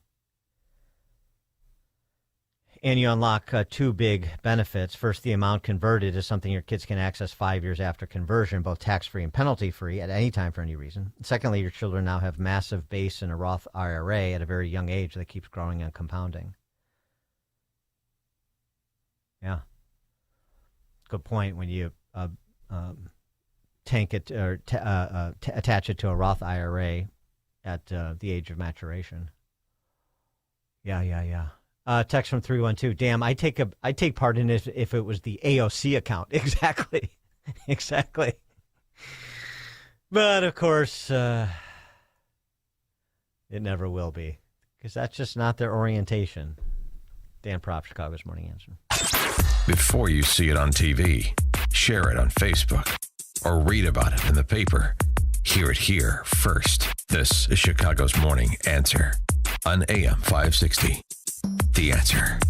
Speaker 4: And you unlock two big benefits. First, the amount converted is something your kids can access 5 years after conversion, both tax-free and penalty-free at any time for any reason. Secondly, your children now have massive base in a Roth IRA at a very young age that keeps growing and compounding. Yeah. Good point when you tank it or attach it to a Roth IRA at the age of maturation. Yeah. Text from 312. Damn, I take part in it if it was the AOC account. Exactly. But of course, it never will be because that's just not their orientation. Dan Propp, Chicago's Morning Answer.
Speaker 5: Before you see it on TV, share it on Facebook, or read about it in the paper. Hear it here first. This is Chicago's Morning Answer on AM 560. The Answer.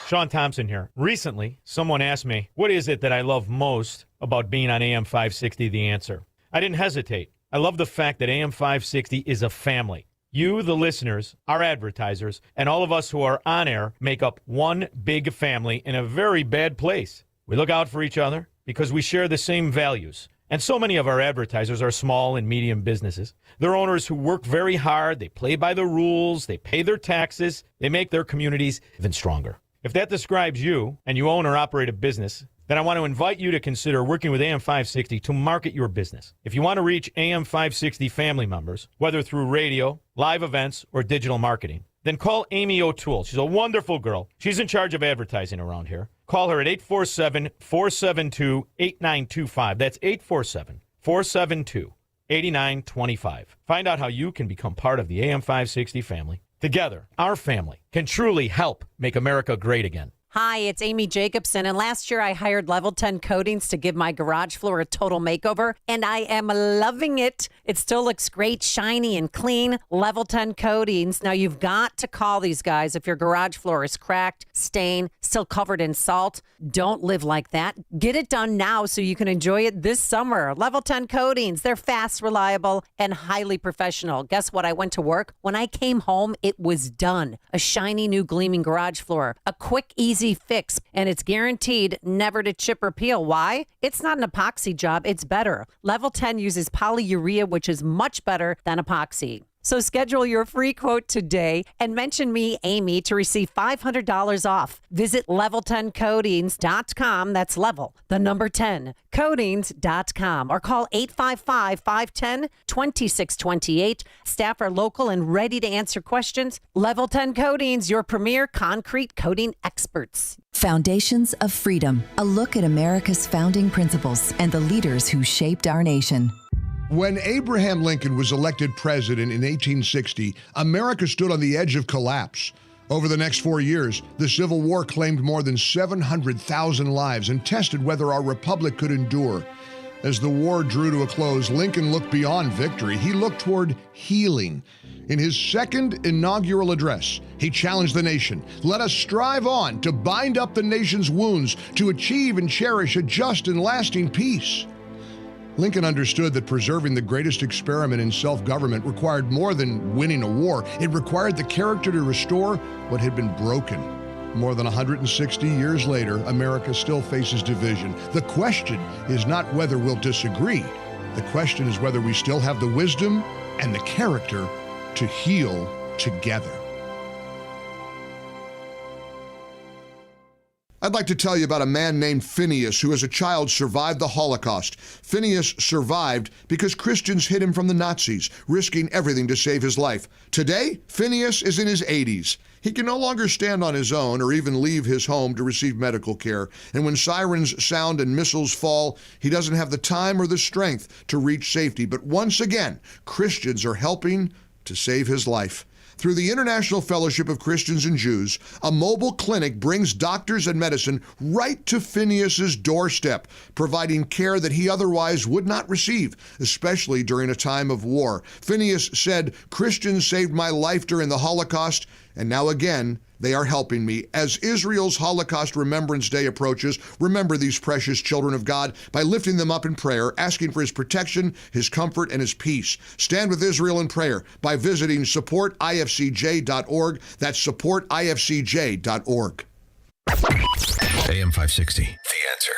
Speaker 28: Sean Thompson here. Recently, someone asked me, what is it that I love most about being on AM 560, The Answer? I didn't hesitate. I love the fact that AM 560 is a family. You, the listeners, our advertisers, and all of us who are on air make up one big family in a very bad place. We look out for each other because we share the same values. And so many of our advertisers are small and medium businesses. They're owners who work very hard, they play by the rules, they pay their taxes, they make their communities even stronger. If that describes you and you own or operate a business, then I want to invite you to consider working with AM 560 to market your business. If you want to reach AM 560 family members, whether through radio, live events, or digital marketing, then call Amy O'Toole. She's a wonderful girl. She's in charge of advertising around here. Call her at 847-472-8925. That's 847-472-8925. Find out how you can become part of the AM 560 family. Together, our family can truly help make America great again.
Speaker 17: Hi, it's Amy Jacobson, and last year I hired Level 10 Coatings to give my garage floor a total makeover, and I am loving it. It still looks great, shiny, and clean. Level 10 Coatings. Now, you've got to call these guys if your garage floor is cracked, stained, still covered in salt. Don't live like that. Get it done now so you can enjoy it this summer. Level 10 Coatings. They're fast, reliable, and highly professional. Guess what? I went to work. When I came home, it was done. A shiny new gleaming garage floor. A quick, easy fix, and it's guaranteed never to chip or peel. Why? It's not an epoxy job. It's better. Level 10 uses polyurea, which is much better than epoxy. So schedule your free quote today and mention me, Amy, to receive $500 off. Visit level10coatings.com. That's level, the number 10, coatings.com, or call 855-510-2628. Staff are local and ready to answer questions. Level 10 Coatings, your premier concrete coating experts.
Speaker 18: Foundations of Freedom, a look at America's founding principles and the leaders who shaped our nation.
Speaker 3: When Abraham Lincoln was elected president in 1860, America stood on the edge of collapse. Over the next 4 years, the Civil War claimed more than 700,000 lives and tested whether our republic could endure. As the war drew to a close, Lincoln looked beyond victory. He looked toward healing. In his second inaugural address, he challenged the nation. Let us strive on to bind up the nation's wounds, to achieve and cherish a just and lasting peace. Lincoln understood that preserving the greatest experiment in self-government required more than winning a war. It required the character to restore what had been broken. More than 160 years later, America still faces division. The question is not whether we'll disagree. The question is whether we still have the wisdom and the character to heal together. I'd like to tell you about a man named Phineas who as a child survived the Holocaust. Phineas survived because Christians hid him from the Nazis, risking everything to save his life. Today, Phineas is in his 80s. He can no longer stand on his own or even leave his home to receive medical care. And when sirens sound and missiles fall, he doesn't have the time or the strength to reach safety. But once again, Christians are helping to save his life. Through the International Fellowship of Christians and Jews, a mobile clinic brings doctors and medicine right to Phineas's doorstep, providing care that he otherwise would not receive, especially during a time of war. Phineas said, "Christians saved my life during the Holocaust, and now again, they are helping me." As Israel's Holocaust Remembrance Day approaches, remember these precious children of God by lifting them up in prayer, asking for his protection, his comfort, and his peace. Stand with Israel in prayer by visiting supportifcj.org. That's supportifcj.org.
Speaker 5: AM 560, The Answer.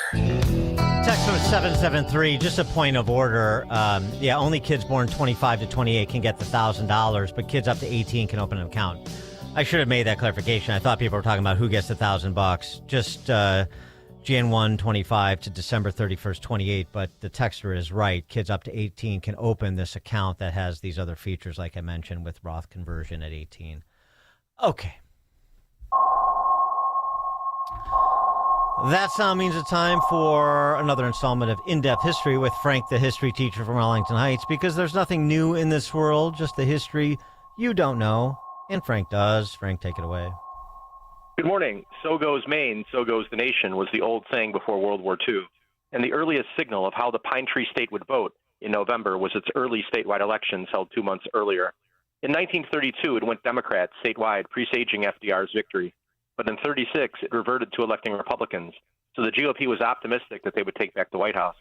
Speaker 4: Text from 773, just a point of order. Only kids born 25 to 28 can get the $1,000, but kids up to 18 can open an account. I should have made that clarification. I thought people were talking about who gets the $1,000. Just Jan 1, 25 to December 31st, 28. But the texter is right. Kids up to 18 can open this account that has these other features, like I mentioned, with Roth conversion at 18. Okay. That sound means it's time for another installment of In-Depth History with Frank, the history teacher from Arlington Heights, because there's nothing new in this world, just the history you don't know. And Frank does. Frank, take it away.
Speaker 19: Good morning. So goes Maine, so goes the nation was the old saying before World War II. And the earliest signal of how the Pine Tree State would vote in November was its early statewide elections held 2 months earlier. In 1932, it went Democrat statewide, presaging FDR's victory. But in 36, it reverted to electing Republicans. So the GOP was optimistic that they would take back the White House.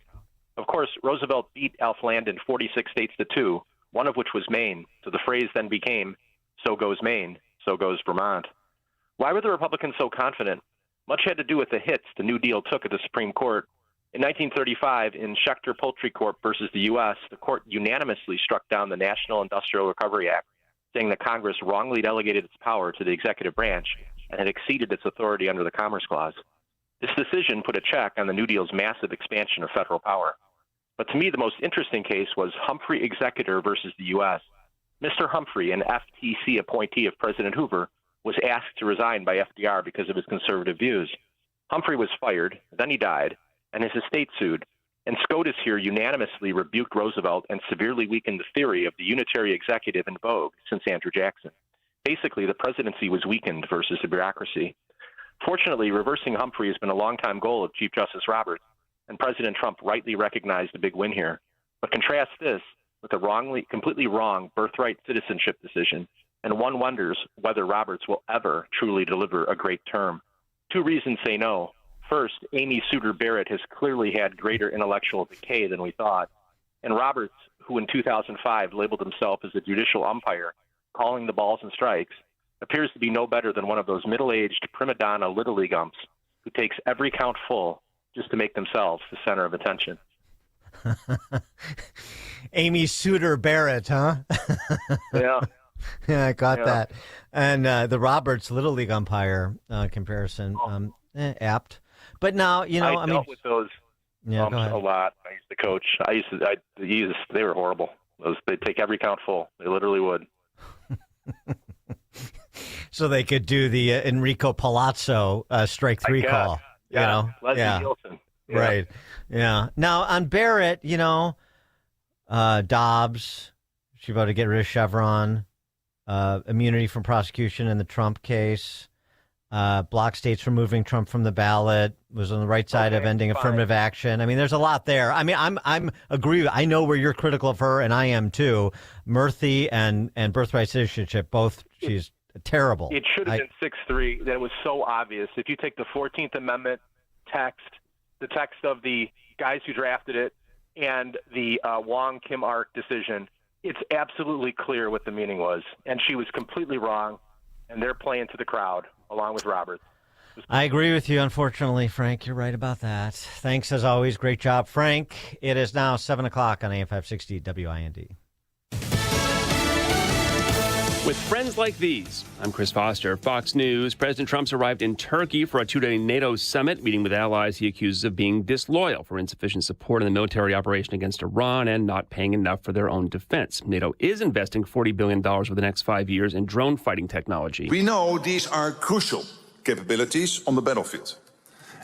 Speaker 19: Of course, Roosevelt beat Alf Landon 46 states to 2, one of which was Maine. So the phrase then became, "So goes Maine, so goes Vermont." Why were the Republicans so confident? Much had to do with the hits the New Deal took at the Supreme Court. In 1935, in Schechter Poultry Corp versus the U.S., the court unanimously struck down the National Industrial Recovery Act, saying that Congress wrongly delegated its power to the executive branch and had exceeded its authority under the Commerce Clause. This decision put a check on the New Deal's massive expansion of federal power. But to me, the most interesting case was Humphrey Executor versus the U.S. Mr. Humphrey, an FTC appointee of President Hoover, was asked to resign by FDR because of his conservative views. Humphrey was fired, then he died, and his estate sued. And SCOTUS here unanimously rebuked Roosevelt and severely weakened the theory of the unitary executive in vogue since Andrew Jackson. Basically, the presidency was weakened versus the bureaucracy. Fortunately, reversing Humphrey has been a longtime goal of Chief Justice Roberts, and President Trump rightly recognized a big win here. But contrast this with a completely wrong birthright citizenship decision, and one wonders whether Roberts will ever truly deliver a great term. 2 reasons say no. First, Amy Souter Barrett has clearly had greater intellectual decay than we thought, and Roberts, who in 2005 labeled himself as a judicial umpire, calling the balls and strikes, appears to be no better than one of those middle-aged prima donna Little League umps who takes every count full just to make themselves the center of attention.
Speaker 4: Amy Souter Barrett, huh?
Speaker 19: Yeah.
Speaker 4: Yeah, I got that. And the Roberts Little League umpire comparison, apt. But now,
Speaker 19: I dealt with those
Speaker 4: umps
Speaker 19: a lot. I used to coach. They were horrible. They'd take every count full. They literally would.
Speaker 4: So they could do the Enrico Palazzo strike 3 call.
Speaker 19: Yeah. Leslie Nielsen. Yeah.
Speaker 4: Right. Yeah. Now, on Barrett, Dobbs, she voted to get rid of Chevron, immunity from prosecution in the Trump case, block states from moving Trump from the ballot, was on the right side of ending affirmative action. I mean, there's a lot there. I mean, I'm agree. I know where you're critical of her, and I am too. Murthy and birthright citizenship, both. She's terrible.
Speaker 19: It should have been 6-3. That was so obvious. If you take the 14th Amendment text, the text of the guys who drafted it, and the Wong Kim Ark decision, it's absolutely clear what the meaning was. And she was completely wrong, and they're playing to the crowd along with Roberts.
Speaker 4: I agree with you, unfortunately, Frank. You're right about that. Thanks, as always. Great job, Frank. It is now 7 o'clock on AM 560 WIND.
Speaker 16: With friends like these, I'm Chris Foster, Fox News. President Trump's arrived in Turkey for a 2-day NATO summit, meeting with allies he accuses of being disloyal for insufficient support in the military operation against Iran and not paying enough for their own defense. NATO is investing $40 billion over the next 5 years in drone fighting technology.
Speaker 20: We know these are crucial capabilities on the battlefield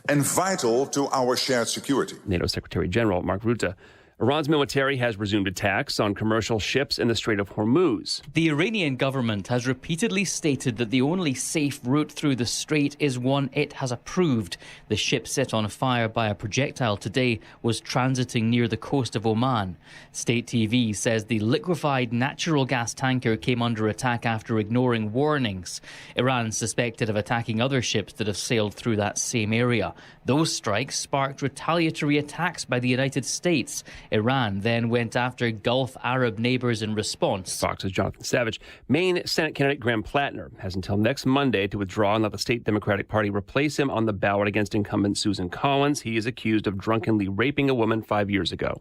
Speaker 20: and vital to our shared security.
Speaker 16: NATO Secretary General Mark Rutte. Iran's military has resumed attacks on commercial ships in the Strait of Hormuz.
Speaker 21: The Iranian government has repeatedly stated that the only safe route through the strait is one it has approved. The ship set on fire by a projectile today was transiting near the coast of Oman. State TV says the liquefied natural gas tanker came under attack after ignoring warnings. Iran suspected of attacking other ships that have sailed through that same area. Those strikes sparked retaliatory attacks by the United States. Iran then went after Gulf Arab neighbors in response.
Speaker 16: Fox's Jonathan Savage. Maine Senate candidate Graham Plattner has until next Monday to withdraw and let the state Democratic Party replace him on the ballot against incumbent Susan Collins. He is accused of drunkenly raping a woman 5 years ago.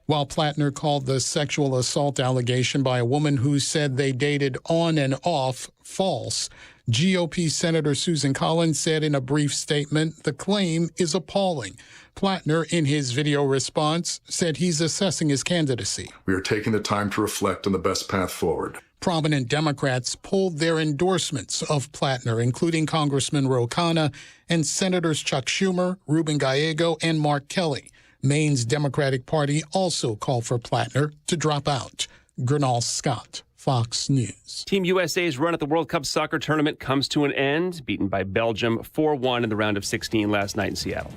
Speaker 22: While Plattner called the sexual assault allegation by a woman who said they dated on and off false, GOP Senator Susan Collins said in a brief statement, the claim is appalling. Plattner, in his video response, said he's assessing his candidacy.
Speaker 23: We are taking the time to reflect on the best path forward.
Speaker 22: Prominent Democrats pulled their endorsements of Plattner, including Congressman Ro Khanna and Senators Chuck Schumer, Ruben Gallego, and Mark Kelly. Maine's Democratic Party also called for Plattner to drop out. Gernal Scott, Fox News.
Speaker 16: Team USA's run at the World Cup soccer tournament comes to an end, beaten by Belgium 4-1 in the round of 16 last night in Seattle.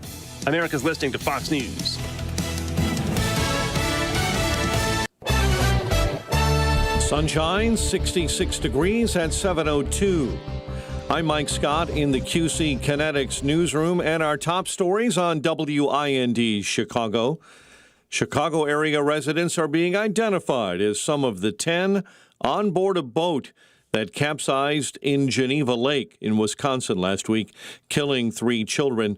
Speaker 16: America's listening to Fox News.
Speaker 12: Sunshine, 66 degrees at 7:02. I'm Mike Scott in the QC Kinetics newsroom, and our top stories on WIND Chicago. Chicago area residents are being identified as some of the 10 on board a boat that capsized in Geneva Lake in Wisconsin last week, killing 3 children.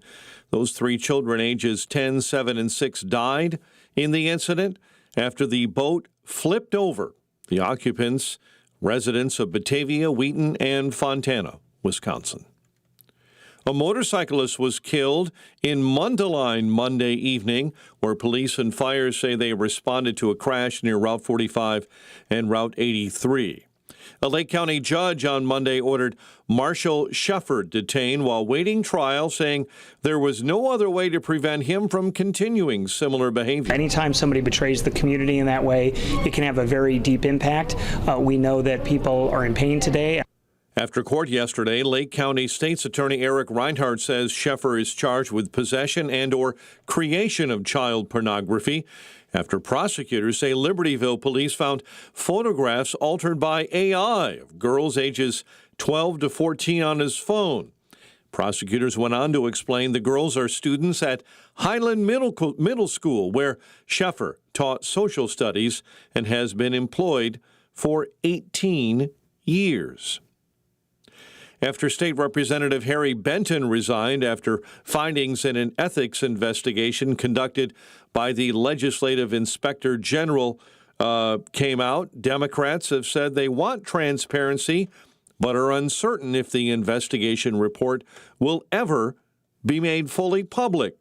Speaker 12: Those 3 children, ages 10, 7, and 6, died in the incident after the boat flipped over. The occupants, residents of Batavia, Wheaton, and Fontana, Wisconsin. A motorcyclist was killed in Mundelein Monday evening, where police and fire say they responded to a crash near Route 45 and Route 83. A Lake County judge on Monday ordered Marshall Shefford detained while waiting trial, saying there was no other way to prevent him from continuing similar behavior.
Speaker 1: Anytime somebody betrays the community in that way, it can have a very deep impact. We know that people are in pain today.
Speaker 12: After court yesterday, Lake County State's Attorney Eric Reinhardt says Sheffer is charged with possession and or creation of child pornography after prosecutors say Libertyville police found photographs altered by AI of girls ages 12 to 14 on his phone. Prosecutors went on to explain the girls are students at Highland Middle School, where Sheffer taught social studies and has been employed for 18 years. After State Representative Harry Benton resigned after findings in an ethics investigation conducted by the Legislative Inspector General came out, Democrats have said they want transparency, but are uncertain if the investigation report will ever be made fully public.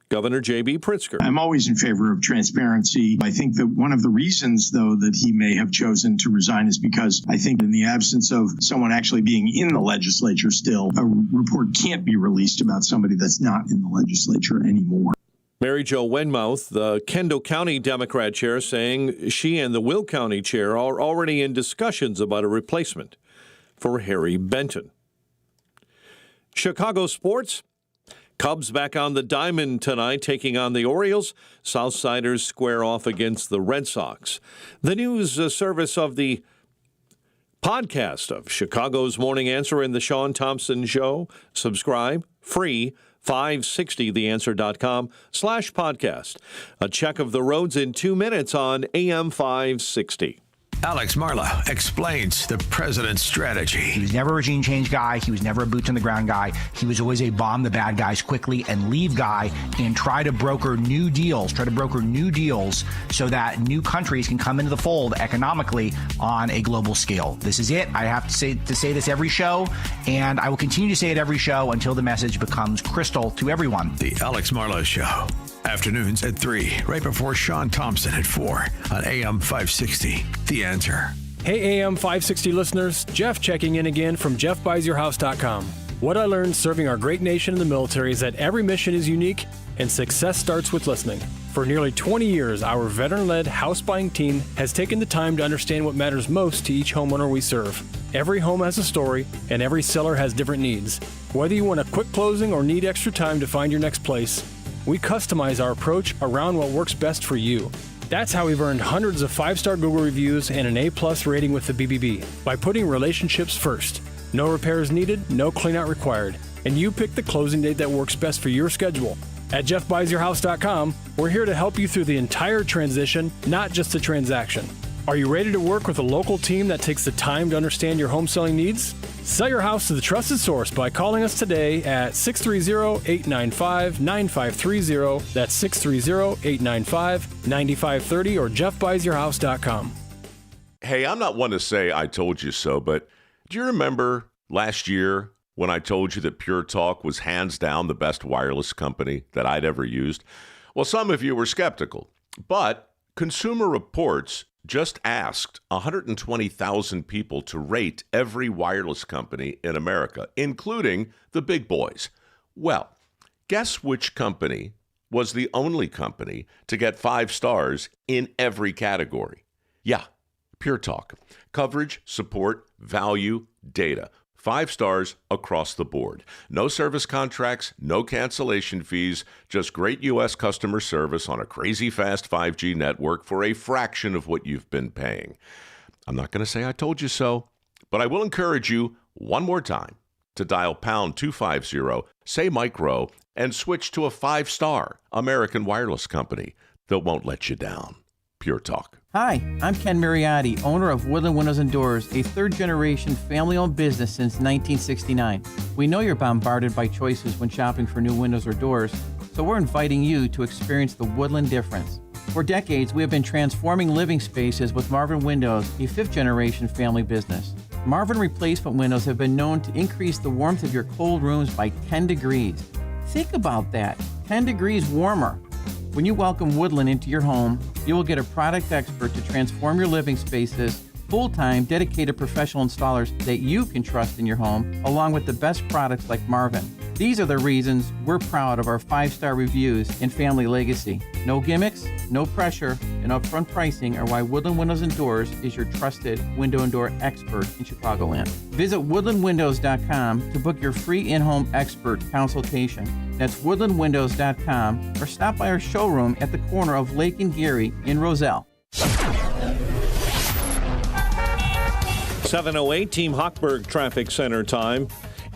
Speaker 12: Governor J.B. Pritzker.
Speaker 7: I'm always in favor of transparency. I think that one of the reasons, though, that he may have chosen to resign is because I think in the absence of someone actually being in the legislature still, a report can't be released about somebody that's not in the legislature anymore.
Speaker 12: Mary Jo Wenmouth, the Kendall County Democrat chair, saying she and the Will County chair are already in discussions about a replacement for Harry Benton. Chicago sports. Cubs back on the diamond tonight, taking on the Orioles. Southsiders square off against the Red Sox. The news service of the podcast of Chicago's Morning Answer and the Sean Thompson Show. Subscribe, free, 560theanswer.com/podcast. A check of the roads in 2 minutes on AM 560.
Speaker 2: Alex Marlow explains the president's strategy.
Speaker 11: He was never a regime change guy. He was never a boots on the ground guy. He was always a bomb the bad guys quickly and leave guy and try to broker new deals so that new countries can come into the fold economically on a global scale. This is it. I have to say this every show, and I will continue to say it every show until the message becomes crystal to everyone.
Speaker 2: The Alex Marlow Show. Afternoons at 3, right before Sean Thompson at 4 on AM 560. The Answer.
Speaker 13: Hey, AM 560 listeners. Jeff checking in again from JeffBuysYourHouse.com. What I learned serving our great nation in the military is that every mission is unique and success starts with listening. For nearly 20 years, our veteran-led house buying team has taken the time to understand what matters most to each homeowner we serve. Every home has a story, and every seller has different needs. Whether you want a quick closing or need extra time to find your next place, we customize our approach around what works best for you. That's how we've earned hundreds of 5-star Google reviews and an A+ rating with the BBB, by putting relationships first. No repairs needed, no cleanout required, and you pick the closing date that works best for your schedule. At JeffBuysYourHouse.com, we're here to help you through the entire transition, not just the transaction. Are you ready to work with a local team that takes the time to understand your home selling needs? Sell your house to the trusted source by calling us today at 630-895-9530. That's 630-895-9530 or JeffBuysYourHouse.com.
Speaker 14: Hey, I'm not one to say I told you so, but do you remember last year when I told you that Pure Talk was hands down the best wireless company that I'd ever used? Well, some of you were skeptical, but Consumer Reports just asked 120,000 people to rate every wireless company in America, including the big boys. Well, guess which company was the only company to get 5 stars in every category? Yeah, Pure Talk. Coverage, support, value, data. 5 stars across the board. No service contracts, no cancellation fees, just great U.S. customer service on a crazy fast 5G network for a fraction of what you've been paying. I'm not going to say I told you so, but I will encourage you one more time to dial pound 250, say Mike Rowe, and switch to a 5-star American wireless company that won't let you down. Pure Talk.
Speaker 24: Hi, I'm Ken Mariotti, owner of Woodland Windows and Doors, a third-generation family-owned business since 1969. We know you're bombarded by choices when shopping for new windows or doors, so we're inviting you to experience the Woodland difference. For decades, we have been transforming living spaces with Marvin Windows, a fifth-generation family business. Marvin replacement windows have been known to increase the warmth of your cold rooms by 10 degrees. Think about that, 10 degrees warmer. When you welcome Woodland into your home, you will get a product expert to transform your living spaces, full-time, dedicated professional installers that you can trust in your home, along with the best products like Marvin. These are the reasons we're proud of our 5-star reviews and family legacy. No gimmicks, no pressure, and upfront pricing are why Woodland Windows and Doors is your trusted window and door expert in Chicagoland. Visit woodlandwindows.com to book your free in-home expert consultation. That's woodlandwindows.com, or stop by our showroom at the corner of Lake and Geary in Roselle.
Speaker 12: 7:08 Team Hochberg Traffic Center time.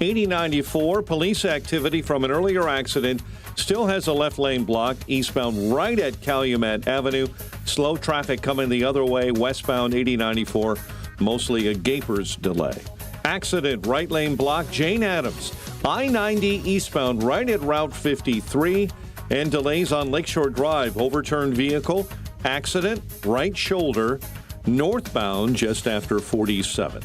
Speaker 12: 8094, police activity from an earlier accident still has a left lane blocked eastbound right at Calumet Avenue. Slow traffic coming the other way westbound 8094, mostly a Gapers delay. Accident right lane blocked Jane Addams, I-90 eastbound right at Route 53, and delays on Lakeshore Drive. Overturned vehicle, accident, right shoulder, northbound just after 47th.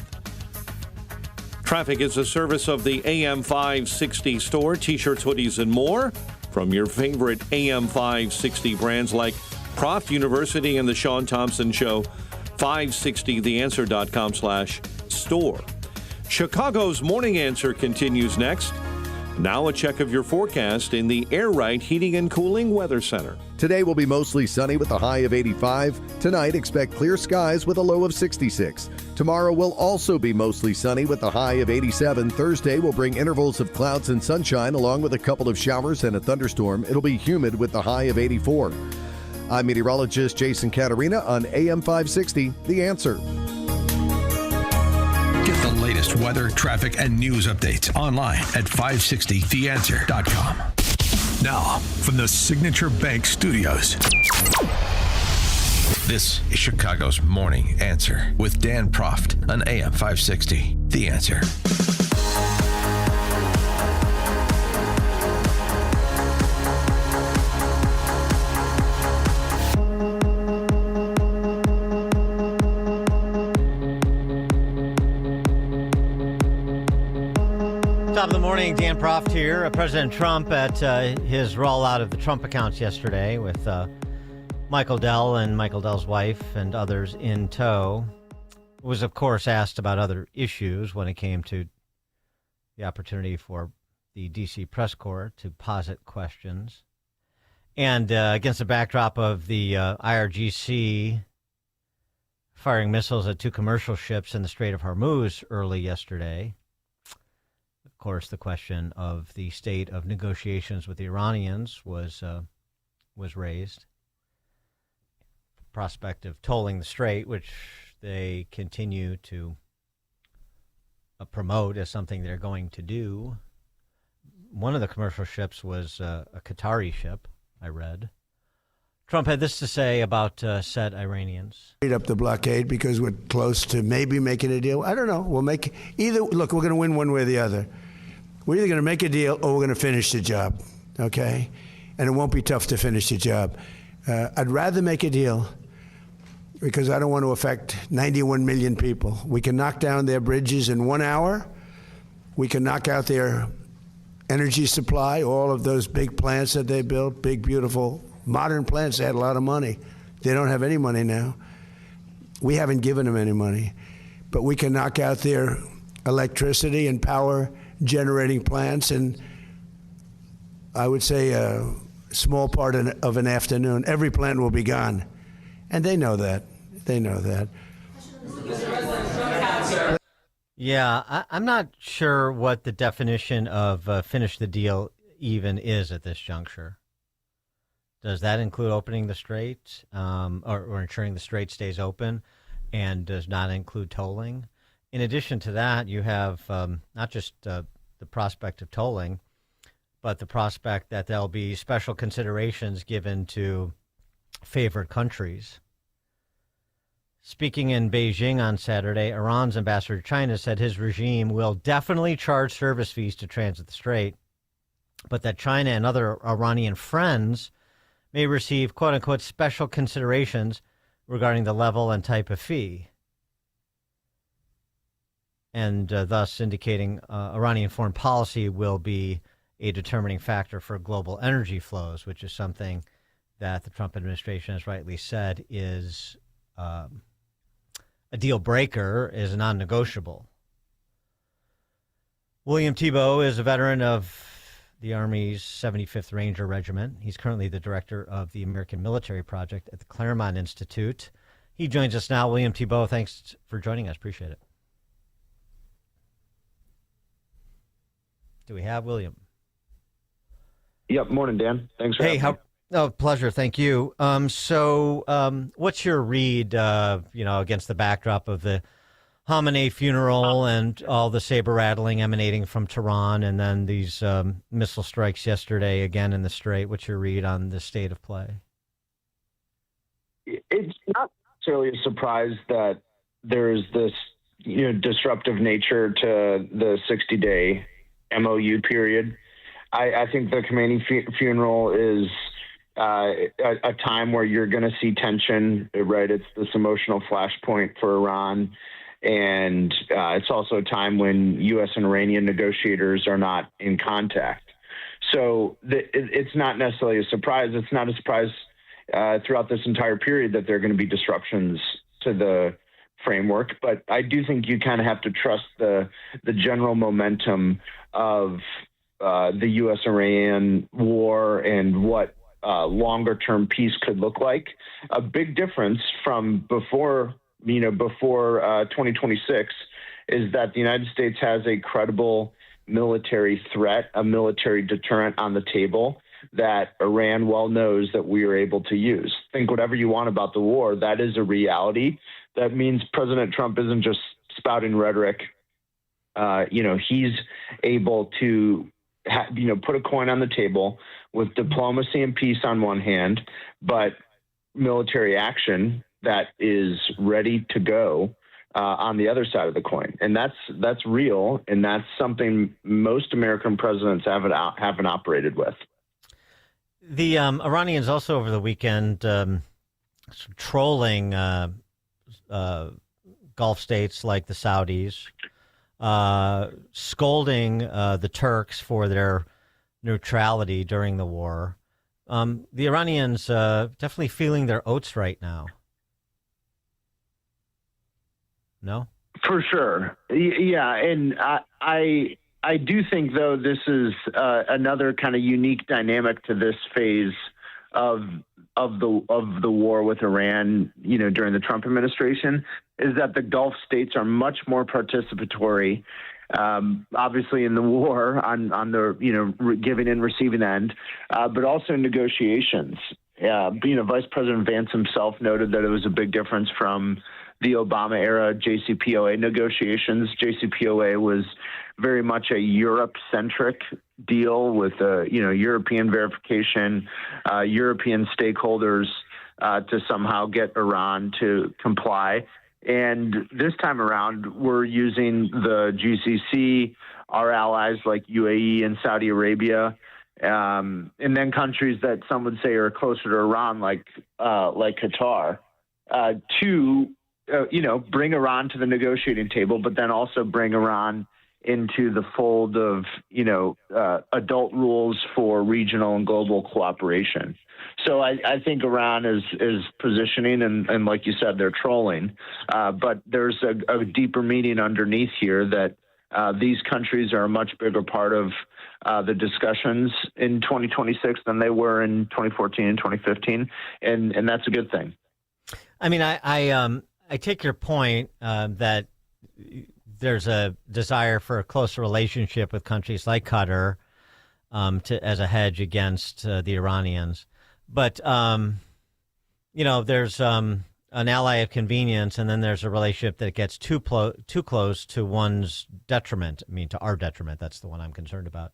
Speaker 12: Traffic is a service of the AM 560 store, t-shirts, hoodies, and more from your favorite AM 560 brands like Proft University and the Sean Thompson Show. 560theanswer.com/store. Chicago's Morning Answer continues next. Now a check of your forecast in the Air Right Heating and Cooling Weather Center.
Speaker 6: Today will be mostly sunny with a high of 85. Tonight, expect clear skies with a low of 66. Tomorrow will also be mostly sunny with a high of 87. Thursday will bring intervals of clouds and sunshine along with a couple of showers and a thunderstorm. It'll be humid with a high of 84. I'm meteorologist Jason Caterina on AM 560, The Answer.
Speaker 2: Get the latest weather, traffic, and news updates online at 560theanswer.com. Now, from the Signature Bank Studios, this is Chicago's Morning Answer with Dan Proft on AM 560, The Answer.
Speaker 4: Top of the morning, Dan Proft here. President Trump at his rollout of the Trump accounts yesterday with Michael Dell and Michael Dell's wife and others in tow was, of course, asked about other issues when it came to the opportunity for the D.C. press corps to posit questions. And against the backdrop of the IRGC firing missiles at two commercial ships in the Strait of Hormuz early yesterday, of course, the question of the state of negotiations with the Iranians was raised. Prospect of tolling the strait, which they continue to promote as something they're going to do. One of the commercial ships was a Qatari ship, I read. Trump had this to say about said Iranians.
Speaker 8: Up the blockade because we're close to maybe making a deal. I don't know. We'll make either. Look, we're going to win one way or the other. We're either going to make a deal or we're going to finish the job, okay? And it won't be tough to finish the job. I'd rather make a deal because I don't want to affect 91 million people. We can knock down their bridges in 1 hour. We can knock out their energy supply, all of those big plants that they built, big, beautiful, modern plants. They had a lot of money. They don't have any money now. We haven't given them any money. But we can knock out their electricity and power generating plants in, I would say, a small part of an afternoon. Every plant will be gone. And they know that. They know that.
Speaker 4: Yeah, I'm not sure what the definition of finish the deal even is at this juncture. Does that include opening the strait or ensuring the strait stays open and does not include tolling? In addition to that, you have not just the prospect of tolling, but the prospect that there'll be special considerations given to favored countries. Speaking in Beijing on Saturday, Iran's ambassador to China said his regime will definitely charge service fees to transit the strait, but that China and other Iranian friends may receive, quote-unquote, special considerations regarding the level and type of fee, and thus indicating Iranian foreign policy will be a determining factor for global energy flows, which is something that the Trump administration has rightly said is a deal breaker, is non-negotiable. William Thibault is a veteran of the Army's 75th Ranger Regiment. He's currently the director of the American Military Project at the Claremont Institute. He joins us now. William Thibault, thanks for joining us. Appreciate it. Do we have William?
Speaker 9: Yep. Morning, Dan. Thanks for having me.
Speaker 4: Oh, pleasure. Thank you. So what's your read, against the backdrop of the Khamenei funeral and all the saber rattling emanating from Tehran, and then these missile strikes yesterday again in the Strait? What's your read on the state of play?
Speaker 9: It's not necessarily a surprise that there's this, disruptive nature to the 60-day MOU period. I think the Khamenei funeral is a time where you're going to see tension, right? It's this emotional flashpoint for Iran. And it's also a time when U.S. and Iranian negotiators are not in contact. So it's not necessarily a surprise. It's not a surprise throughout this entire period that there are going to be disruptions to the framework. But I do think you kind of have to trust the general momentum of the U.S.-Iran war and what longer-term peace could look like. A big difference from before 2026 is that the United States has a credible military threat, a military deterrent on the table that Iran well knows that we are able to use. Think whatever you want about the war, that is a reality. That means President Trump isn't just spouting rhetoric. He's able to put a coin on the table with diplomacy and peace on one hand, but military action that is ready to go on the other side of the coin. And that's real, and that's something most American presidents haven't operated with.
Speaker 4: The Iranians also over the weekend trolling Gulf states like the Saudis, scolding the Turks for their neutrality during the war. The Iranians definitely feeling their oats right now. No?
Speaker 9: For sure. Yeah. And I do think, though, this is another kind of unique dynamic to this phase of the war with Iran, during the Trump administration, is that the Gulf states are much more participatory, obviously in the war on the giving and receiving end, but also in negotiations. Vice President Vance himself noted that it was a big difference from the Obama era JCPOA negotiations. JCPOA was very much a Europe-centric deal with European verification, European stakeholders to somehow get Iran to comply. And this time around, we're using the GCC, our allies like UAE and Saudi Arabia, and then countries that some would say are closer to Iran, like Qatar, to bring Iran to the negotiating table, but then also bring Iran into the fold of, adult rules for regional and global cooperation. So I think Iran is positioning, and like you said, they're trolling. But there's a deeper meaning underneath here that these countries are a much bigger part of the discussions in 2026 than they were in 2014 and 2015, and that's a good thing.
Speaker 4: I mean, I take your point that there's a desire for a closer relationship with countries like Qatar as a hedge against the Iranians. But, there's an ally of convenience, and then there's a relationship that gets too close to one's detriment. I mean, to our detriment. That's the one I'm concerned about.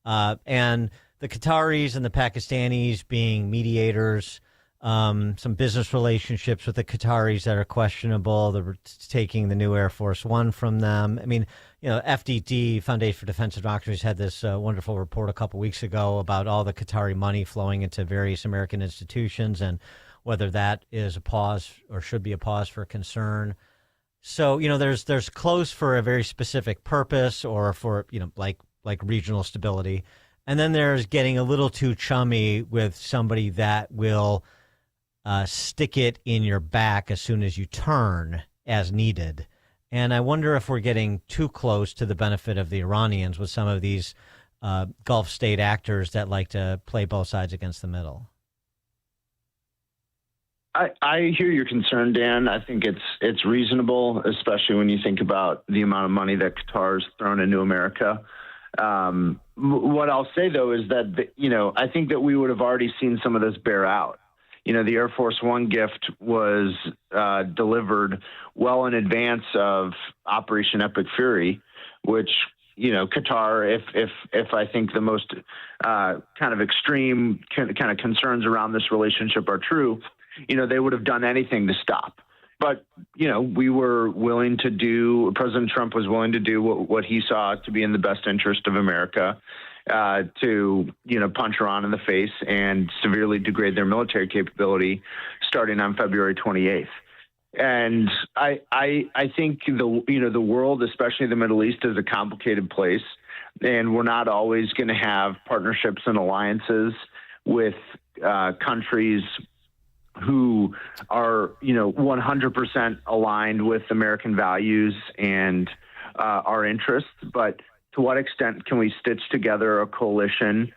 Speaker 4: And the Qataris and the Pakistanis being mediators, some business relationships with the Qataris that are questionable. They're taking the new Air Force One from them. I mean, FDD, Foundation for Defense of Democracy, had this wonderful report a couple weeks ago about all the Qatari money flowing into various American institutions and whether that is a pause or should be a pause for concern. So, there's close for a very specific purpose or for, like regional stability. And then there's getting a little too chummy with somebody that will stick it in your back as soon as you turn as needed. And I wonder if we're getting too close to the benefit of the Iranians with some of these Gulf state actors that like to play both sides against the middle.
Speaker 9: I hear your concern, Dan. I think it's reasonable, especially when you think about the amount of money that Qatar's thrown into America. What I'll say, though, is that, I think that we would have already seen some of this bear out. The Air Force One gift was delivered well in advance of Operation Epic Fury, which, Qatar, if I think the most kind of extreme kind of concerns around this relationship are true, they would have done anything to stop. But, we were willing to do, President Trump was willing to do what he saw to be in the best interest of America, to, punch Iran in the face and severely degrade their military capability starting on February 28th. And I think the world, especially the Middle East, is a complicated place, and we're not always going to have partnerships and alliances with countries who are, 100% aligned with American values and our interests. But to what extent can we stitch together a coalition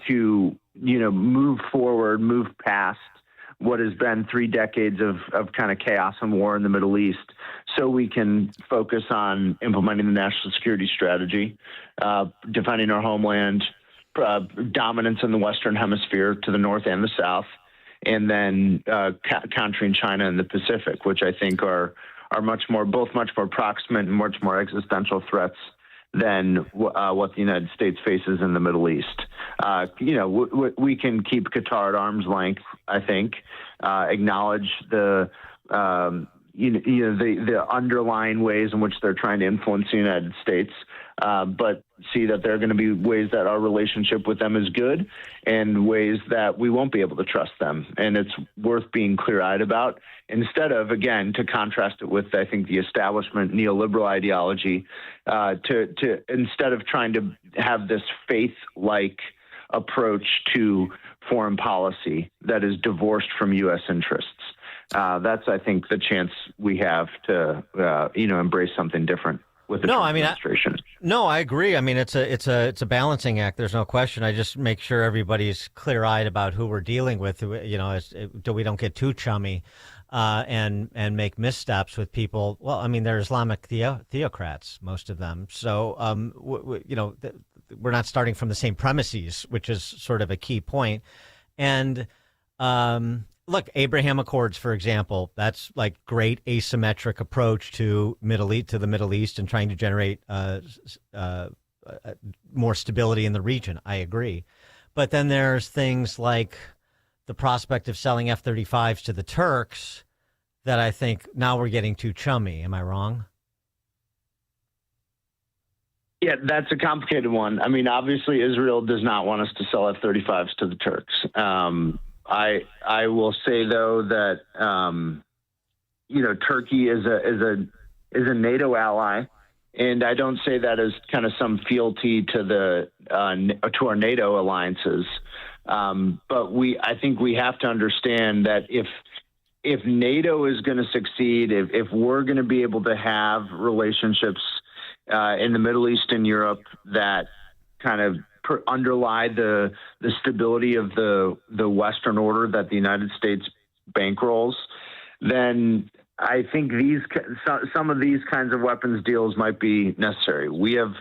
Speaker 9: to, move forward, move past what has been 3 decades of kind of chaos and war in the Middle East, so we can focus on implementing the national security strategy, defending our homeland, dominance in the Western Hemisphere to the north and the south, and then countering China and the Pacific, which I think are much more proximate and much more existential threats than what the United States faces in the Middle East. We can keep Qatar at arm's length, I think, acknowledge the underlying ways in which they're trying to influence the United States, but see that there are going to be ways that our relationship with them is good and ways that we won't be able to trust them. And it's worth being clear-eyed about, instead of, again, to contrast it with, I think, the establishment neoliberal ideology, to instead of trying to have this faith-like approach to foreign policy that is divorced from U.S. interests. That's, I think, the chance we have to, embrace something different with the Trump administration.
Speaker 4: I agree. I mean, it's a balancing act. There's no question. I just make sure everybody's clear-eyed about who we're dealing with. We don't get too chummy and make missteps with people. Well, I mean, they're Islamic theocrats, most of them. So, we're not starting from the same premises, which is sort of a key point. And look, Abraham Accords, for example, that's like great asymmetric approach to the Middle East and trying to generate more stability in the region. I agree. But then there's things like the prospect of selling F-35s to the Turks that I think now we're getting too chummy. Am I wrong?
Speaker 9: Yeah, that's a complicated one. I mean, obviously, Israel does not want us to sell F-35s to the Turks. I will say, though, that Turkey is a NATO ally, and I don't say that as kind of some fealty to our NATO alliances. But I think we have to understand that if NATO is going to succeed, if we're going to be able to have relationships in the Middle East and Europe that kind of underlie the stability of the Western order that the United States bankrolls, then I think some of these kinds of weapons deals might be necessary. We have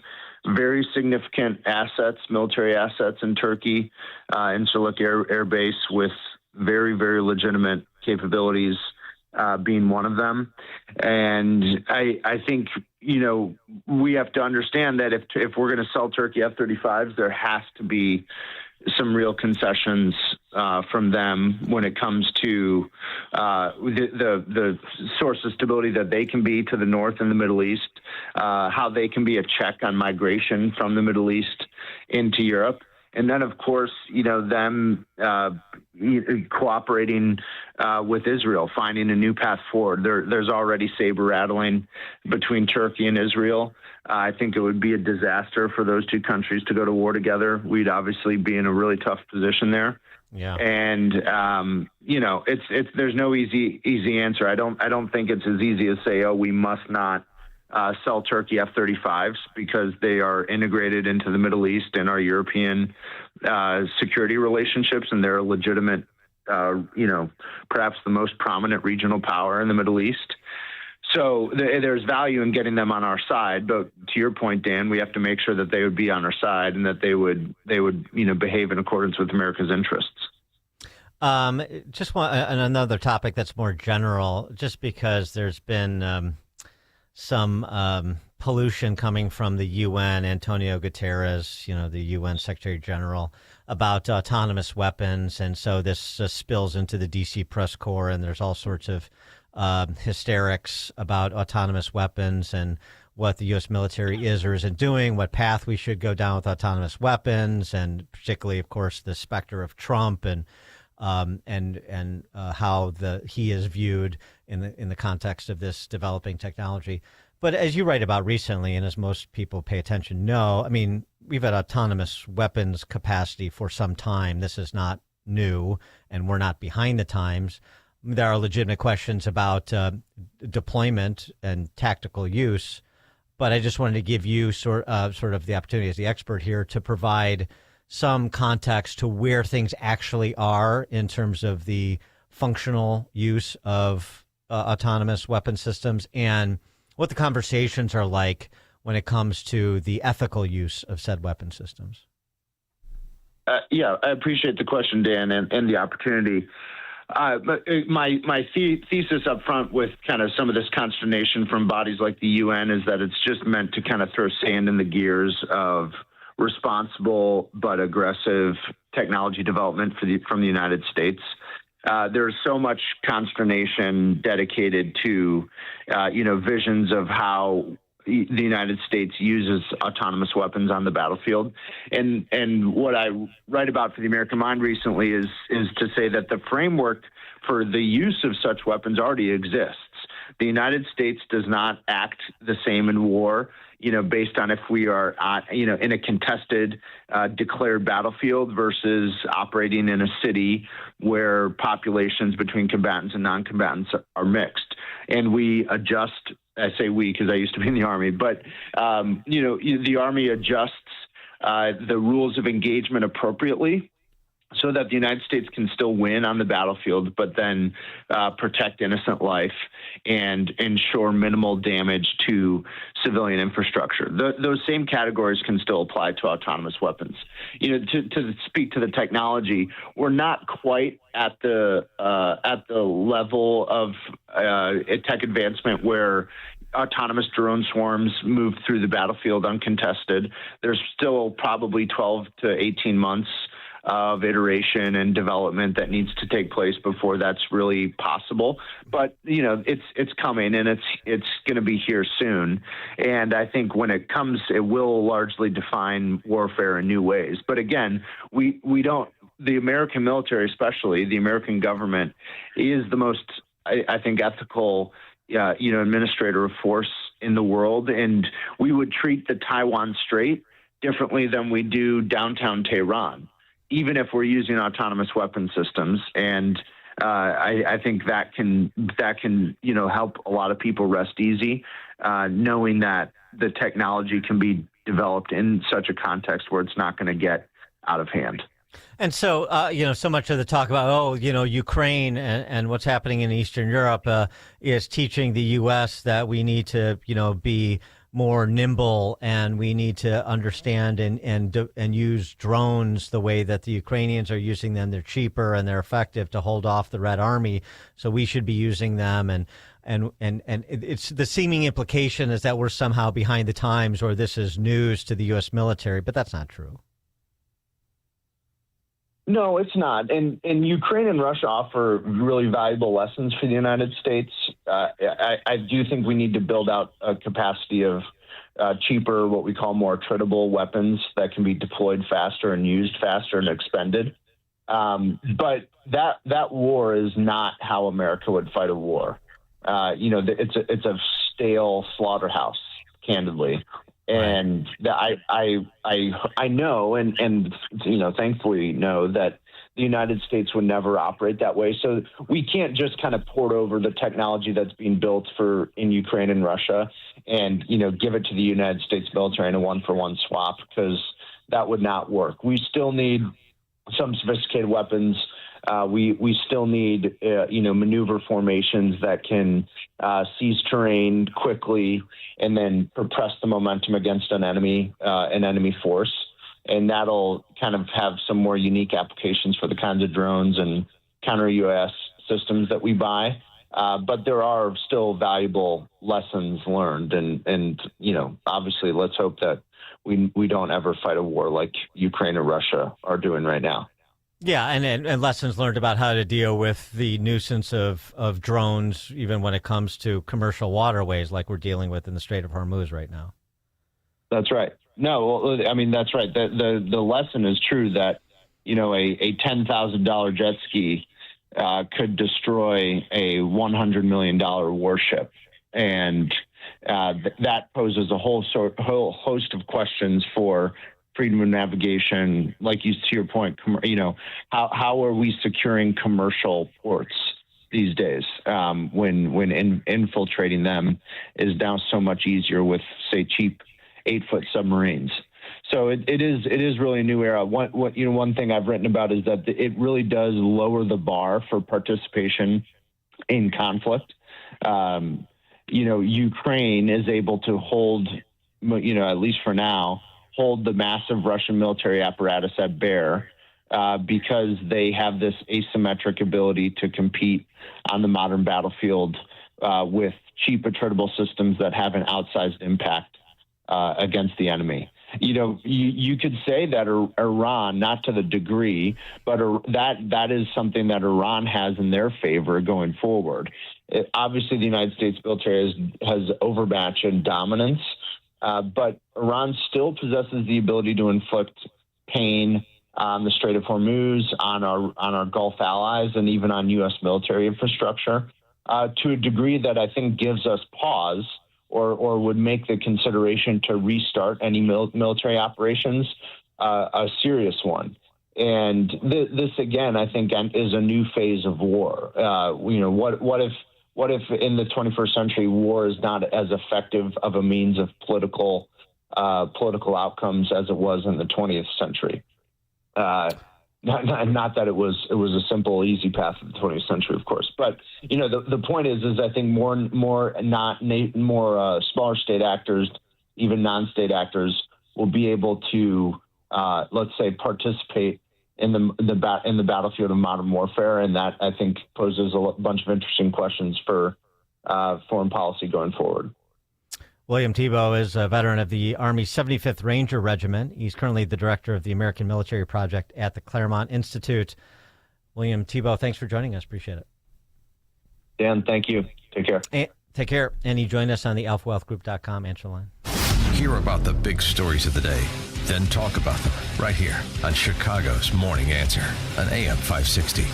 Speaker 9: very significant assets, military assets in Turkey, in Incirlik Air Base, with very, very legitimate capabilities, being one of them. And I think, we have to understand that if we're going to sell Turkey F-35s, there has to be some real concessions from them when it comes to the source of stability that they can be to the north in the Middle East, how they can be a check on migration from the Middle East into Europe. And then, of course, them cooperating with Israel, finding a new path forward. There's already saber rattling between Turkey and Israel. I think it would be a disaster for those two countries to go to war together. We'd obviously be in a really tough position there.
Speaker 4: Yeah.
Speaker 9: And there's no easy answer. I don't think it's as easy as say, we must not sell Turkey F-35s because they are integrated into the Middle East and our European security relationships, and they're a legitimate, perhaps the most prominent regional power in the Middle East. So there's value in getting them on our side, but to your point, Dan, we have to make sure that they would be on our side and that they would behave in accordance with America's interests.
Speaker 4: Just another topic that's more general, just because there's been some pollution coming from the UN, Antonio Guterres, the UN Secretary General, about autonomous weapons, and so this spills into the DC press corps, and there's all sorts of hysterics about autonomous weapons and what the U.S. military is or isn't doing, what path we should go down with autonomous weapons, and particularly, of course, the specter of Trump and how he is viewed in the context of this developing technology. But as you write about recently, and as most people pay attention know, I mean, we've had autonomous weapons capacity for some time. This is not new, and we're not behind the times. There are legitimate questions about deployment and tactical use, but I just wanted to give you sort of the opportunity as the expert here to provide some context to where things actually are in terms of the functional use of autonomous weapon systems and what the conversations are like when it comes to the ethical use of said weapon systems.
Speaker 9: Yeah, I appreciate the question, Dan, and the opportunity. My thesis up front with kind of some of this consternation from bodies like the UN is that it's just meant to kind of throw sand in the gears of responsible but aggressive technology development from the United States. There's so much consternation dedicated to, visions of how the United States uses autonomous weapons on the battlefield. And what I write about for the American Mind recently is to say that the framework for the use of such weapons already exists. The United States does not act the same in war, based on if we are, in a contested, declared battlefield versus operating in a city where populations between combatants and non-combatants are mixed. And we adjust. I say we because I used to be in the Army, but, the Army adjusts the rules of engagement appropriately so that the United States can still win on the battlefield, but then protect innocent life and ensure minimal damage to civilian infrastructure. Those same categories can still apply to autonomous weapons. To speak to the technology, we're not quite at the level of tech advancement where autonomous drone swarms move through the battlefield uncontested. There's still probably 12 to 18 months of iteration and development that needs to take place before that's really possible. But it's coming, and it's going to be here soon. And I think when it comes, it will largely define warfare in new ways. But again, we don't. The American military, especially the American government, is the most, I think, ethical administrator of force in the world, and we would treat the Taiwan Strait differently than we do downtown Tehran, even if we're using autonomous weapon systems. And I think that can help a lot of people rest easy, knowing that the technology can be developed in such a context where it's not going to get out of hand.
Speaker 4: And so, so much of the talk about, Ukraine and what's happening in Eastern Europe is teaching the U.S. that we need to, be more nimble, and we need to understand and use drones the way that the Ukrainians are using them. They're cheaper and they're effective to hold off the Red Army. So we should be using them. And it's the seeming implication is that we're somehow behind the times, or this is news to the U.S. military, but that's not true.
Speaker 9: No, it's not. And Ukraine and Russia offer really valuable lessons for the United States. I do think we need to build out a capacity of cheaper, what we call more attritable weapons that can be deployed faster and used faster and expended. But that war is not how America would fight a war. It's a stale slaughterhouse, candidly. And I know and thankfully know that the United States would never operate that way. So we can't just kind of port over the technology that's being built in Ukraine and Russia and, give it to the United States military in a one-for-one swap, because that would not work. We still need some sophisticated weapons. We still need, maneuver formations that can seize terrain quickly and then press the momentum against an enemy force. And that'll kind of have some more unique applications for the kinds of drones and counter-UAS systems that we buy. But there are still valuable lessons learned. And obviously, let's hope that we don't ever fight a war like Ukraine or Russia are doing right now.
Speaker 4: Yeah, and lessons learned about how to deal with the nuisance of drones, even when it comes to commercial waterways like we're dealing with in the Strait of Hormuz right now.
Speaker 9: That's right. No, I mean, that's right. The lesson is true that, a $10,000 jet ski could destroy a $100 million warship. And that poses a whole host of questions for freedom of navigation. Like to your point, how are we securing commercial ports these days when infiltrating them is now so much easier with, say, cheap 8-foot submarines. So it is really a new era. One thing I've written about is that it really does lower the bar for participation in conflict. Ukraine is able to hold, at least for now, hold the massive Russian military apparatus at bay because they have this asymmetric ability to compete on the modern battlefield with cheap, attritable systems that have an outsized impact against the enemy. You could say that Iran, not to the degree, but that is something that Iran has in their favor going forward. Obviously, the United States military has overmatch and dominance, but Iran still possesses the ability to inflict pain on the Strait of Hormuz, on our Gulf allies, and even on U.S. military infrastructure to a degree that I think gives us pause or would make the consideration to restart any military operations a serious one. And this, again, I think is a new phase of war. What if in the 21st century war is not as effective of a means of political outcomes as it was in the 20th century? Not that it was a simple, easy path of the 20th century, of course. But the point is I think more smaller state actors, even non-state actors, will be able to let's say participate in the battlefield of modern warfare, and that I think poses a bunch of interesting questions for foreign policy going forward.
Speaker 4: William Thibault is a veteran of the Army's 75th Ranger Regiment. He's currently the director of the American Military Project at the Claremont Institute. William Thibault, thanks for joining us. Appreciate it.
Speaker 9: Dan, thank you. Take care.
Speaker 4: Take care. And he joined us on the alphawealthgroup.com answer line.
Speaker 5: Hear about the big stories of the day, then talk about them right here on Chicago's Morning Answer on AM 560.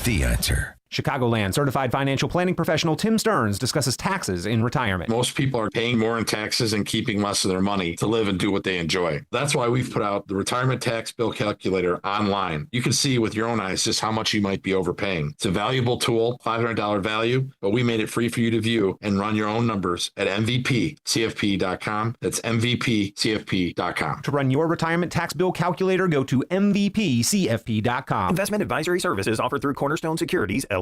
Speaker 5: The Answer.
Speaker 10: Chicagoland certified financial planning professional Tim Stearns discusses taxes in retirement.
Speaker 23: Most people are paying more in taxes and keeping less of their money to live and do what they enjoy. That's why we've put out the retirement tax bill calculator online. You can see with your own eyes just how much you might be overpaying. It's a valuable tool, $500 value, but we made it free for you to view and run your own numbers at MVPCFP.com. That's MVPCFP.com.
Speaker 10: To run your retirement tax bill calculator, go to MVPCFP.com. Investment advisory services offered through Cornerstone Securities, LLC.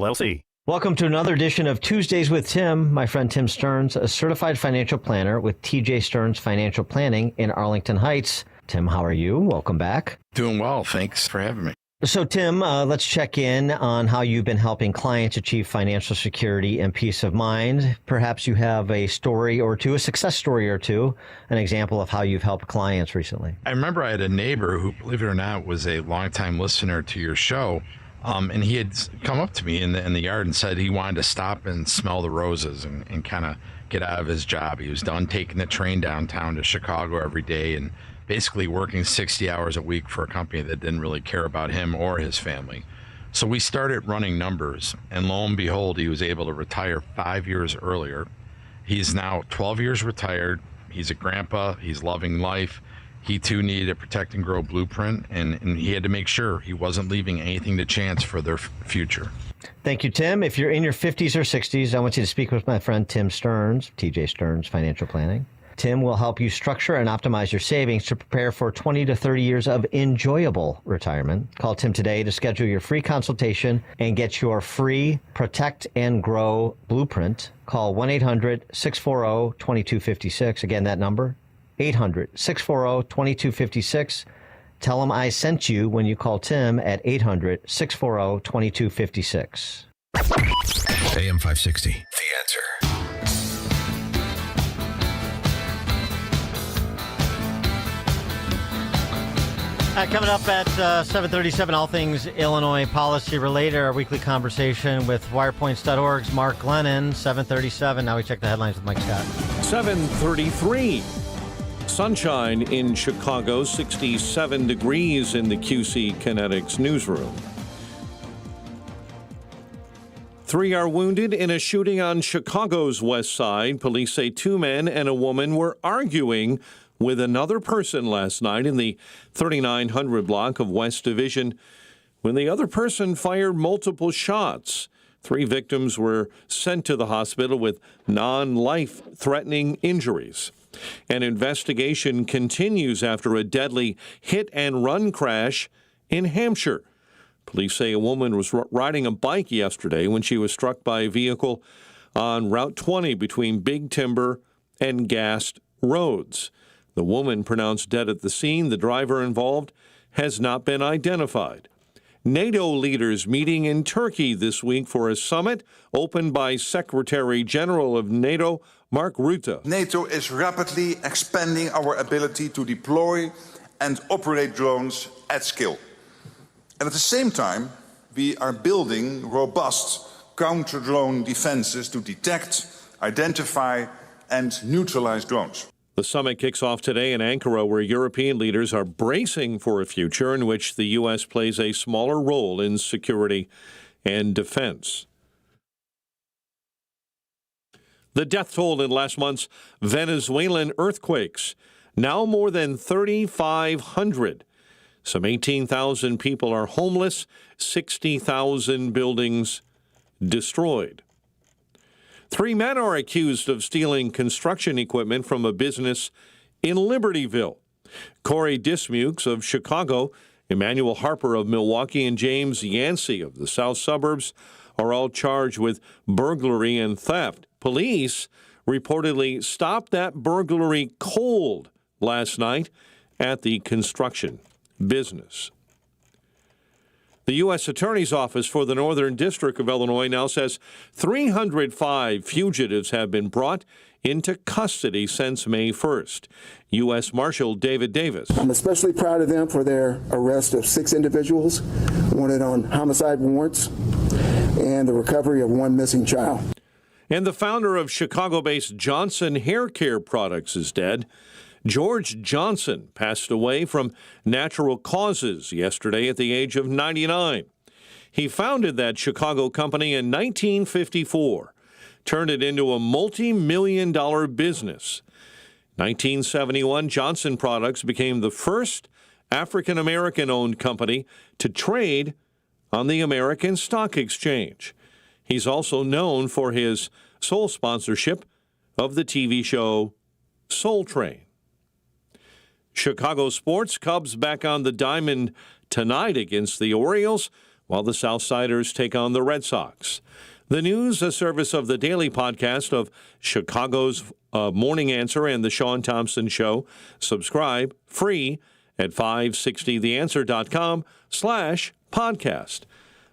Speaker 4: Welcome to another edition of Tuesdays with Tim. My friend Tim Stearns, a certified financial planner with TJ Stearns Financial Planning in Arlington Heights. Tim, how are you? Welcome back.
Speaker 23: Doing well. Thanks for having me.
Speaker 4: So, Tim, let's check in on how you've been helping clients achieve financial security and peace of mind. Perhaps you have a story or two, a success story or two, an example of how you've helped clients recently.
Speaker 23: I remember I had a neighbor who, believe it or not, was a longtime listener to your show. And he had come up to me in the yard and said he wanted to stop and smell the roses and kind of get out of his job. He was done taking the train downtown to Chicago every day and basically working 60 hours a week for a company that didn't really care about him or his family. So we started running numbers, and lo and behold, he was able to retire 5 years earlier. He's now 12 years retired. He's a grandpa. He's loving life. he too needed a protect and grow blueprint, and he had to make sure he wasn't leaving anything to chance for their future.
Speaker 4: Thank you, Tim. If you're in your 50s or 60s, I want you to speak with my friend Tim Stearns, TJ Stearns Financial Planning. Tim will help you structure and optimize your savings to prepare for 20 to 30 years of enjoyable retirement. Call Tim today to schedule your free consultation and get your free Protect and Grow blueprint. Call 1-800-640-2256. Again, that number, 800-640-2256. Tell him I sent you when you call Tim at 800-640-2256.
Speaker 5: AM 560, The Answer.
Speaker 4: Coming up at 7:37, all things Illinois policy related, our weekly conversation with wirepoints.org's Mark Glennon, 7:37. Now we check the headlines with Mike Scott.
Speaker 12: 7:33. Sunshine in Chicago, 67 degrees in the QC Kinetics newsroom. 3 are wounded in a shooting on Chicago's west side. Police say 2 men and a woman were arguing with another person last night in the 3900 block of West Division when the other person fired multiple shots. 3 victims were sent to the hospital with non-life-threatening injuries. An investigation continues after a deadly hit-and-run crash in Hampshire. Police say a woman was riding a bike yesterday when she was struck by a vehicle on Route 20 between Big Timber and Gast roads. The woman pronounced dead at the scene. The driver involved has not been identified. NATO leaders meeting in Turkey this week for a summit opened by Secretary General of NATO, Mark Rutte.
Speaker 20: NATO is rapidly expanding our ability to deploy and operate drones at scale. And at the same time, we are building robust counter-drone defenses to detect, identify, and neutralize drones.
Speaker 12: The summit kicks off today in Ankara, where European leaders are bracing for a future in which the U.S. plays a smaller role in security and defense. The death toll in last month's Venezuelan earthquakes, now more than 3,500. Some 18,000 people are homeless, 60,000 buildings destroyed. 3 men are accused of stealing construction equipment from a business in Libertyville. Corey Dismukes of Chicago, Emmanuel Harper of Milwaukee, and James Yancey of the south suburbs are all charged with burglary and theft. Police reportedly stopped that burglary cold last night at the construction business. The U.S. Attorney's Office for the Northern District of Illinois now says 305 fugitives have been brought into custody since May 1st. U.S. Marshal David Davis.
Speaker 3: I'm especially proud of them for their arrest of 6 individuals wanted on homicide warrants and the recovery of 1 missing child.
Speaker 12: And the founder of Chicago-based Johnson Hair Care Products is dead. George Johnson passed away from natural causes yesterday at the age of 99. He founded that Chicago company in 1954, turned it into a multi-million-dollar business. 1971, Johnson Products became the first African-American-owned company to trade on the American Stock Exchange. He's also known for his sole sponsorship of the TV show Soul Train. Chicago sports, Cubs back on the diamond tonight against the Orioles, while the Southsiders take on the Red Sox. The news, a service of the daily podcast of Chicago's Morning Answer and the Sean Thompson Show. Subscribe free at 560theanswer.com/podcast.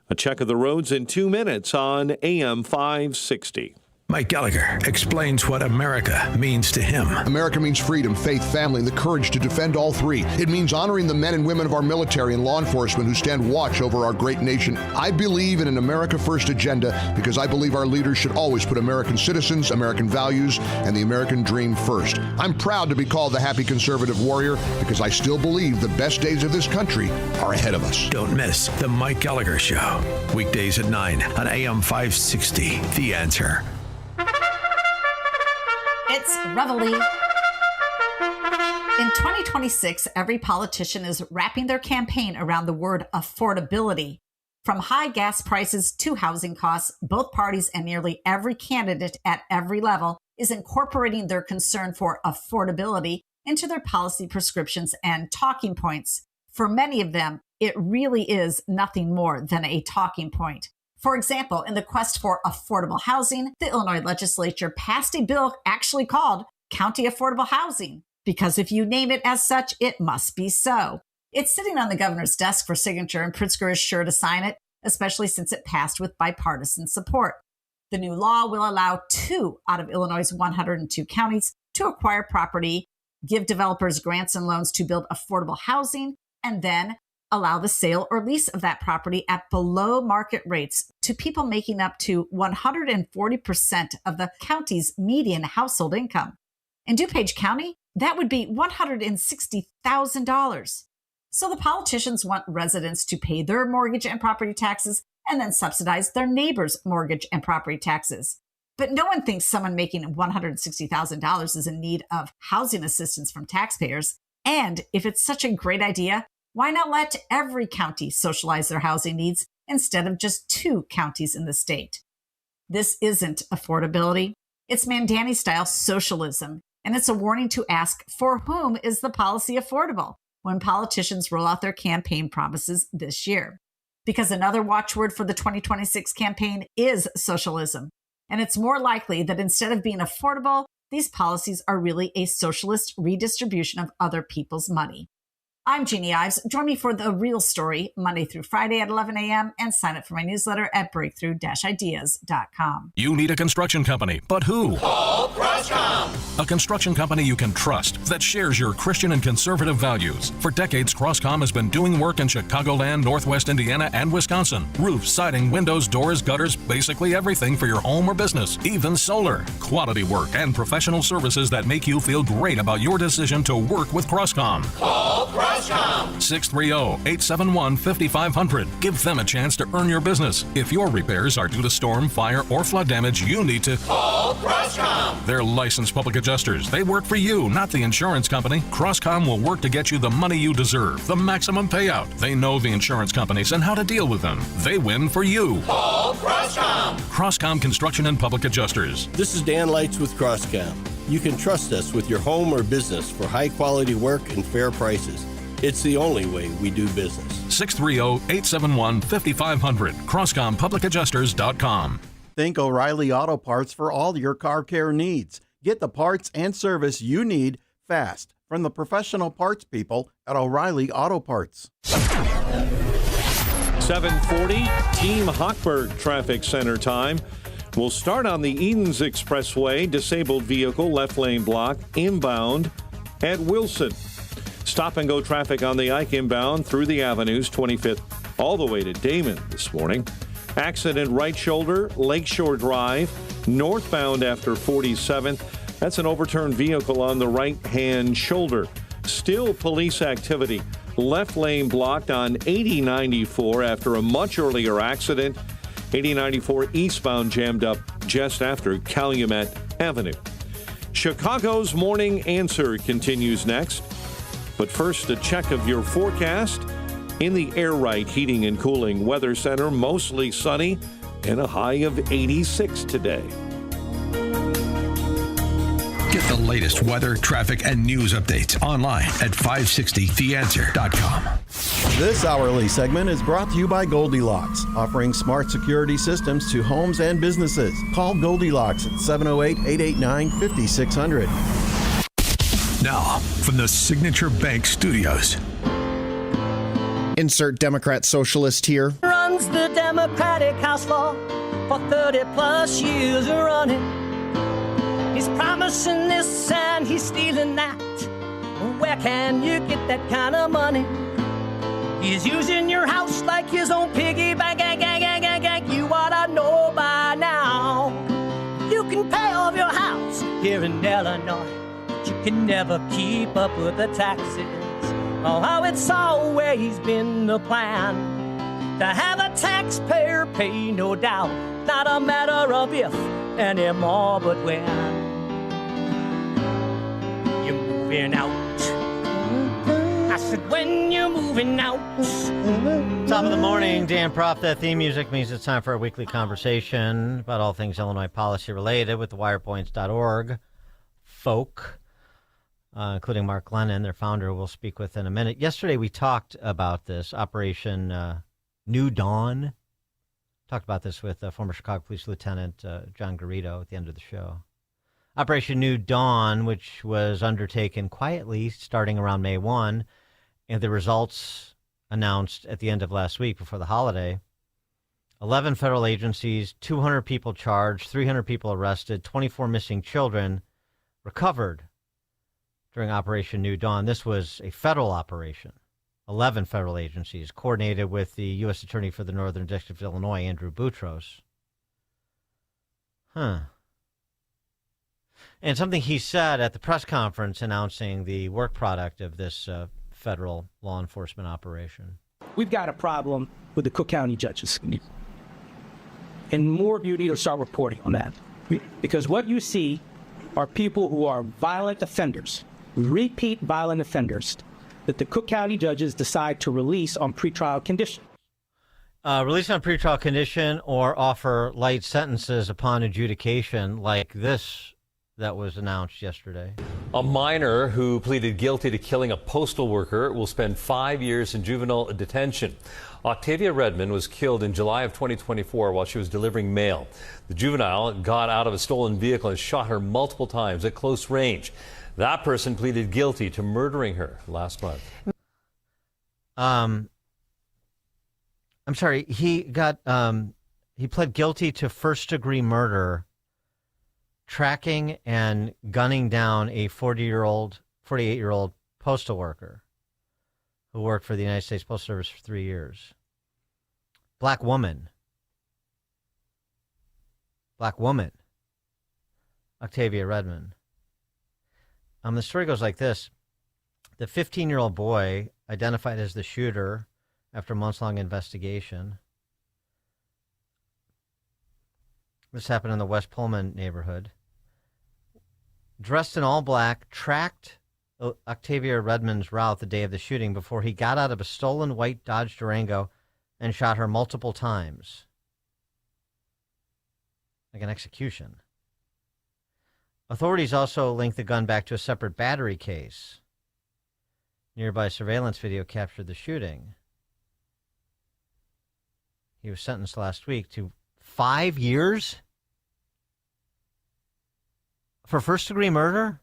Speaker 12: A check of the roads in 2 minutes on AM 560.
Speaker 2: Mike Gallagher explains what America means to him.
Speaker 15: America means freedom, faith, family, and the courage to defend all 3. It means honoring the men and women of our military and law enforcement who stand watch over our great nation. I believe in an America First agenda because I believe our leaders should always put American citizens, American values, and the American dream first. I'm proud to be called the happy conservative warrior because I still believe the best days of this country are ahead of us.
Speaker 2: Don't miss The Mike Gallagher Show. Weekdays at 9 on AM 560. The Answer.
Speaker 17: It's Reveille. In 2026, every politician is wrapping their campaign around the word affordability. From high gas prices to housing costs, both parties and nearly every candidate at every level is incorporating their concern for affordability into their policy prescriptions and talking points. For many of them, it really is nothing more than a talking point. For example, in the quest for affordable housing, the Illinois legislature passed a bill actually called County Affordable Housing, because if you name it as such, it must be so. It's sitting on the governor's desk for signature, and Pritzker is sure to sign it, especially since it passed with bipartisan support. The new law will allow 2 out of Illinois' 102 counties to acquire property, give developers grants and loans to build affordable housing, and then allow the sale or lease of that property at below market rates to people making up to 140% of the county's median household income. In DuPage County, that would be $160,000. So the politicians want residents to pay their mortgage and property taxes and then subsidize their neighbors' mortgage and property taxes. But no one thinks someone making $160,000 is in need of housing assistance from taxpayers. And if it's such a great idea, why not let every county socialize their housing needs instead of just 2 counties in the state? This isn't affordability. It's Mandani-style socialism. And it's a warning to ask, for whom is the policy affordable when politicians roll out their campaign promises this year? Because another watchword for the 2026 campaign is socialism. And it's more likely that instead of being affordable, these policies are really a socialist redistribution of other people's money. I'm Jeannie Ives. Join me for The Real Story Monday through Friday at 11 a.m. and sign up for my newsletter at breakthrough-ideas.com.
Speaker 18: You need a construction company, but who?
Speaker 19: Call Crosscom.
Speaker 18: A construction company you can trust that shares your Christian and conservative values. For decades, Crosscom has been doing work in Chicagoland, Northwest Indiana, and Wisconsin. Roofs, siding, windows, doors, gutters, basically everything for your home or business, even solar. Quality work and professional services that make you feel great about your decision to work with Crosscom.
Speaker 19: Call Crosscom.
Speaker 18: 630-871-5500. Give them a chance to earn your business. If your repairs are due to storm, fire, or flood damage, you need to
Speaker 19: call Crosscom.
Speaker 18: They're licensed public adjusters. They work for you, not the insurance company. Crosscom will work to get you the money you deserve, the maximum payout. They know the insurance companies and how to deal with them. They win for you.
Speaker 19: Call Crosscom.
Speaker 18: Crosscom Construction and Public Adjusters.
Speaker 21: This is Dan Lights with Crosscom. You can trust us with your home or business for high-quality work and fair prices. It's the only way we do business.
Speaker 18: 630-871-5500. CrosscomPublicAdjusters.com.
Speaker 25: Think O'Reilly Auto Parts for all your car care needs. Get the parts and service you need fast from the professional parts people at O'Reilly Auto Parts.
Speaker 12: 740 Team Hochberg Traffic Center time. We'll start on the Edens Expressway. Disabled vehicle left lane block inbound at Wilson. Stop and go traffic on the Ike inbound through the avenues, 25th all the way to Damon this morning. Accident right shoulder, Lakeshore Drive, northbound after 47th. That's an overturned vehicle on the right-hand shoulder. Still police activity. Left lane blocked on 8094 after a much earlier accident. 8094 eastbound jammed up just after Calumet Avenue. Chicago's Morning Answer continues next. But first, a check of your forecast. In the Air Right Heating and Cooling Weather Center, mostly sunny and a high of 86 today.
Speaker 2: Get the latest weather, traffic, and news updates online at 560theanswer.com.
Speaker 25: This hourly segment is brought to you by Goldilocks, offering smart security systems to homes and businesses. Call Goldilocks at 708-889-5600.
Speaker 2: Now, from the Signature Bank Studios.
Speaker 26: Insert Democrat socialist here.
Speaker 27: Runs the Democratic House floor for 30 plus years running. He's promising this and he's stealing that. Where can you get that kind of money? He's using your house like his own piggy bank. You ought to know by now. You can pay off your house here in Illinois. You can never keep up with the taxes. Oh, how it's always been the plan to have a taxpayer pay, no doubt. Not a matter of if anymore, but when. You're moving out I said, when you're moving out.
Speaker 4: Top of the morning, Dan Proft. That theme music means it's time for a weekly conversation about all things Illinois policy related with the wirepoints.org folk, including Mark Lennon, their founder, we'll speak with in a minute. Yesterday we talked about this, Operation New Dawn. Talked about this with former Chicago Police Lieutenant John Garrido at the end of the show. Operation New Dawn, which was undertaken quietly starting around May 1, and the results announced at the end of last week before the holiday. 11 federal agencies, 200 people charged, 300 people arrested, 24 missing children recovered during Operation New Dawn. This was a federal operation. 11 federal agencies coordinated with the U.S. Attorney for the Northern District of Illinois, Andrew Boutros. And something he said at the press conference announcing the work product of this federal law enforcement operation.
Speaker 1: We've got a problem with the Cook County judges. And more of you need to start reporting on that. Because what you see are people who are violent offenders, repeat violent offenders, that the Cook County judges decide to release on pretrial condition.
Speaker 4: Release on pretrial condition or offer light sentences upon adjudication like this that was announced yesterday.
Speaker 7: A minor who pleaded guilty to killing a postal worker will spend 5 years in juvenile detention. Octavia Redmond was killed in July of 2024 while she was delivering mail. The juvenile got out of a stolen vehicle and shot her multiple times at close range. That person pleaded guilty to murdering her last month.
Speaker 4: I'm sorry. He pled guilty to first-degree murder, tracking and gunning down a 48-year-old postal worker who worked for the United States Postal Service for 3 years. Black woman. Octavia Redmond. The story goes like this. The 15-year-old boy, identified as the shooter after a months-long investigation. This happened in the West Pullman neighborhood. Dressed in all black, tracked Octavia Redmond's route the day of the shooting before he got out of a stolen white Dodge Durango and shot her multiple times. Like an execution. Authorities also linked the gun back to a separate battery case. Nearby surveillance video captured the shooting. He was sentenced last week to 5 years for first-degree murder?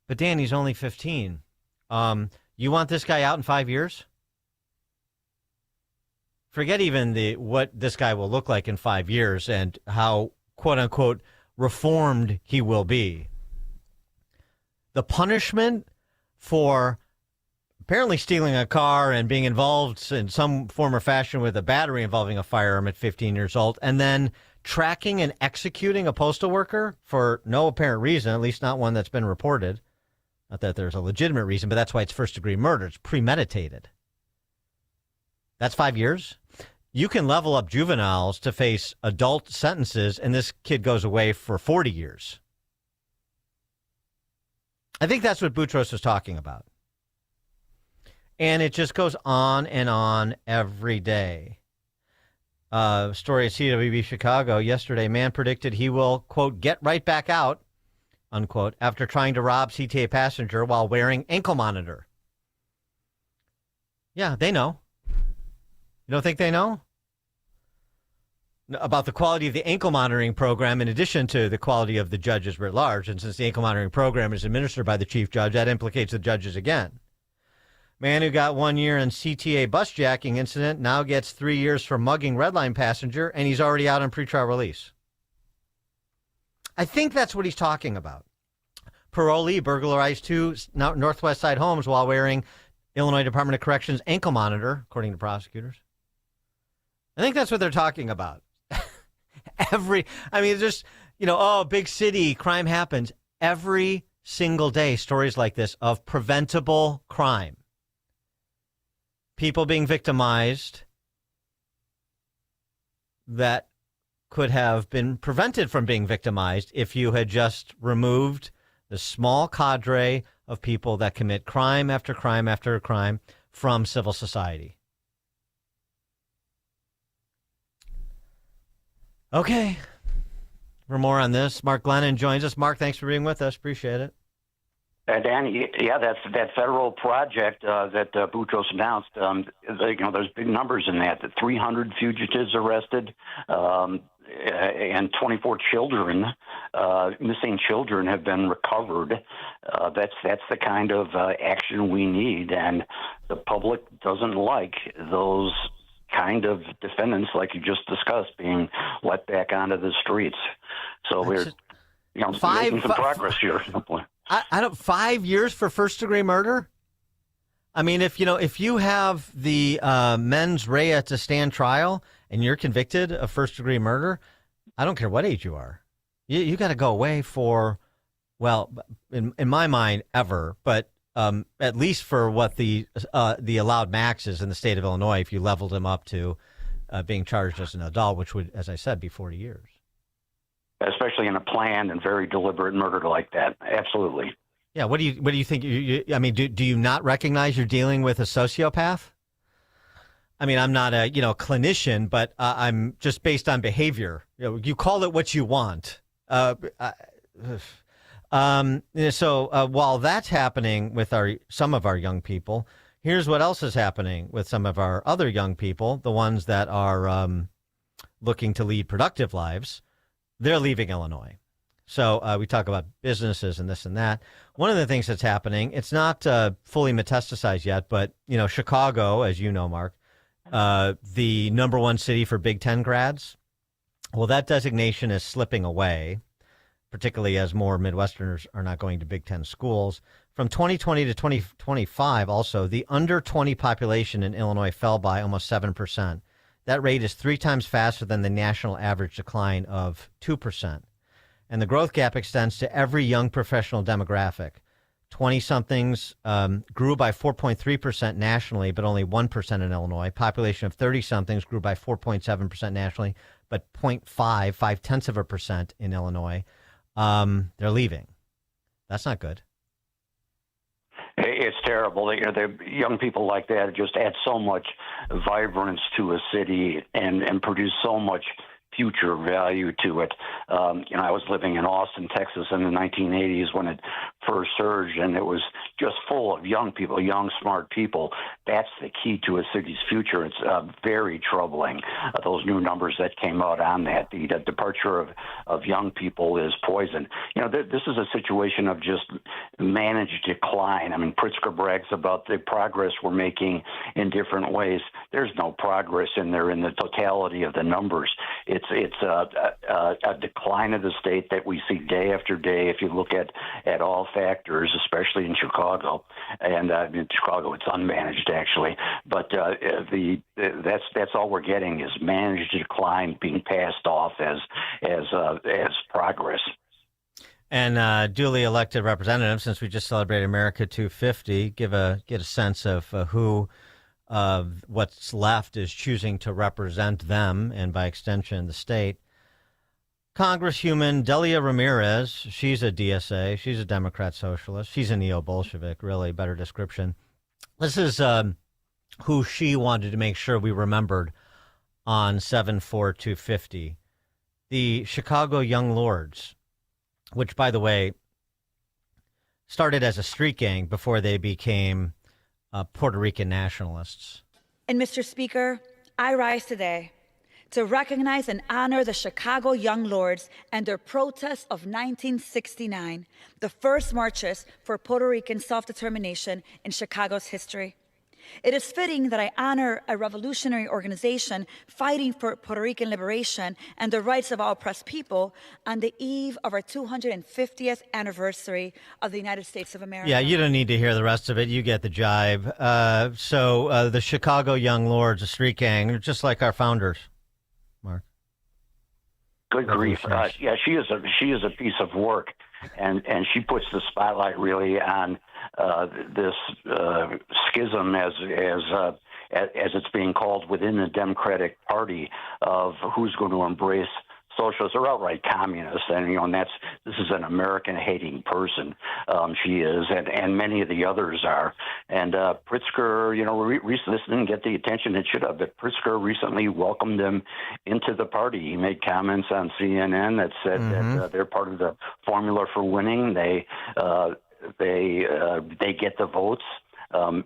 Speaker 4: But Dan, he's only 15. You want this guy out in 5 years? Forget even what this guy will look like in 5 years and how, quote-unquote, reformed he will be. The punishment for apparently stealing a car and being involved in some form or fashion with a battery involving a firearm at 15 years old, and then tracking and executing a postal worker for no apparent reason, at least not one that's been reported. Not that there's a legitimate reason, but that's why it's first-degree murder. It's premeditated. That's 5 years? You can level up juveniles to face adult sentences, and this kid goes away for 40 years. I think that's what Boutros was talking about. And it just goes on and on every day. Story at CWB Chicago yesterday, man predicted he will, quote, get right back out, unquote, after trying to rob CTA passenger while wearing ankle monitor. Yeah, they know. You don't think they know? About the quality of the ankle monitoring program in addition to the quality of the judges writ large. And since the ankle monitoring program is administered by the chief judge, that implicates the judges again. Man who got 1 year in CTA bus jacking incident now gets 3 years for mugging Red Line passenger, and he's already out on pretrial release. I think that's what he's talking about. Parolee burglarized 2 Northwest Side homes while wearing Illinois Department of Corrections ankle monitor, according to prosecutors. I think that's what they're talking about. Just, big city, crime happens. Every single day, stories like this of preventable crime. People being victimized that could have been prevented from being victimized if you had just removed the small cadre of people that commit crime after crime after crime from civil society. Okay. For more on this, Mark Glennon joins us. Mark, thanks for being with us. Appreciate it.
Speaker 6: Dan, yeah, that's that federal project that Boutros announced. There's big numbers in that. 300 fugitives arrested, and 24 children, missing children, have been recovered. That's the kind of action we need, and the public doesn't like those kind of defendants, like you just discussed, being let back onto the streets. So we're making some progress here.
Speaker 4: I don't 5 years for first-degree murder. I mean, if you have the mens rea to stand trial and you're convicted of first-degree murder, I don't care what age you are, you got to go away for, well, in my mind, ever, but at least for what the allowed max is in the state of Illinois, if you leveled him up to being charged as an adult, which would, as I said, be 40 years.
Speaker 6: Especially in a planned and very deliberate murder like that. Absolutely.
Speaker 4: Yeah. What do you think? I mean, do you not recognize you're dealing with a sociopath? I mean, I'm not a clinician, but I'm just based on behavior. You call it what you want. So while that's happening with some of our young people, here's what else is happening with some of our other young people, the ones that are looking to lead productive lives. They're leaving Illinois. So we talk about businesses and this and that. One of the things that's happening, it's not fully metastasized yet, but, Chicago, as you know, Mark, the number one city for Big Ten grads, well, that designation is slipping away, particularly as more Midwesterners are not going to Big Ten schools. From 2020 to 2025, also, the under 20 population in Illinois fell by almost 7%. That rate is 3 times faster than the national average decline of 2%. And the growth gap extends to every young professional demographic. 20-somethings grew by 4.3% nationally, but only 1% in Illinois. Population of 30-somethings grew by 4.7% nationally, but 0.5% in Illinois. They're leaving. That's not good.
Speaker 6: It's terrible. The young people like that just add so much vibrance to a city and produce so much future value to it. I was living in Austin, Texas in the 1980s when it first surged, and it was just full of young people, young, smart people. That's the key to a city's future. It's very troubling, those new numbers that came out on that. The departure of young people is poison. This is a situation of just managed decline. I mean, Pritzker brags about the progress we're making in different ways. There's no progress in there in the totality of the numbers. It's a decline of the state that we see day after day. If you look at all factors, especially in Chicago, and in Chicago it's unmanaged actually, but that's all we're getting is managed decline being passed off as progress.
Speaker 4: And duly elected representatives, since we just celebrated America 250, get a sense of who what's left is choosing to represent them, and by extension, the state. Congresswoman Delia Ramirez, she's a DSA, she's a Democrat socialist, she's a neo-Bolshevik, really, better description. This is who she wanted to make sure we remembered on 7/4/250. The Chicago Young Lords, which, by the way, started as a street gang before they became Puerto Rican nationalists.
Speaker 11: And Mr. Speaker, I rise today to recognize and honor the Chicago Young Lords and their protests of 1969, the first marches for Puerto Rican self-determination in Chicago's history. It is fitting that I honor a revolutionary organization fighting for Puerto Rican liberation and the rights of all oppressed people on the eve of our 250th anniversary of the United States of America.
Speaker 4: Yeah, you don't need to hear the rest of it. You get the jive. So the Chicago Young Lords, a street gang, just like our founders. Mark.
Speaker 6: Good grief! Yeah, she is a piece of work, and she puts the spotlight really on this schism, as it's being called, within the Democratic Party, of who's going to embrace socialist or outright communist, and this is an American-hating person. She is, and many of the others are. And Pritzker, recently this didn't get the attention it should have, but Pritzker recently welcomed him into the party. He made comments on CNN that said that they're part of the formula for winning. They get the votes.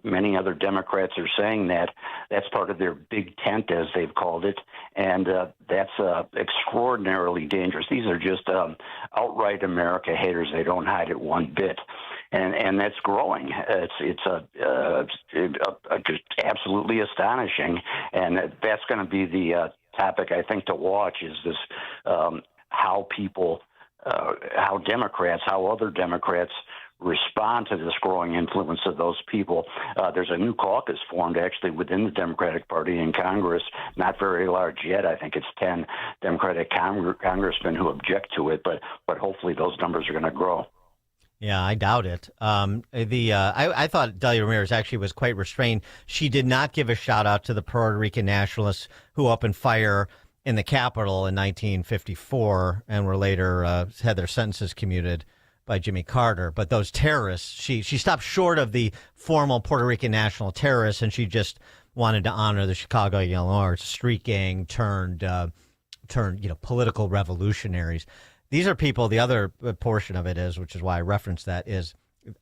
Speaker 6: Many other Democrats are saying that that's part of their big tent, as they've called it, and that's extraordinarily dangerous. These are just outright America haters. They don't hide it one bit, and that's growing. It's just absolutely astonishing, and that's going to be the topic I think to watch. Is this how other Democrats respond to this growing influence of those people. There's a new caucus formed actually within the Democratic Party in Congress, not very large yet. I think it's 10 Democratic congressmen who object to it, but hopefully those numbers are going to grow.
Speaker 4: Yeah, I doubt it. I thought Delia Ramirez actually was quite restrained. She did not give a shout out to the Puerto Rican nationalists who opened fire in the Capitol in 1954 and were later had their sentences commuted by Jimmy Carter. But those terrorists, she stopped short of the formal Puerto Rican national terrorists, and she just wanted to honor the Chicago Young Lords, street gang turned political revolutionaries. These are people, the other portion of it is, which is why I referenced that, is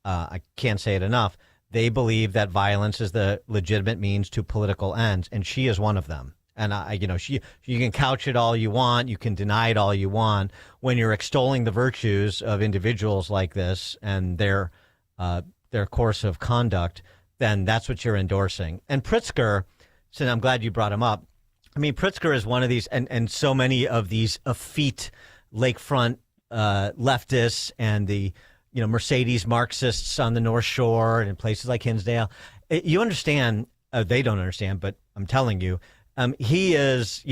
Speaker 4: I can't say it enough, they believe that violence is the legitimate means to political ends, and she is one of them. And you can couch it all you want, you can deny it all you want. When you're extolling the virtues of individuals like this and their course of conduct, then that's what you're endorsing. And Pritzker, so I'm glad you brought him up. I mean, Pritzker is one of these, and so many of these effete lakefront leftists and the Mercedes Marxists on the North Shore and in places like Hinsdale. You understand? They don't understand, but I'm telling you. He is,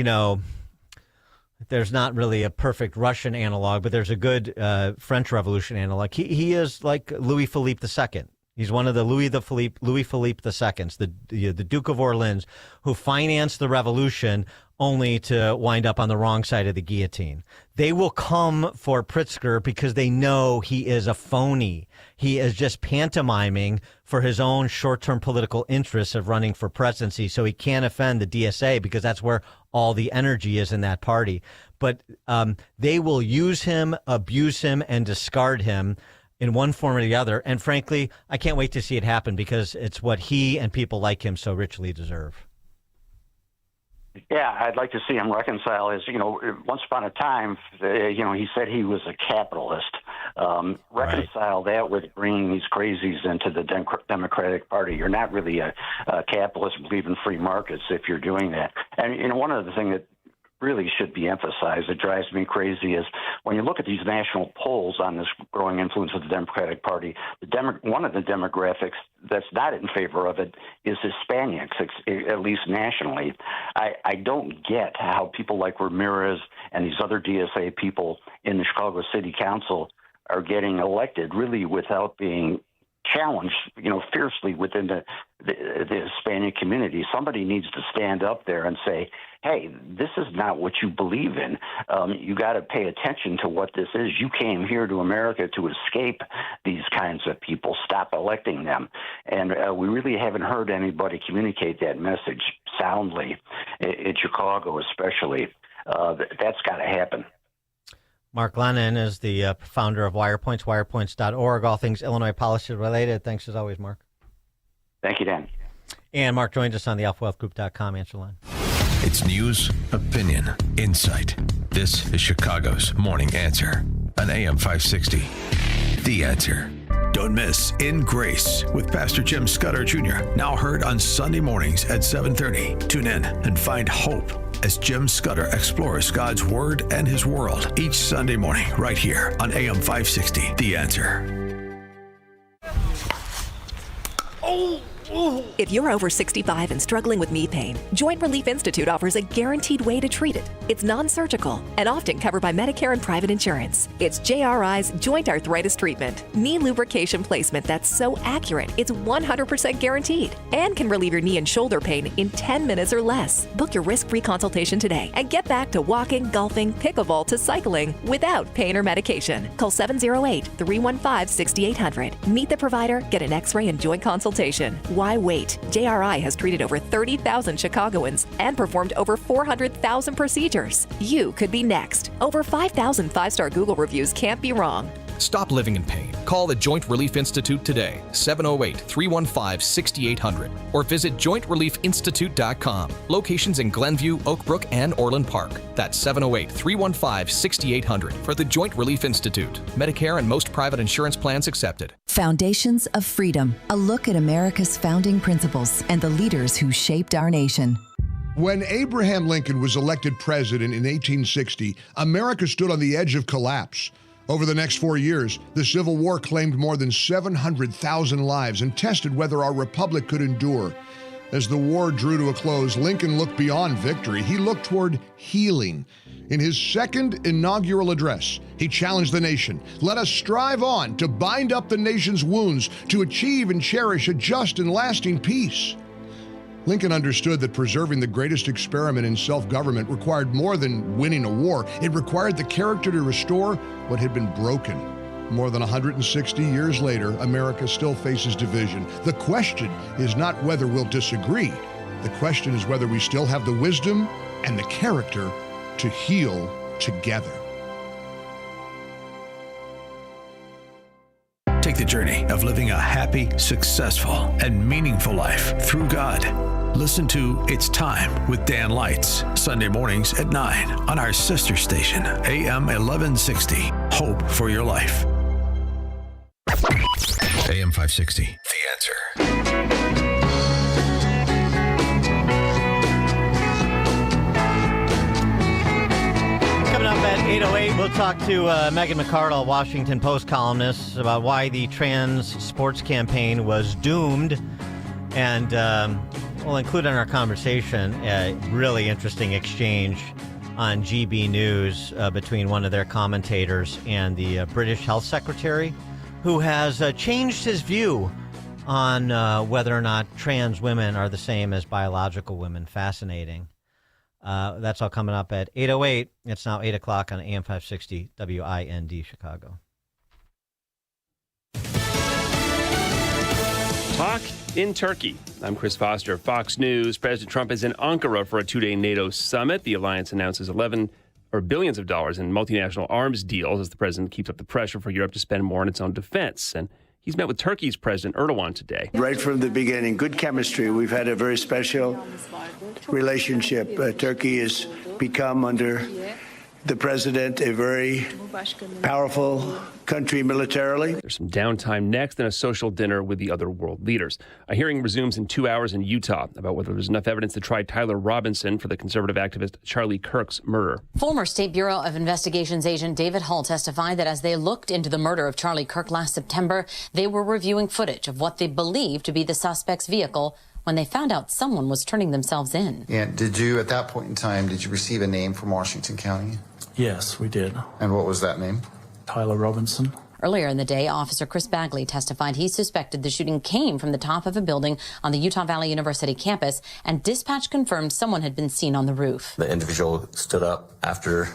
Speaker 4: there's not really a perfect Russian analog, but there's a good French Revolution analog. He is like Louis Philippe II. He's one of the Louis Philippe IIs, the Duke of Orleans, who financed the revolution only to wind up on the wrong side of the guillotine. They will come for Pritzker because they know he is a phony. He is just pantomiming for his own short-term political interests of running for presidency, so he can't offend the DSA because that's where all the energy is in that party. But they will use him, abuse him, and discard him in one form or the other. And frankly, I can't wait to see it happen because it's what he and people like him so richly deserve.
Speaker 6: Yeah, I'd like to see him reconcile his, once upon a time, he said he was a capitalist. Reconcile that with bringing these crazies into the Democratic Party. You're not really a capitalist, believe in free markets if you're doing that. And one of the things that really should be emphasized that drives me crazy is when you look at these national polls on this growing influence of the Democratic Party, one of the demographics that's not in favor of it is Hispanics, at least nationally. I don't get how people like Ramirez and these other DSA people in the Chicago City Council are getting elected really without being challenged, fiercely within the Hispanic community. Somebody needs to stand up there and say, hey, this is not what you believe in. You got to pay attention to what this is. You came here to America to escape these kinds of people. Stop electing them. And we really haven't heard anybody communicate that message soundly in Chicago especially. That's got to happen.
Speaker 4: Mark Lennon is the founder of WirePoints, wirepoints.org, all things Illinois policy related. Thanks as always, Mark.
Speaker 6: Thank you, Dan.
Speaker 4: And Mark joins us on the alphawealthgroup.com answer line.
Speaker 5: It's news, opinion, insight. This is Chicago's Morning Answer on AM 560. The Answer. Don't miss In Grace with Pastor Jim Scudder Jr. Now heard on Sunday mornings at 7:30. Tune in and find hope as Jim Scudder explores God's Word and His world each Sunday morning right here on AM 560. The Answer.
Speaker 19: Oh,
Speaker 8: If you're over 65 and struggling with knee pain, Joint Relief Institute offers a guaranteed way to treat it. It's non-surgical and often covered by Medicare and private insurance. It's JRI's Joint Arthritis Treatment, knee lubrication placement that's so accurate it's 100% guaranteed and can relieve your knee and shoulder pain in 10 minutes or less. Book your risk-free consultation today and get back to walking, golfing, pickleball to cycling without pain or medication. Call 708-315-6800. Meet the provider, get an x-ray and joint consultation. Why wait? JRI has treated over 30,000 Chicagoans and performed over 400,000 procedures. You could be next. Over 5,000 five-star Google reviews can't be wrong.
Speaker 9: Stop living in pain. Call the Joint Relief Institute today, 708-315-6800, or visit jointreliefinstitute.com. Locations in Glenview, Oak Brook, and Orland Park. That's 708-315-6800 for the Joint Relief Institute. Medicare and most private insurance plans accepted.
Speaker 13: Foundations of Freedom, a look at America's founding principles and the leaders who shaped our nation.
Speaker 15: When Abraham Lincoln was elected president in 1860, America stood on the edge of collapse. Over the next 4 years, the Civil War claimed more than 700,000 lives and tested whether our republic could endure. As the war drew to a close, Lincoln looked beyond victory. He looked toward healing. In his second inaugural address, he challenged the nation. Let us strive on to bind up the nation's wounds, to achieve and cherish a just and lasting peace. Lincoln understood that preserving the greatest experiment in self-government required more than winning a war. It required the character to restore what had been broken. More than 160 years later, America still faces division. The question is not whether we'll disagree. The question is whether we still have the wisdom and the character to heal together.
Speaker 2: Take the journey of living a happy, successful, and meaningful life through God. Listen to It's Time with Dan Lights, Sunday mornings at 9 on our sister station, AM 1160. Hope for your life.
Speaker 5: AM 560.
Speaker 2: The Answer.
Speaker 4: Coming up at 8:08, we'll talk to Megan McArdle, Washington Post columnist, about why the trans sports campaign was doomed. And we'll include in our conversation a really interesting exchange on GB News between one of their commentators and the British Health Secretary, who has changed his view on whether or not trans women are the same as biological women. Fascinating. That's all coming up at 8:08. It's now 8 o'clock on AM 560 WIND Chicago.
Speaker 14: Talk in Turkey. I'm Chris Foster, Fox News. President Trump is in Ankara for a two-day NATO summit. The alliance announces billions of dollars in multinational arms deals as the president keeps up the pressure for Europe to spend more on its own defense. And he's met with Turkey's President Erdogan today.
Speaker 16: Right from the beginning, good chemistry. We've had a very special relationship. Turkey has become, under the president, a very powerful country militarily.
Speaker 14: There's some downtime next and a social dinner with the other world leaders. A hearing resumes in 2 hours in Utah about whether there's enough evidence to try Tyler Robinson for the conservative activist Charlie Kirk's murder.
Speaker 22: Former State Bureau of Investigations agent David Hull testified that as they looked into the murder of Charlie Kirk last September, they were reviewing footage of what they believed to be the suspect's vehicle when they found out someone was turning themselves in.
Speaker 24: Yeah, did you, at that point in time, did you receive a name from Washington County?
Speaker 28: Yes, we did.
Speaker 24: And what was that name?
Speaker 28: Tyler Robinson.
Speaker 22: Earlier in the day, Officer Chris Bagley testified he suspected the shooting came from the top of a building on the Utah Valley University campus, and dispatch confirmed someone had been seen on the roof.
Speaker 29: The individual stood up after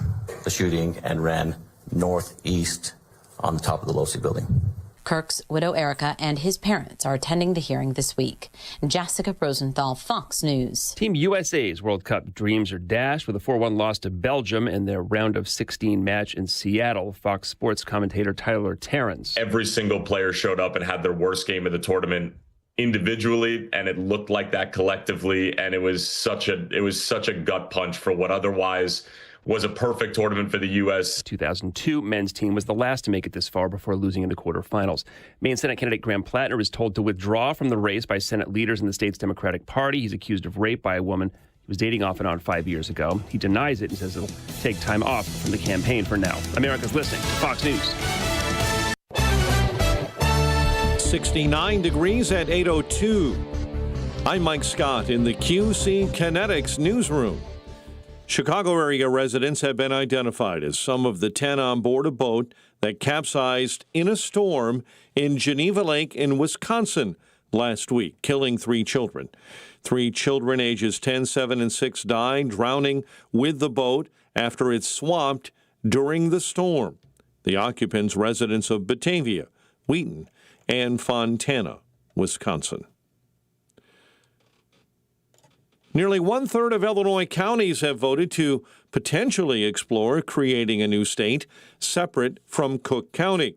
Speaker 29: the shooting and ran northeast on the top of the Losey building.
Speaker 22: Kirk's widow Erica and his parents are attending the hearing this week. Jessica Rosenthal, Fox News.
Speaker 14: Team USA's World Cup dreams are dashed with a 4-1 loss to Belgium in their round of 16 match in Seattle. Fox Sports commentator Tyler Terrence.
Speaker 30: Every single player showed up and had their worst game of the tournament individually, and it looked like that collectively, and it was such a gut punch for what otherwise was a perfect tournament for the U.S.
Speaker 14: 2002 men's team was the last to make it this far before losing in the quarterfinals. Maine Senate candidate Graham Plattner was told to withdraw from the race by Senate leaders in the state's Democratic Party. He's accused of rape by a woman he was dating off and on 5 years ago. He denies it and says he'll take time off from the campaign for now. America's listening to Fox News.
Speaker 12: 69 degrees at 8:02. I'm Mike Scott in the QC Kinetics newsroom. Chicago area residents have been identified as some of the 10 on board a boat that capsized in a storm in Geneva Lake in Wisconsin last week, killing 3 children. 3 children ages 10, 7, and 6 died, drowning with the boat after it swamped during the storm. The occupants residents of Batavia, Wheaton, and Fontana, Wisconsin. Nearly 1/3 of Illinois counties have voted to potentially explore creating a new state separate from Cook County.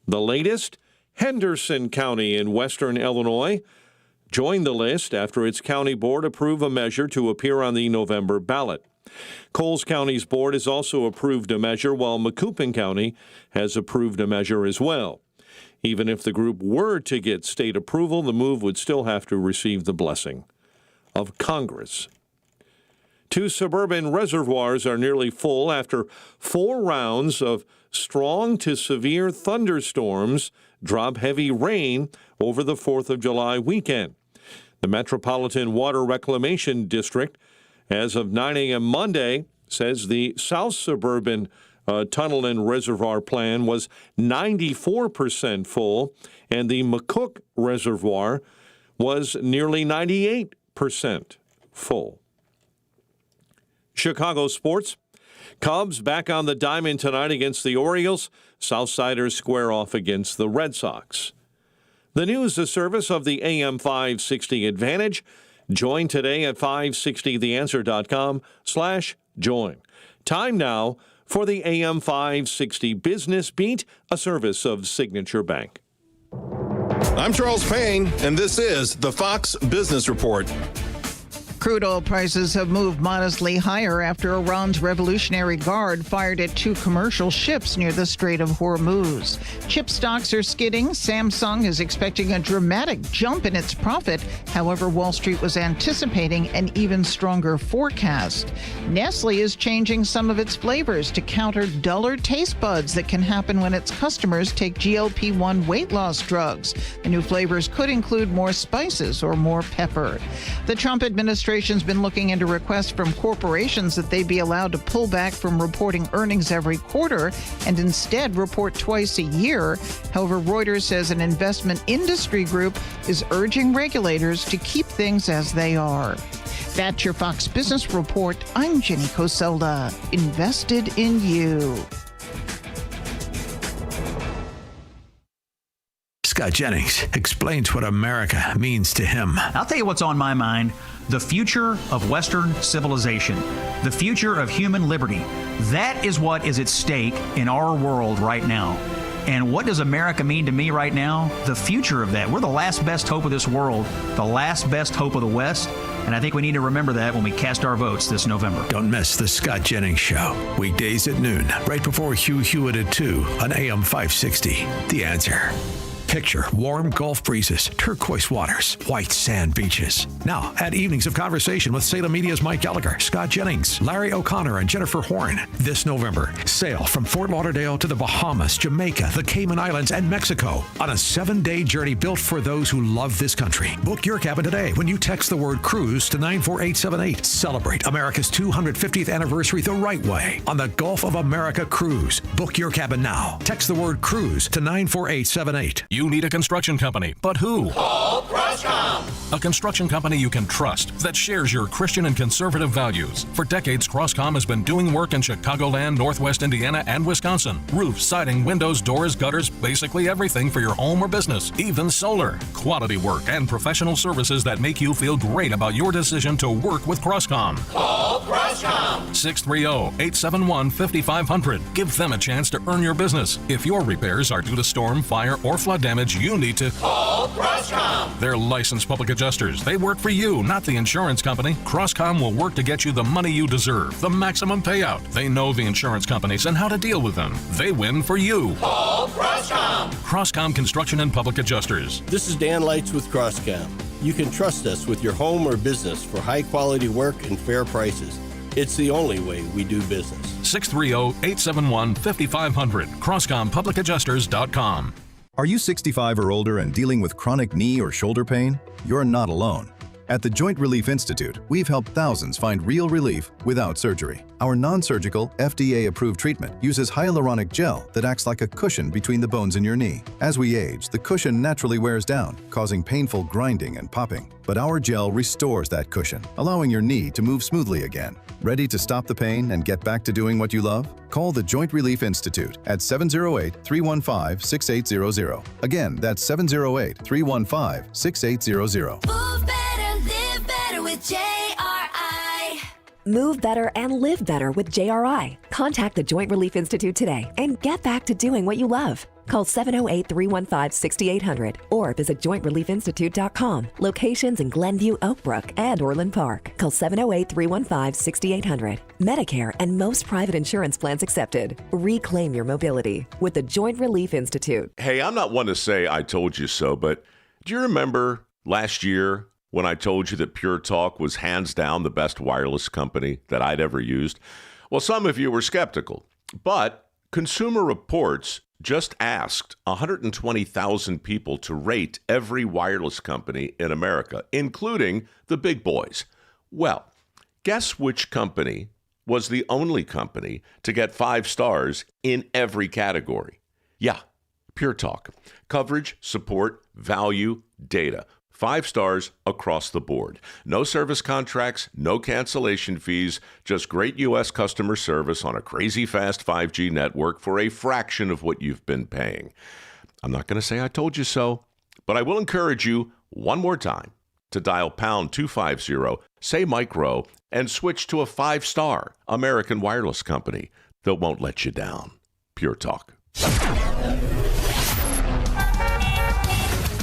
Speaker 12: The latest, Henderson County in western Illinois, joined the list after its county board approved a measure to appear on the November ballot. Coles County's board has also approved a measure, while Macoupin County has approved a measure as well. Even if the group were to get state approval, the move would still have to receive the blessing of Congress. 2 suburban reservoirs are nearly full after 4 rounds of strong to severe thunderstorms drop heavy rain over the 4th of July weekend. The Metropolitan Water Reclamation District, as of 9 a.m. Monday, says the South Suburban Tunnel and Reservoir Plan was 94% full, and the McCook Reservoir was nearly 98% full. Chicago sports. Cubs back on the diamond tonight against the Orioles. Southsiders square off against the Red Sox. The news, the service of the AM 560 Advantage. Join today at 560theanswer.com/join. Time now for the AM 560 Business Beat, a service of Signature Bank.
Speaker 3: I'm Charles Payne, and this is the Fox Business Report.
Speaker 10: Crude oil prices have moved modestly higher after Iran's Revolutionary Guard fired at 2 commercial ships near the Strait of Hormuz. Chip stocks are skidding. Samsung is expecting a dramatic jump in its profit. However, Wall Street was anticipating an even stronger forecast. Nestle is changing some of its flavors to counter duller taste buds that can happen when its customers take GLP-1 weight loss drugs. The new flavors could include more spices or more pepper. The Trump administration has been looking into requests from corporations that they be allowed to pull back from reporting earnings every quarter and instead report twice a year. However, Reuters says an investment industry group is urging regulators to keep things as they are. That's your Fox Business Report. I'm Jenny Coselda. Invested in you.
Speaker 2: Scott Jennings explains what America means to him.
Speaker 17: I'll tell you what's on my mind. The future of Western civilization, the future of human liberty. That is what is at stake in our world right now. And what does America mean to me right now? The future of that. We're the last best hope of this world, the last best hope of the West. And I think we need to remember that when we cast our votes this November.
Speaker 2: Don't miss the Scott Jennings Show, weekdays at noon, right before Hugh Hewitt at 2 on AM 560. The Answer. Picture warm Gulf breezes, turquoise waters, white sand beaches. Now, add evenings of conversation with Salem Media's Mike Gallagher, Scott Jennings, Larry O'Connor, and Jennifer Horn. This November, sail from Fort Lauderdale to the Bahamas, Jamaica, the Cayman Islands, and Mexico on a 7-day journey built for those who love this country. Book your cabin today when you text the word cruise to 94878. Celebrate America's 250th anniversary the right way on the Gulf of America Cruise. Book your cabin now. Text the word cruise to 94878.
Speaker 9: You need a construction company, but who?
Speaker 19: Call Crosscom.
Speaker 9: A construction company you can trust that shares your Christian and conservative values. For decades, Crosscom has been doing work in Chicagoland, Northwest Indiana, and Wisconsin. Roofs, siding, windows, doors, gutters, basically everything for your home or business, even solar. Quality work and professional services that make you feel great about your decision to work with Crosscom.
Speaker 19: Call Crosscom.
Speaker 9: 630-871-5500. Give them a chance to earn your business. If your repairs are due to storm, fire, or flood damage, you need to
Speaker 19: call Crosscom.
Speaker 9: They're licensed public adjusters. They work for you, not the insurance company. Crosscom will work to get you the money you deserve, the maximum payout. They know the insurance companies and how to deal with them. They win for you.
Speaker 19: Call Crosscom.
Speaker 9: Crosscom Construction and Public Adjusters.
Speaker 18: This is Dan Lights with Crosscom. You can trust us with your home or business for high quality work and fair prices. It's the only way we do business.
Speaker 9: 630-871-5500. CrosscomPublicAdjusters.com.
Speaker 20: Are you 65 or older and dealing with chronic knee or shoulder pain? You're not alone.
Speaker 1: At the Joint Relief Institute, we've helped thousands find real relief without surgery. Our non-surgical, FDA-approved treatment uses hyaluronic gel that acts like a cushion between the bones in your knee. As we age, the cushion naturally wears down, causing painful grinding and popping. But our gel restores that cushion, allowing your knee to move smoothly again. Ready to stop the pain and get back to doing what you love? Call the Joint Relief Institute at 708-315-6800. Again, that's 708-315-6800.
Speaker 6: Move better, live better with JRI.
Speaker 8: Move better and live better with JRI. Contact the Joint Relief Institute today and get back to doing what you love. Call 708-315-6800 or visit jointreliefinstitute.com. Locations in Glenview, Oakbrook, and Orland Park. Call 708-315-6800. Medicare and most private insurance plans accepted. Reclaim your mobility with the Joint Relief Institute.
Speaker 7: Hey, I'm not one to say I told you so, but do you remember last year when I told you that Pure Talk was hands down the best wireless company that I'd ever used? Well, some of you were skeptical, but Consumer Reports just asked 120,000 people to rate every wireless company in America, including the big boys. Well, guess which company was the only company to get 5 stars in every category? Yeah, Pure Talk. Coverage, support, value, data. 5 stars across the board. No service contracts, no cancellation fees, just great U.S. customer service on a crazy fast 5G network for a fraction of what you've been paying. I'm not going to say I told you so, but I will encourage you one more time to dial pound 250, say Mike Rowe, and switch to a 5-star American wireless company that won't let you down. Pure Talk.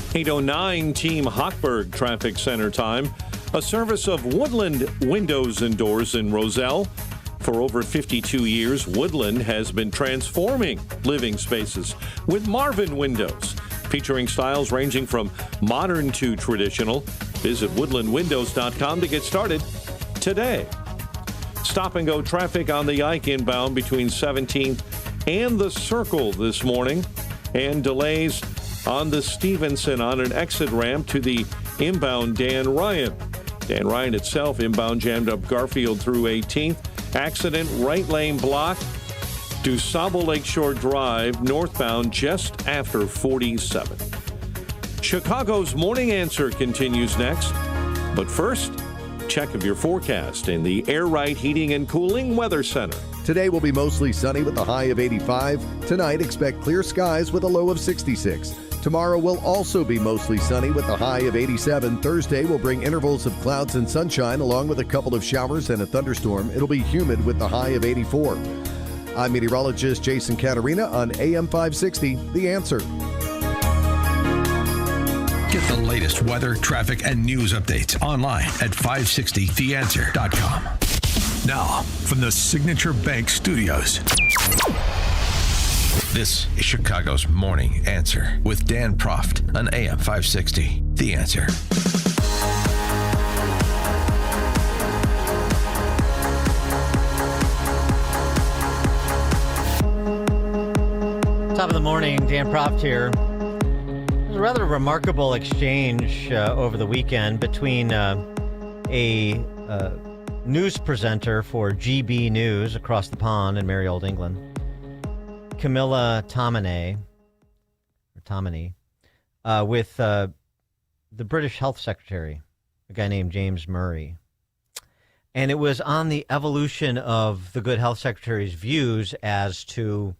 Speaker 12: 8:09 Team Hochberg Traffic Center time. A service of Woodland Windows and Doors in Roselle. For over 52 years, Woodland has been transforming living spaces with Marvin Windows, featuring styles ranging from modern to traditional. Visit woodlandwindows.com to get started today. Stop and go traffic on the Ike inbound between 17th and the Circle this morning, and delays on the Stevenson on an exit ramp to the inbound Dan Ryan. Dan Ryan itself inbound jammed up Garfield through 18th. Accident, right lane blocked. DuSable Lakeshore Drive northbound just after 47. Chicago's Morning Answer continues next. But first, check of your forecast in the Air Right Heating and Cooling Weather Center.
Speaker 11: Today will be mostly sunny with a high of 85. Tonight, expect clear skies with a low of 66. Tomorrow will also be mostly sunny with a high of 87. Thursday will bring intervals of clouds and sunshine along with a couple of showers and a thunderstorm. It'll be humid with a high of 84. I'm meteorologist Jason Caterina on AM 560, The Answer.
Speaker 2: Get the latest weather, traffic, and news updates online at 560theanswer.com. Now, from the Signature Bank Studios. This is Chicago's Morning Answer with Dan Proft on AM 560. The Answer.
Speaker 4: Top of the morning, Dan Proft here. There's a rather remarkable exchange over the weekend between a news presenter for GB News across the pond in merry old England, Camilla Tominey, with the British Health Secretary, a guy named James Murray. And it was on the evolution of the good health secretary's views as to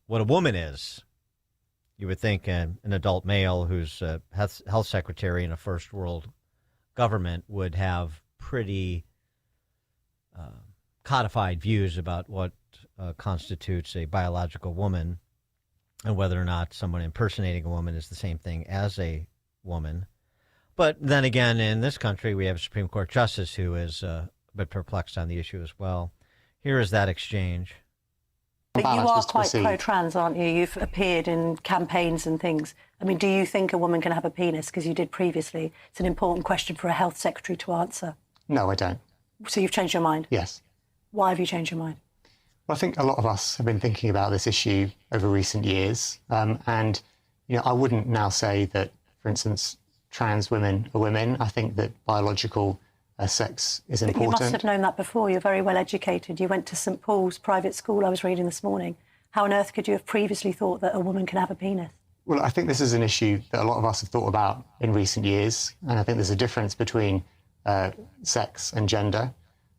Speaker 4: what a woman is. You would think an adult male who's a health secretary in a first world government would have pretty codified views about what constitutes a biological woman and whether or not someone impersonating a woman is the same thing as a woman. But then again, in this country, we have a Supreme Court justice who is a bit perplexed on the issue as well. Here is that exchange.
Speaker 20: But you are quite pro-trans, aren't you? You've appeared in campaigns and things. I mean, do you think a woman can have a penis? Because you did previously. It's an important question for a health secretary to answer.
Speaker 24: No, I don't.
Speaker 20: So you've changed your mind?
Speaker 24: Yes.
Speaker 20: Why have you changed your mind?
Speaker 24: Well, I think a lot of us have been thinking about this issue over recent years. And, you know, I wouldn't now say that, for instance,
Speaker 5: trans women are women. I think that biological sex is
Speaker 20: But
Speaker 5: important.
Speaker 20: you must have known that before. You're very well educated. You went to St Paul's private school, I was reading this morning. How on earth could you have previously thought that a woman can have a penis?
Speaker 5: Well, I think this is an issue that a lot of us have thought about in recent years, and I think there's a difference between sex and gender.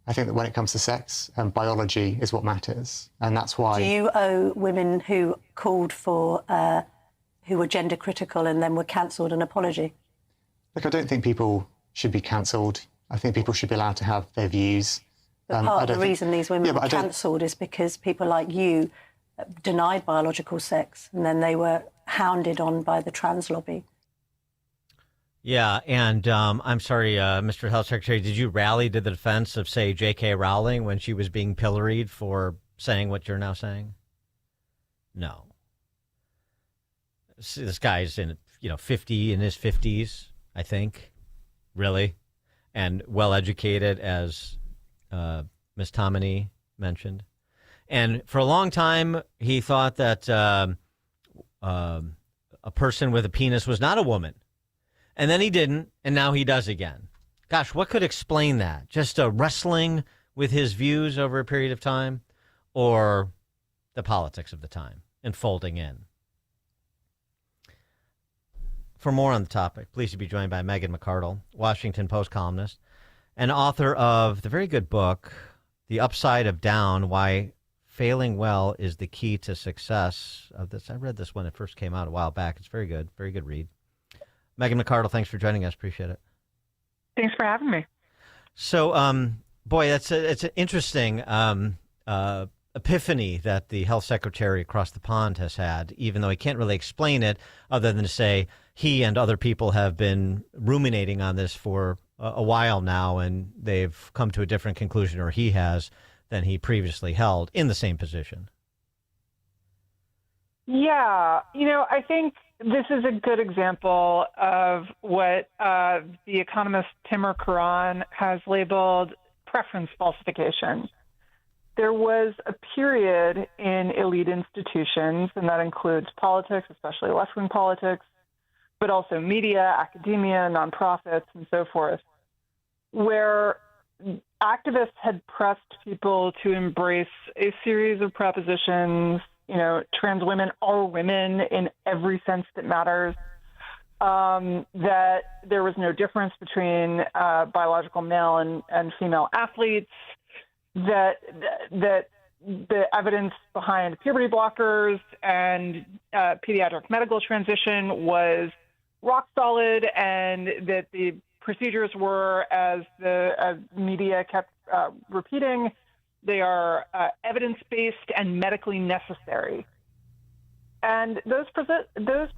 Speaker 5: I think that when it comes to sex, biology is what matters, and that's why...
Speaker 20: Do you owe women who called for, who were gender critical and then were cancelled an apology?
Speaker 5: Look, I don't think people should be cancelled. I think people should be allowed to have their views.
Speaker 20: But part of the reason these women were cancelled is because people like you denied biological sex, and then they were hounded on by the trans lobby.
Speaker 4: Yeah, and I'm sorry, Mr. Health Secretary, did you rally to the defense of, say, J.K. Rowling when she was being pilloried for saying what you're now saying? No. See, this guy's in his 50s, I think, really, and well-educated, as Ms. Tomini mentioned. And for a long time, he thought that a person with a penis was not a woman. And then he didn't, and now he does again. Gosh, what could explain that? Just wrestling with his views over a period of time, or the politics of the time and folding in? For more on the topic, pleased to be joined by Megan McArdle, Washington Post columnist and author of the very good book, The Upside of Down, Why Failing Well is the Key to Success. I read this when it first came out a while back. It's very good read. Megan McArdle, thanks for joining us. Appreciate it.
Speaker 13: Thanks for having me.
Speaker 4: So, boy, it's an interesting epiphany that the health secretary across the pond has had, even though he can't really explain it other than to say he and other people have been ruminating on this for a while now, and they've come to a different conclusion, or he has, than he previously held in the same position.
Speaker 13: Yeah, I think this is a good example of what the economist Timur Kuran has labeled preference falsification. There was a period in elite institutions, and that includes politics, especially left-wing politics, but also media, academia, nonprofits, and so forth, where activists had pressed people to embrace a series of propositions. Trans women are women in every sense that matters, that there was no difference between biological male and female athletes, that the evidence behind puberty blockers and pediatric medical transition was rock solid, and that the procedures were, as the media kept repeating, they are evidence-based and medically necessary. And those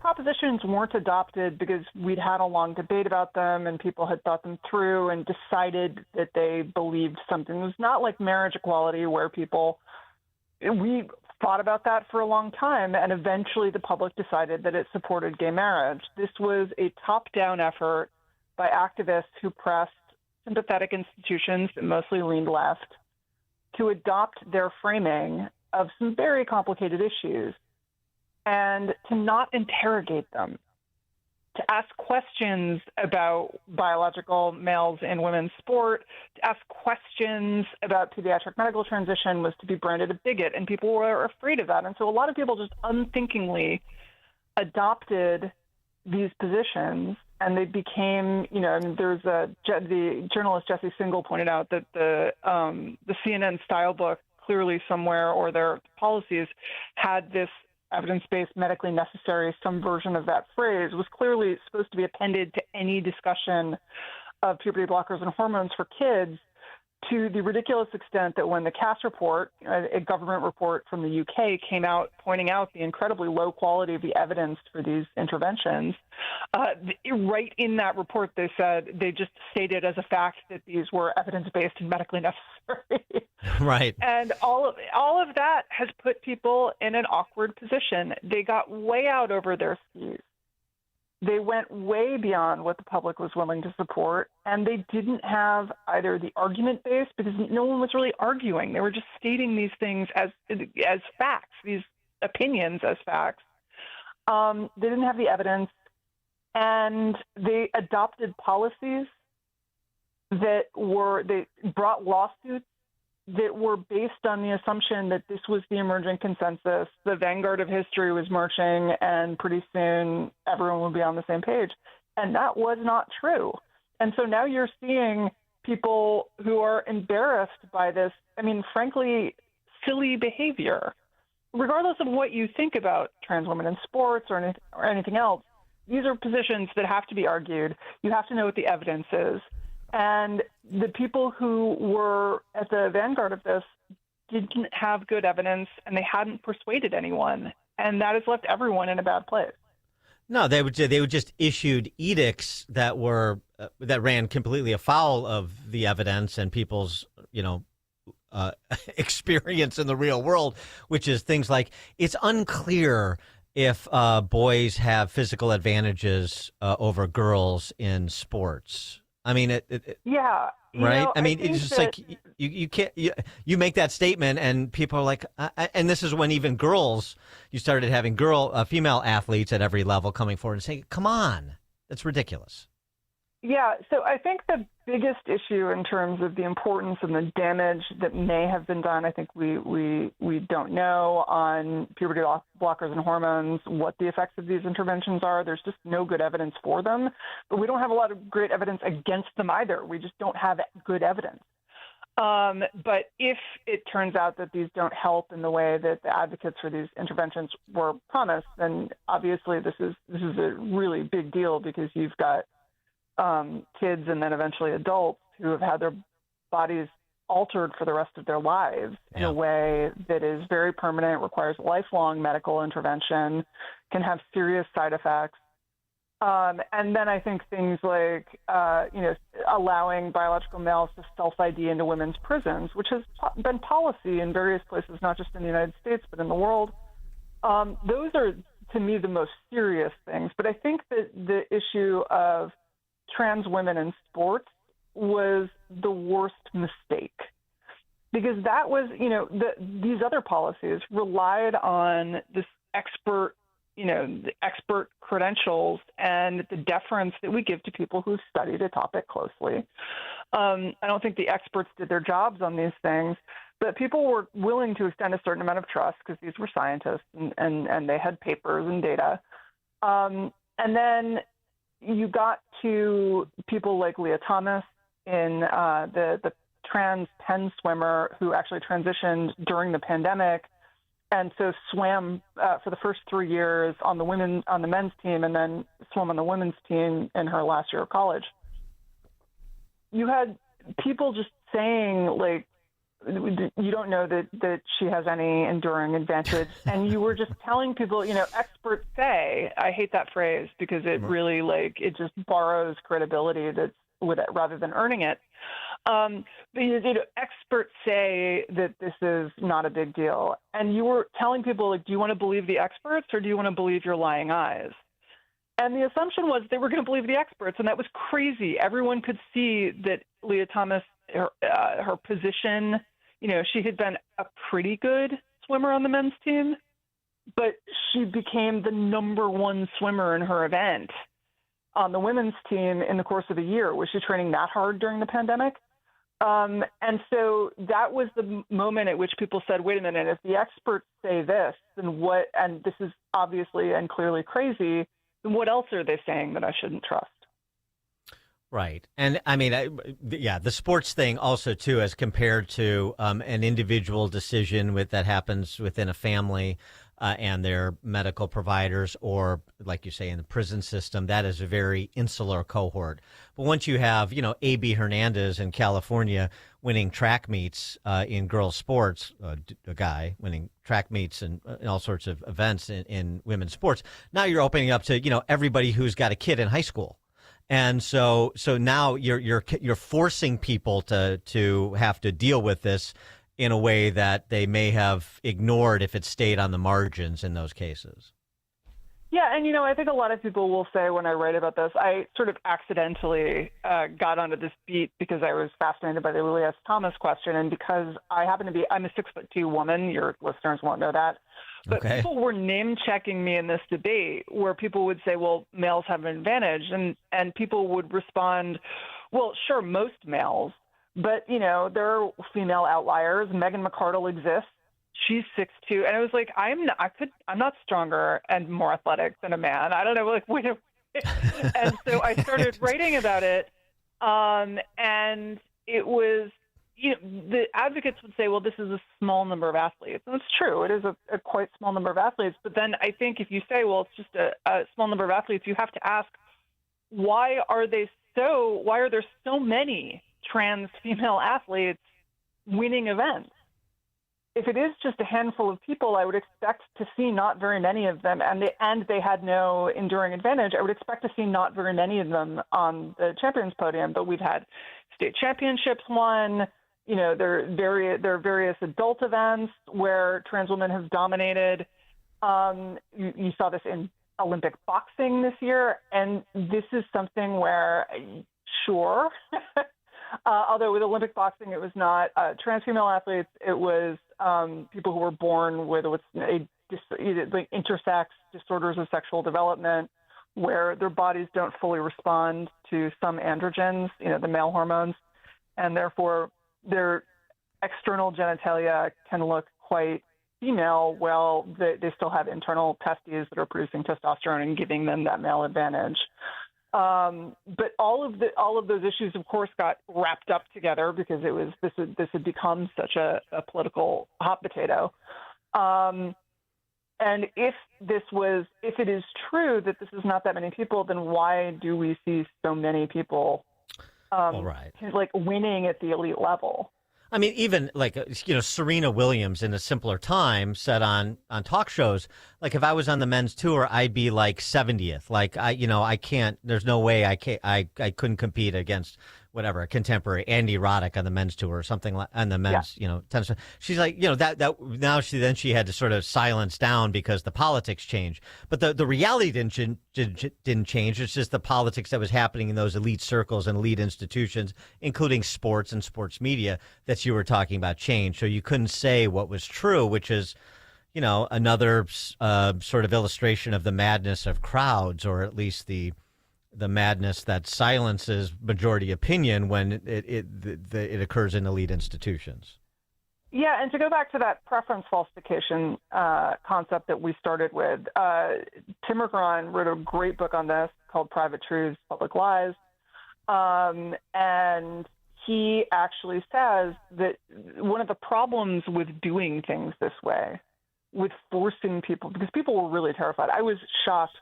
Speaker 13: propositions weren't adopted because we'd had a long debate about them and people had thought them through and decided that they believed something. It was not like marriage equality where we thought about that for a long time, and eventually the public decided that it supported gay marriage. This was a top-down effort by activists who pressed sympathetic institutions that mostly leaned left to adopt their framing of some very complicated issues and to not interrogate them, to ask questions about biological males in women's sport, to ask questions about pediatric medical transition was to be branded a bigot, and people were afraid of that. And so a lot of people just unthinkingly adopted these positions, and they became, there's the journalist Jesse Singal pointed out that the CNN style book clearly somewhere, or their policies had this evidence-based, medically necessary, some version of that phrase was clearly supposed to be appended to any discussion of puberty blockers and hormones for kids, to the ridiculous extent that when the Cass report, a government report from the UK, came out pointing out the incredibly low quality of the evidence for these interventions, right in that report they just stated as a fact that these were evidence-based and medically necessary.
Speaker 4: Right.
Speaker 13: And all of that has put people in an awkward position. They got way out over their skis. They went way beyond what the public was willing to support, and they didn't have either the argument base, because no one was really arguing. They were just stating these things as facts, these opinions as facts. They didn't have the evidence, And they adopted policies they brought lawsuits that were based on the assumption that this was the emerging consensus. The vanguard of history was marching, and pretty soon everyone would be on the same page. And that was not true. And so now you're seeing people who are embarrassed by this, frankly, silly behavior. Regardless of what you think about trans women in sports or anything else, these are positions that have to be argued. You have to know what the evidence is. And the people who were at the vanguard of this didn't have good evidence, and they hadn't persuaded anyone. And that has left everyone in a bad place.
Speaker 4: No, they would just issued edicts that were that ran completely afoul of the evidence and people's, experience in the real world, which is things like it's unclear if boys have physical advantages over girls in sports.
Speaker 13: Yeah.
Speaker 4: Right. It's just like you can't, you make that statement and people are like, and this is when even girls, you started having female athletes at every level coming forward and saying, come on, that's ridiculous.
Speaker 13: Yeah. So I think the biggest issue in terms of the importance and the damage that may have been done, I think we don't know on puberty blockers and hormones, what the effects of these interventions are. There's just no good evidence for them, but we don't have a lot of great evidence against them either. We just don't have good evidence. But if it turns out that these don't help in the way that the advocates for these interventions were promised, then obviously this is a really big deal, because you've got kids and then eventually adults who have had their bodies altered for the rest of their lives in a way that is very permanent, requires lifelong medical intervention, can have serious side effects. And then I think things like, allowing biological males to self-ID into women's prisons, which has been policy in various places, not just in the United States, but in the world. Those are, to me, the most serious things. But I think that the issue of trans women in sports was the worst mistake, because that was, these other policies relied on this expert, the expert credentials and the deference that we give to people who studied a topic closely. I don't think the experts did their jobs on these things, but people were willing to extend a certain amount of trust because these were scientists and they had papers and data. And then you got to people like Leah Thomas in the trans Penn swimmer who actually transitioned during the pandemic, and so swam for the first 3 years on the men's team, and then swam on the women's team in her last year of college. You had people just saying, like, you don't know that she has any enduring advantage. And you were just telling people, experts say, I hate that phrase because it really it just borrows credibility that's with it rather than earning it. But experts say that this is not a big deal. And you were telling people, like, do you want to believe the experts or do you want to believe your lying eyes? And the assumption was they were going to believe the experts. And that was crazy. Everyone could see that Leah Thomas, her position, she had been a pretty good swimmer on the men's team, but she became the number one swimmer in her event on the women's team in the course of a year. Was she training that hard during the pandemic? And so that was the moment at which people said, wait a minute, if the experts say this, then what, and this is obviously and clearly crazy, then what else are they saying that I shouldn't trust?
Speaker 4: Right. And the sports thing also, too, as compared to an individual decision that happens within a family and their medical providers, or like you say, in the prison system, that is a very insular cohort. But once you have, A.B. Hernandez in California winning track meets in girls' sports, a guy winning track meets and all sorts of events in women's sports, now you're opening up to, everybody who's got a kid in high school. And so now you're forcing people to have to deal with this in a way that they may have ignored if it stayed on the margins in those cases.
Speaker 13: Yeah, and I think a lot of people will say when I write about this, I sort of accidentally got onto this beat because I was fascinated by the Lily S. Thomas question, and because I'm a 6'2" woman. Your listeners won't know that, but people were name checking me in this debate where people would say, "Well, males have an advantage," and people would respond, "Well, sure, most males, but there are female outliers. Meghan McArdle exists. She's 6'2", and I was like, I'm not stronger and more athletic than a man. I don't know, wait. And so I started writing about it, and it was, the advocates would say, well, this is a small number of athletes, and it's true. It is a quite small number of athletes. But then I think if you say, well, it's just a small number of athletes, you have to ask, why are there so many trans female athletes winning events? If it is just a handful of people, I would expect to see not very many of them, and they had no enduring advantage. I would expect to see not very many of them on the champions podium. But we've had state championships won. There are various adult events where trans women have dominated. You saw this in Olympic boxing this year, and this is something where, sure. Although with Olympic boxing, it was not trans female athletes. It was people who were born with intersex disorders of sexual development, where their bodies don't fully respond to some androgens, the male hormones, and therefore their external genitalia can look quite female. Well, they still have internal testes that are producing testosterone and giving them that male advantage. But all of those issues, of course, got wrapped up together because this had become such a political hot potato. And if it is true that this is not that many people, then why do we see so many people winning at the elite level?
Speaker 4: I mean, even Serena Williams in a simpler time said on talk shows, like, if I was on the men's tour, I'd be like 70th. Like, I can't, there's no way I couldn't compete against whatever, a contemporary Andy Roddick on the men's tour or something like on the men's, tennis. She's like, that now she had to sort of silence down because the politics changed. But the reality didn't change. It's just the politics that was happening in those elite circles and elite institutions, including sports and sports media that you were talking about changed. So you couldn't say what was true, which is, another sort of illustration of the madness of crowds, or at least the madness that silences majority opinion when it occurs in elite institutions.
Speaker 13: Yeah, and to go back to that preference falsification concept that we started with, Tim McGraw wrote a great book on this called Private Truths, Public Lies, and he actually says that one of the problems with doing things this way, with forcing people, because people were really terrified. I was shocked.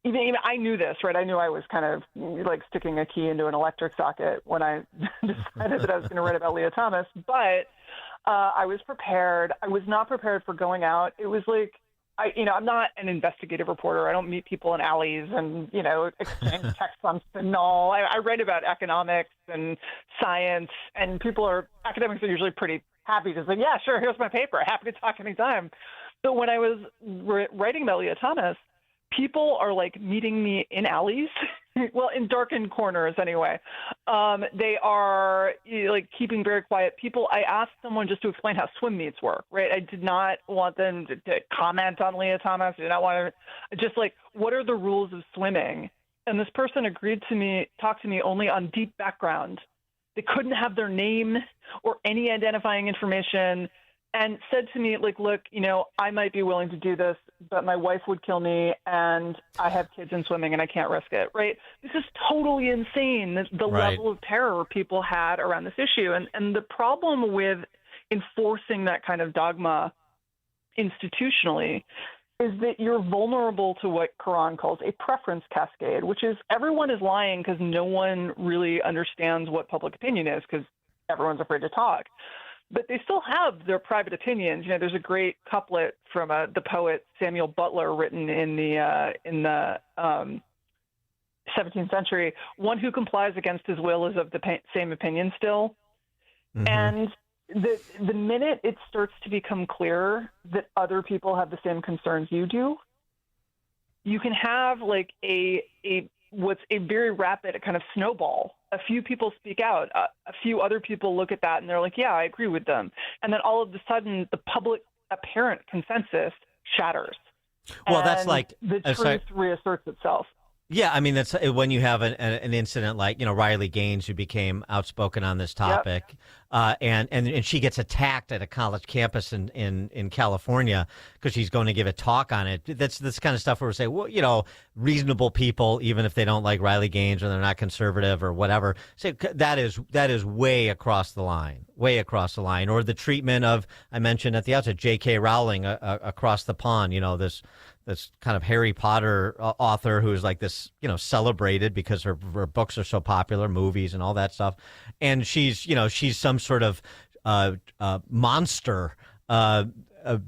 Speaker 13: Even I knew this, right? I knew I was kind of like sticking a key into an electric socket when I decided that I was going to write about Leah Thomas. But I was prepared. I was not prepared for going out. It was like, I'm not an investigative reporter. I don't meet people in alleys and, exchange texts on Signal. I write about economics and science, and academics are usually pretty happy to say, yeah, sure, here's my paper. Happy to talk anytime. But when I was writing about Leah Thomas, people are like meeting me in alleys, well, in darkened corners anyway. They are like keeping very quiet. I asked someone just to explain how swim meets work, right? I did not want them to comment on Leah Thomas. I did not want to, just like, what are the rules of swimming? And this person agreed to talk to me only on deep background. They couldn't have their name or any identifying information, and said to me, like, look, I might be willing to do this, but my wife would kill me, and I have kids in swimming, and I can't risk it, right? This is totally insane, the level of terror people had around this issue. And the problem with enforcing that kind of dogma institutionally is that you're vulnerable to what Quran calls a preference cascade, which is everyone is lying because no one really understands what public opinion is because everyone's afraid to talk. But they still have their private opinions. There's a great couplet from the poet Samuel Butler written in the 17th century. One who complies against his will is of the same opinion still. Mm-hmm. And the minute it starts to become clear that other people have the same concerns you do, you can have like what's a very rapid kind of snowball. A few people speak out, a few other people look at that and they're like, yeah, I agree with them. And then all of a sudden the public apparent consensus shatters.
Speaker 4: Well, that's like
Speaker 13: the truth reasserts itself.
Speaker 4: Yeah, I mean, that's when you have an incident like, Riley Gaines, who became outspoken on this topic, and she gets attacked at a college campus in California because she's going to give a talk on it. That's this kind of stuff where we say, well, reasonable people, even if they don't like Riley Gaines or they're not conservative or whatever, say that is way across the line. Or the treatment of, I mentioned at the outset, J.K. Rowling across the pond, this kind of Harry Potter author who's like this, celebrated because her books are so popular, movies and all that stuff. And she's some sort of monster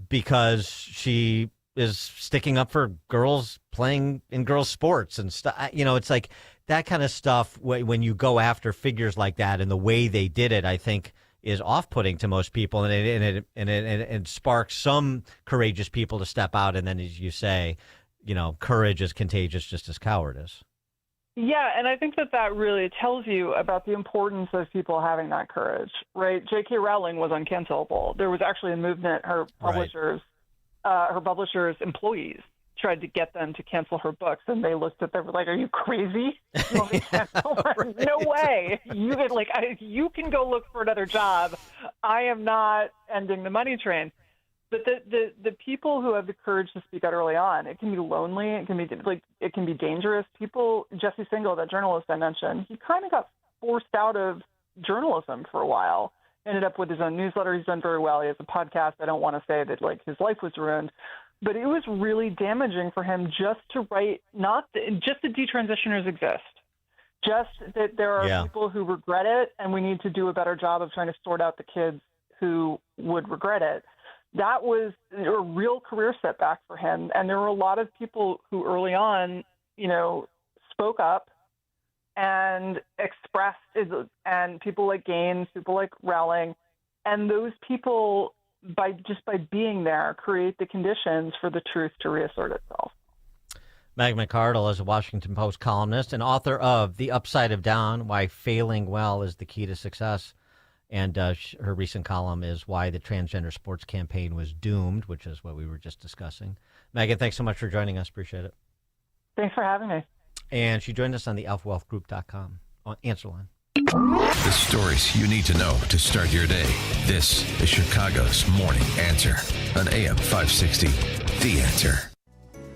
Speaker 4: because she is sticking up for girls playing in girls' sports and stuff. It's like that kind of stuff when you go after figures like that and the way they did it, I think, is off-putting to most people, and it sparks some courageous people to step out. And then, as you say, courage is contagious, just as cowardice.
Speaker 13: Yeah, and I think that really tells you about the importance of people having that courage, right? J.K. Rowling was uncancelable. There was actually a movement. Her publishers, employees, tried to get them to cancel her books, and they looked at them like, "Are you crazy? You want me to cancel her? No way! You can go look for another job. I am not ending the money train." But the people who have the courage to speak out early on, it can be lonely. It can be dangerous. People, Jesse Singal, that journalist I mentioned, he kind of got forced out of journalism for a while. Ended up with his own newsletter. He's done very well. He has a podcast. I don't want to say that his life was ruined. But it was really damaging for him just to write, just that detransitioners exist, just that there are people who regret it, and we need to do a better job of trying to sort out the kids who would regret it. That was a real career setback for him. And there were a lot of people who early on, spoke up and expressed, and people like Gaines, people like Rowling, and those people, by being there, create the conditions for the truth to reassert itself.
Speaker 4: Meg McArdle is a Washington Post columnist and author of The Upside of Down, Why Failing Well is the Key to Success. And her recent column is Why the Transgender Sports Campaign Was Doomed, which is what we were just discussing. Megan, thanks so much for joining us. Appreciate it.
Speaker 13: Thanks for having me.
Speaker 4: And she joined us on the alphawealthgroup.com on Answer Line.
Speaker 2: The stories you need to know to start your day. This is Chicago's Morning Answer on AM 560. The Answer.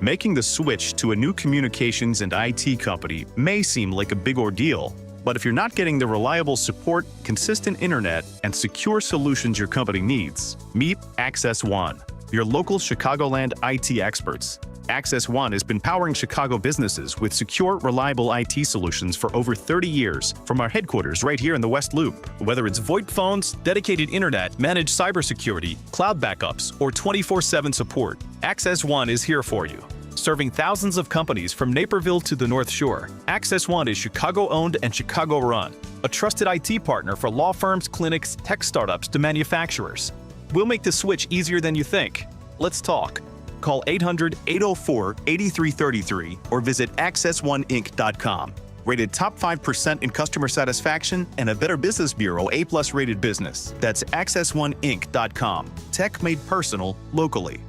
Speaker 15: Making the switch to a new communications and IT company may seem like a big ordeal, but if you're not getting the reliable support, consistent internet, and secure solutions your company needs, meet Access One, your local Chicagoland IT experts. Access One has been powering Chicago businesses with secure, reliable IT solutions for over 30 years from our headquarters right here in the West Loop. Whether it's VoIP phones, dedicated internet, managed cybersecurity, cloud backups, or 24/7 support, Access One is here for you. Serving thousands of companies from Naperville to the North Shore, Access One is Chicago-owned and Chicago-run, a trusted IT partner for law firms, clinics, tech startups to manufacturers. We'll make the switch easier than you think. Let's talk. Call 800-804-8333 or visit accessoneinc.com. Rated top 5% in customer satisfaction and a Better Business Bureau A+ rated business. That's accessoneinc.com. Tech made personal locally.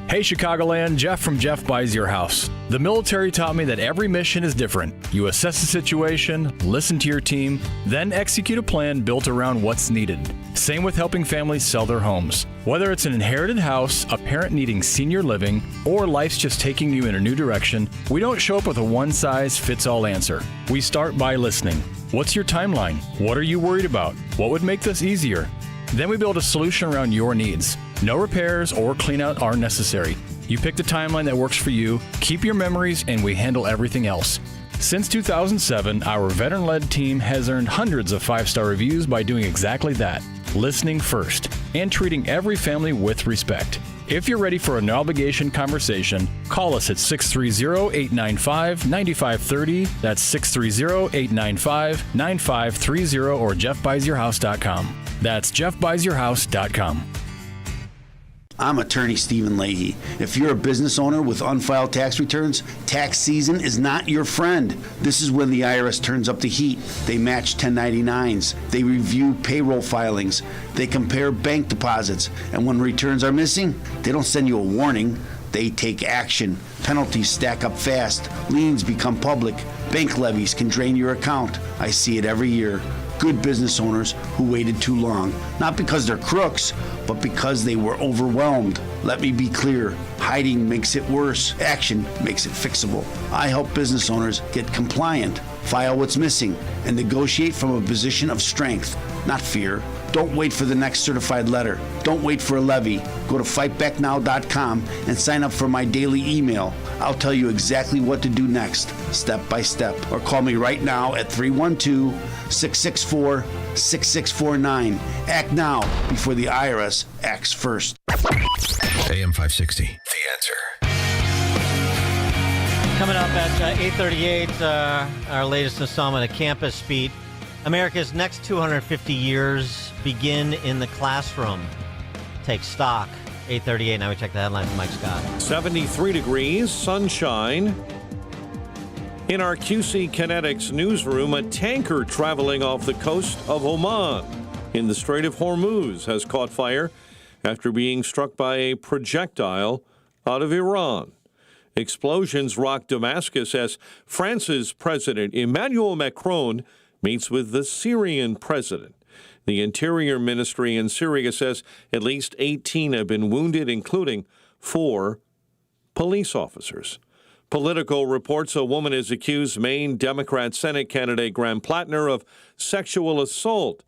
Speaker 16: Hey Chicagoland, Jeff from Jeff Buys Your House. The military taught me that every mission is different. You assess the situation, listen to your team, then execute a plan built around what's needed. Same with helping families sell their homes. Whether it's an inherited house, a parent needing senior living, or life's just taking you in a new direction, we don't show up with a one-size-fits-all answer. We start by listening. What's your timeline? What are you worried about? What would make this easier? Then we build a solution around your needs. No repairs or cleanout are necessary. You pick the timeline that works for you, keep your memories, and we handle everything else. Since 2007, our veteran-led team has earned hundreds of 5-star reviews by doing exactly that, listening first, and treating every family with respect. If you're ready for an no-obligation conversation, call us at 630-895-9530. That's 630-895-9530 or jeffbuysyourhouse.com. That's jeffbuysyourhouse.com.
Speaker 14: I'm attorney Stephen Leahy. If you're a business owner with unfiled tax returns, tax season is not your friend. This is when the IRS turns up the heat. They match 1099s. They review payroll filings. They compare bank deposits. And when returns are missing, they don't send you a warning. They take action. Penalties stack up fast. Liens become public. Bank levies can drain your account. I see it every year. Good business owners who waited too long, not because they're crooks, but because they were overwhelmed. Let me be clear, hiding makes it worse. Action makes it fixable. I help business owners get compliant, file what's missing, and negotiate from a position of strength, not fear. Don't wait for the next certified letter. Don't wait for a levy. Go to fightbacknow.com and sign up for my daily email. I'll tell you exactly what to do next, step by step. Or call me right now at 312-664-6649. Act now before the IRS acts first.
Speaker 2: AM 560, The Answer.
Speaker 4: Coming up at 8:38, our latest installment of Campus Beat. America's next 250 years begin in the classroom. Take stock. 8:38. Now we check the headlines with Mike Scott.
Speaker 12: 73 degrees, sunshine. In our QC Kinetics newsroom, a tanker traveling off the coast of Oman in the Strait of Hormuz has caught fire after being struck by a projectile out of Iran. Explosions rocked Damascus as France's President Emmanuel Macron meets with the Syrian president. The Interior Ministry in Syria says at least 18 have been wounded, including 4 police officers. Political reports: a woman has accused Maine Democrat Senate candidate Graham Plattner of sexual assault.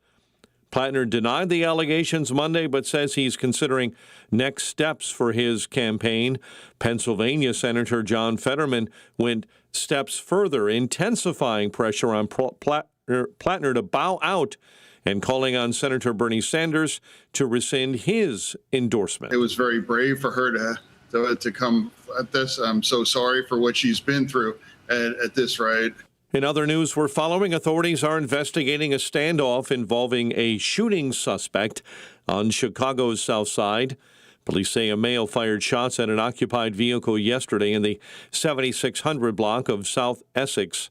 Speaker 12: Plattner denied the allegations Monday, but says he's considering next steps for his campaign. Pennsylvania Senator John Fetterman went steps further, intensifying pressure on Plattner to bow out and calling on Senator Bernie Sanders to rescind his endorsement.
Speaker 21: It was very brave for her to come at this. I'm so sorry for what she's been through at this rate.
Speaker 12: In other news we're following, authorities are investigating a standoff involving a shooting suspect on Chicago's South Side. Police say a male fired shots at an occupied vehicle yesterday in the 7600 block of South Essex.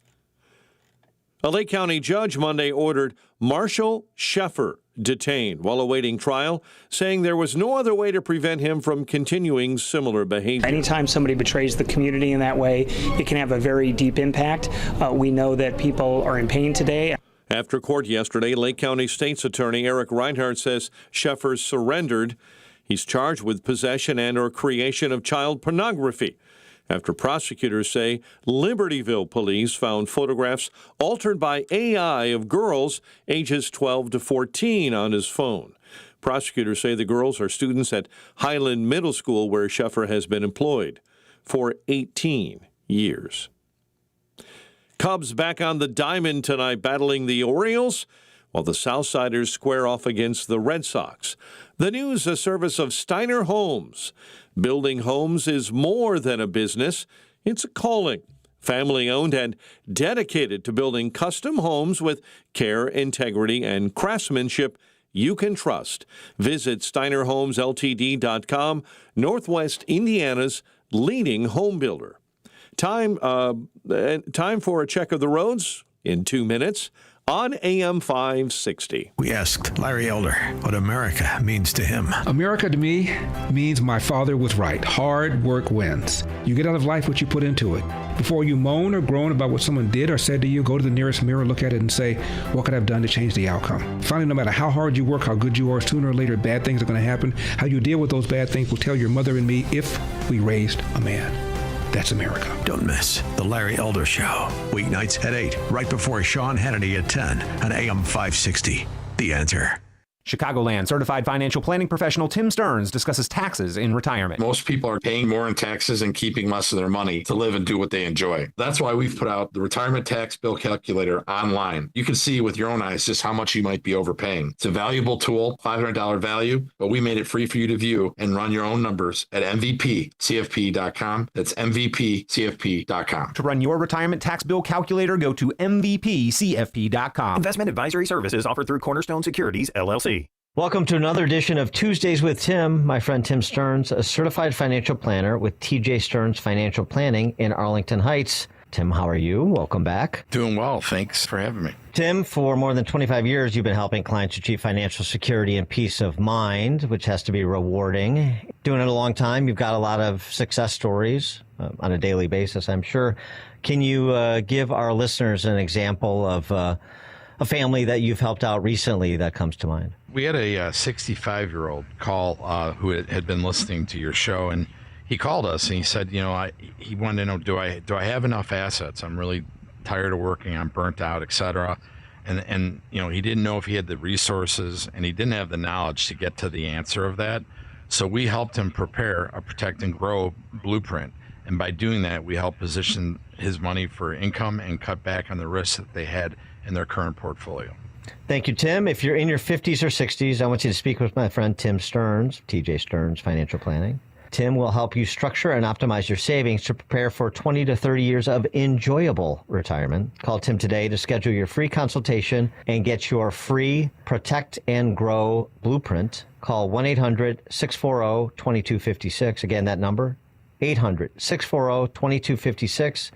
Speaker 12: A Lake County judge Monday ordered Marshall Sheffer detained while awaiting trial, saying there was no other way to prevent him from continuing similar behavior.
Speaker 22: Anytime somebody betrays the community in that way, it can have a very deep impact. We know that people are in pain today.
Speaker 12: After court yesterday, Lake County State's Attorney Eric Reinhardt says Sheffer surrendered. He's charged with possession and/or creation of child pornography, after prosecutors say Libertyville police found photographs altered by AI of girls ages 12 to 14 on his phone. Prosecutors say the girls are students at Highland Middle School, where Sheffer has been employed for 18 years. Cubs back on the diamond tonight, battling the Orioles, while the Southsiders square off against the Red Sox. The news, a service of Steiner Homes. Building homes is more than a business. It's a calling. Family-owned and dedicated to building custom homes with care, integrity, and craftsmanship you can trust. Visit SteinerHomesLTD.com, Northwest Indiana's leading home builder. Time for a check of the roads in 2 minutes on AM 560.
Speaker 2: We asked Larry Elder what America means to him.
Speaker 23: America to me means my father was right. Hard work wins. You get out of life what you put into it. Before you moan or groan about what someone did or said to you, go to the nearest mirror, look at it, and say, what could I have done to change the outcome? Finally, no matter how hard you work, how good you are, sooner or later, bad things are going to happen. How you deal with those bad things will tell your mother and me if we raised a man. That's America.
Speaker 2: Don't miss The Larry Elder Show. Weeknights at 8, right before Sean Hannity at 10 on AM 560. The Answer.
Speaker 25: Chicagoland certified financial planning professional Tim Stearns discusses taxes in retirement.
Speaker 26: Most people are paying more in taxes and keeping less of their money to live and do what they enjoy. That's why we've put out the retirement tax bill calculator online. You can see with your own eyes just how much you might be overpaying. It's a valuable tool, $500 value, but we made it free for you to view and run your own numbers at MVPCFP.com. That's MVPCFP.com.
Speaker 25: To run your retirement tax bill calculator, go to MVPCFP.com.
Speaker 27: Investment advisory services offered through Cornerstone Securities, LLC.
Speaker 4: Welcome to another edition of Tuesdays with Tim. My friend Tim Stearns, a certified financial planner with TJ Stearns Financial Planning in Arlington Heights. Tim, how are you? Welcome back.
Speaker 3: Doing well. Thanks for having me.
Speaker 4: Tim, for more than 25 years, you've been helping clients achieve financial security and peace of mind, which has to be rewarding. Doing it a long time. You've got a lot of success stories on a daily basis, I'm sure. Can you give our listeners an example of a family that you've helped out recently that comes to mind?
Speaker 3: We had a 65-year-old call who had been listening to your show, and he called us and he said, he wanted to know, do I have enough assets? I'm really tired of working. I'm burnt out, et cetera. And he didn't know if he had the resources, and he didn't have the knowledge to get to the answer of that. So we helped him prepare a Protect and Grow blueprint. And by doing that, we helped position his money for income and cut back on the risks that they had in their current portfolio.
Speaker 4: Thank you, Tim. If you're in your 50s or 60s, I want you to speak with my friend Tim Stearns, TJ Stearns Financial Planning. Tim will help you structure and optimize your savings to prepare for 20 to 30 years of enjoyable retirement. Call Tim today to schedule your free consultation and get your free Protect and Grow blueprint. Call 1-800-640-2256. Again, that number, 800-640-2256.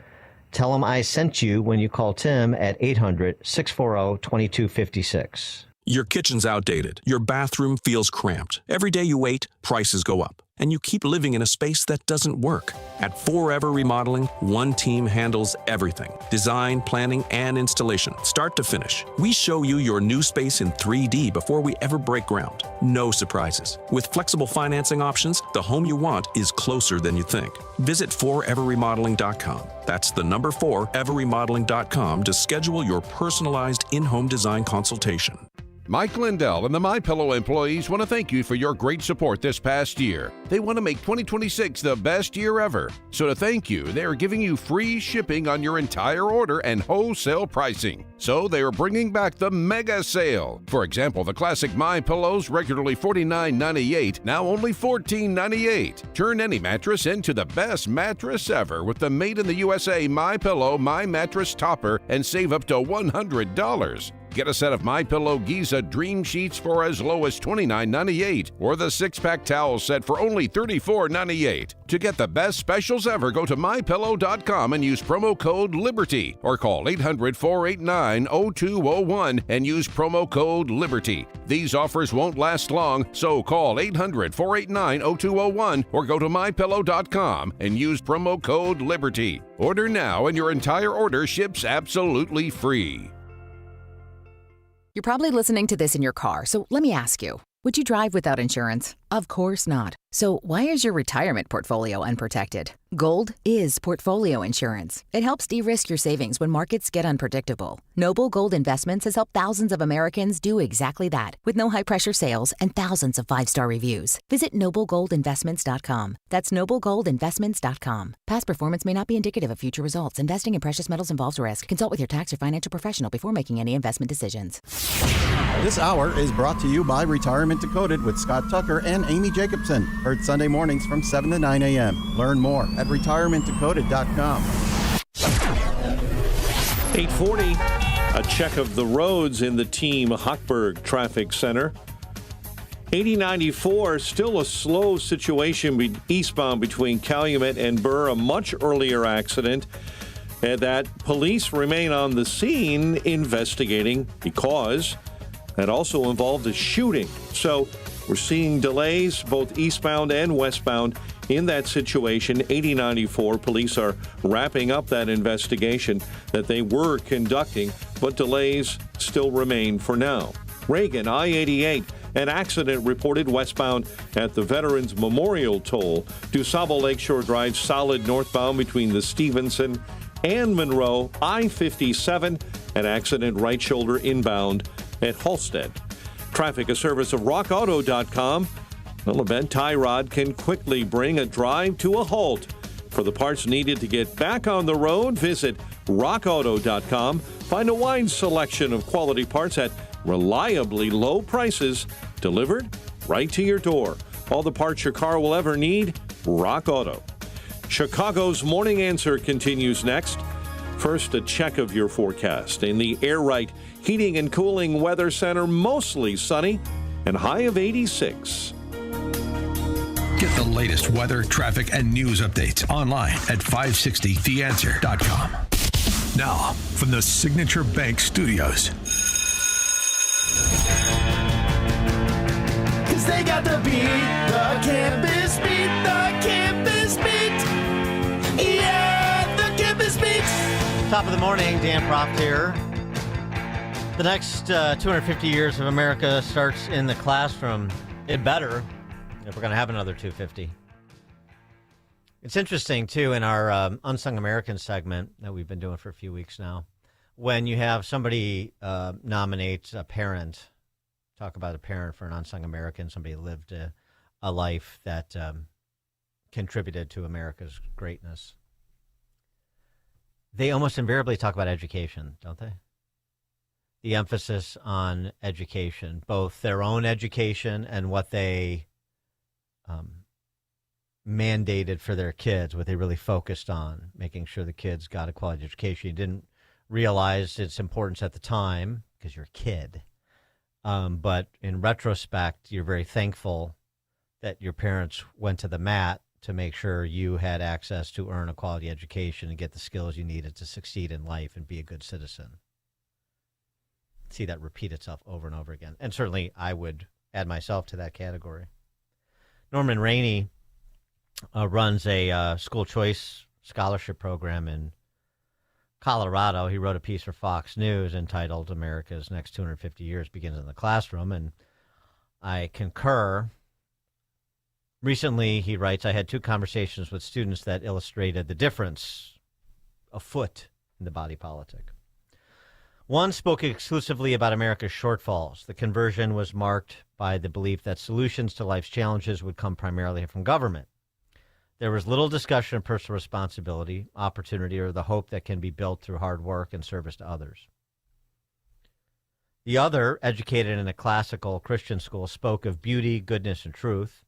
Speaker 4: Tell him I sent you when you call Tim at 800-640-2256.
Speaker 9: Your kitchen's outdated. Your bathroom feels cramped. Every day you wait, prices go up. And you keep living in a space that doesn't work. At Forever Remodeling, one team handles everything. Design, planning, and installation, start to finish. We show you your new space in 3D before we ever break ground. No surprises. With flexible financing options, the home you want is closer than you think. Visit foreverremodeling.com. That's the number 4everremodeling.com to schedule your personalized in-home design consultation.
Speaker 10: Mike Lindell and the MyPillow employees want to thank you for your great support this past year. They want to make 2026 the best year ever. So to thank you, they are giving you free shipping on your entire order and wholesale pricing. So they are bringing back the mega sale. For example, the classic MyPillows, regularly $49.98, now only $14.98. Turn any mattress into the best mattress ever with the Made in the USA MyPillow My Mattress Topper and save up to $100. Get a set of MyPillow Giza Dream Sheets for as low as $29.98 or the 6-pack towel set for only $34.98. To get the best specials ever, go to MyPillow.com and use promo code LIBERTY or call 800-489-0201 and use promo code LIBERTY. These offers won't last long, so call 800-489-0201 or go to MyPillow.com and use promo code LIBERTY. Order now and your entire order ships absolutely free.
Speaker 17: You're probably listening to this in your car, so let me ask you, would you drive without insurance? Of course not. So why is your retirement portfolio unprotected? Gold is portfolio insurance. It helps de-risk your savings when markets get unpredictable. Noble Gold Investments has helped thousands of Americans do exactly that with no high-pressure sales and thousands of 5-star reviews. Visit NobleGoldInvestments.com. That's NobleGoldInvestments.com. Past performance may not be indicative of future results. Investing in precious metals involves risk. Consult with your tax or financial professional before making any investment decisions.
Speaker 18: This hour is brought to you by Retirement Decoded with Scott Tucker and Amy Jacobson. Heard Sunday mornings from 7 to 9 a.m. Learn more at retirementdecoded.com.
Speaker 12: 8:40, a check of the roads in the Team Hochberg Traffic Center. 8094, still a slow situation eastbound between Calumet and Burr, a much earlier accident. And that police remain on the scene investigating because that also involved a shooting. So we're seeing delays both eastbound and westbound in that situation. 8094, police are wrapping up that investigation that they were conducting, but delays still remain for now. Reagan, I-88, an accident reported westbound at the Veterans Memorial Toll. DuSable Lakeshore Drive solid northbound between the Stevenson and Monroe. I-57, an accident right shoulder inbound at Halstead. Traffic, a service of rockauto.com. Well, event tie rod can quickly bring a drive to a halt. For the parts needed to get back on the road, visit rockauto.com. Find a wide selection of quality parts at reliably low prices, delivered right to your door. All the parts your car will ever need, Rock Auto. Chicago's Morning Answer continues next. First, a check of your forecast. In the Air Right Heating and Cooling Weather Center, mostly sunny. and high of 86.
Speaker 2: Get the latest weather, traffic, and news updates online at 560theanswer.com. Now, from the Signature Bank Studios.
Speaker 1: Cause they got the beat, the campus beat, the campus beat. Yeah, the campus beat.
Speaker 4: Top of the morning, Dan Proft here. The next 250 years of America starts in the classroom. It better, if we're going to have another 250. It's interesting, too, in our Unsung Americans segment that we've been doing for a few weeks now, when you have somebody nominate a parent, talk about a parent for an unsung American, somebody who lived a life that contributed to America's greatness. They almost invariably talk about education, don't they? The emphasis on education, both their own education and what they mandated for their kids, what they really focused on, making sure the kids got a quality education. You didn't realize its importance at the time because you're a kid. But in retrospect, you're very thankful that your parents went to the mat to make sure you had access to earn a quality education and get the skills you needed to succeed in life and be a good citizen. See that repeat itself over and over again. And certainly I would add myself to that category. Norman Rainey runs a school choice scholarship program in Colorado. He wrote a piece for Fox News entitled America's Next 250 Years Begins in the Classroom, and I concur. Recently, he writes, I had 2 conversations with students that illustrated the difference afoot in the body politic. One spoke exclusively about America's shortfalls. The conversion was marked by the belief that solutions to life's challenges would come primarily from government. There was little discussion of personal responsibility, opportunity, or the hope that can be built through hard work and service to others. The other, educated in a classical Christian school, spoke of beauty, goodness, and truth.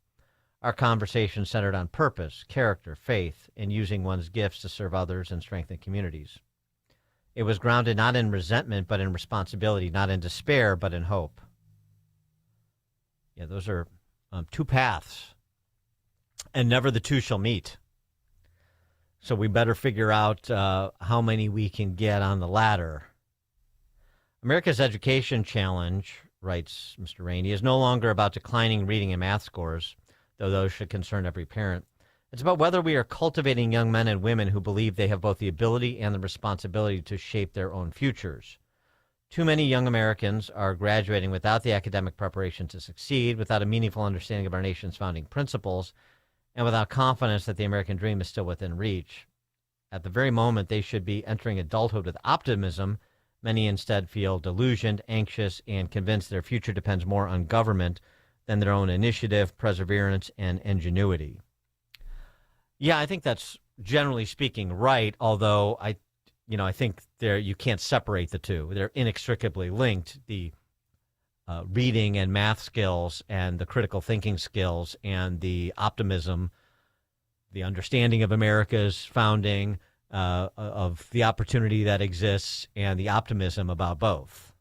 Speaker 4: Our conversation centered on purpose, character, faith, and using one's gifts to serve others and strengthen communities. It was grounded not in resentment, but in responsibility, not in despair, but in hope. Yeah, those are 2 paths, and never the 2 shall meet. So we better figure out how many we can get on the ladder. America's education challenge, writes Mr. Rainey, is no longer about declining reading and math scores, though those should concern every parent. It's about whether we are cultivating young men and women who believe they have both the ability and the responsibility to shape their own futures. Too many young Americans are graduating without the academic preparation to succeed, without a meaningful understanding of our nation's founding principles, and without confidence that the American dream is still within reach. At the very moment they should be entering adulthood with optimism, many instead feel delusioned, anxious, and convinced their future depends more on government than their own initiative, perseverance, and ingenuity. Yeah, I think that's generally speaking right, although I think you can't separate the 2. They're inextricably linked, the reading and math skills and the critical thinking skills and the optimism, the understanding of America's founding, of the opportunity that exists, and the optimism about both.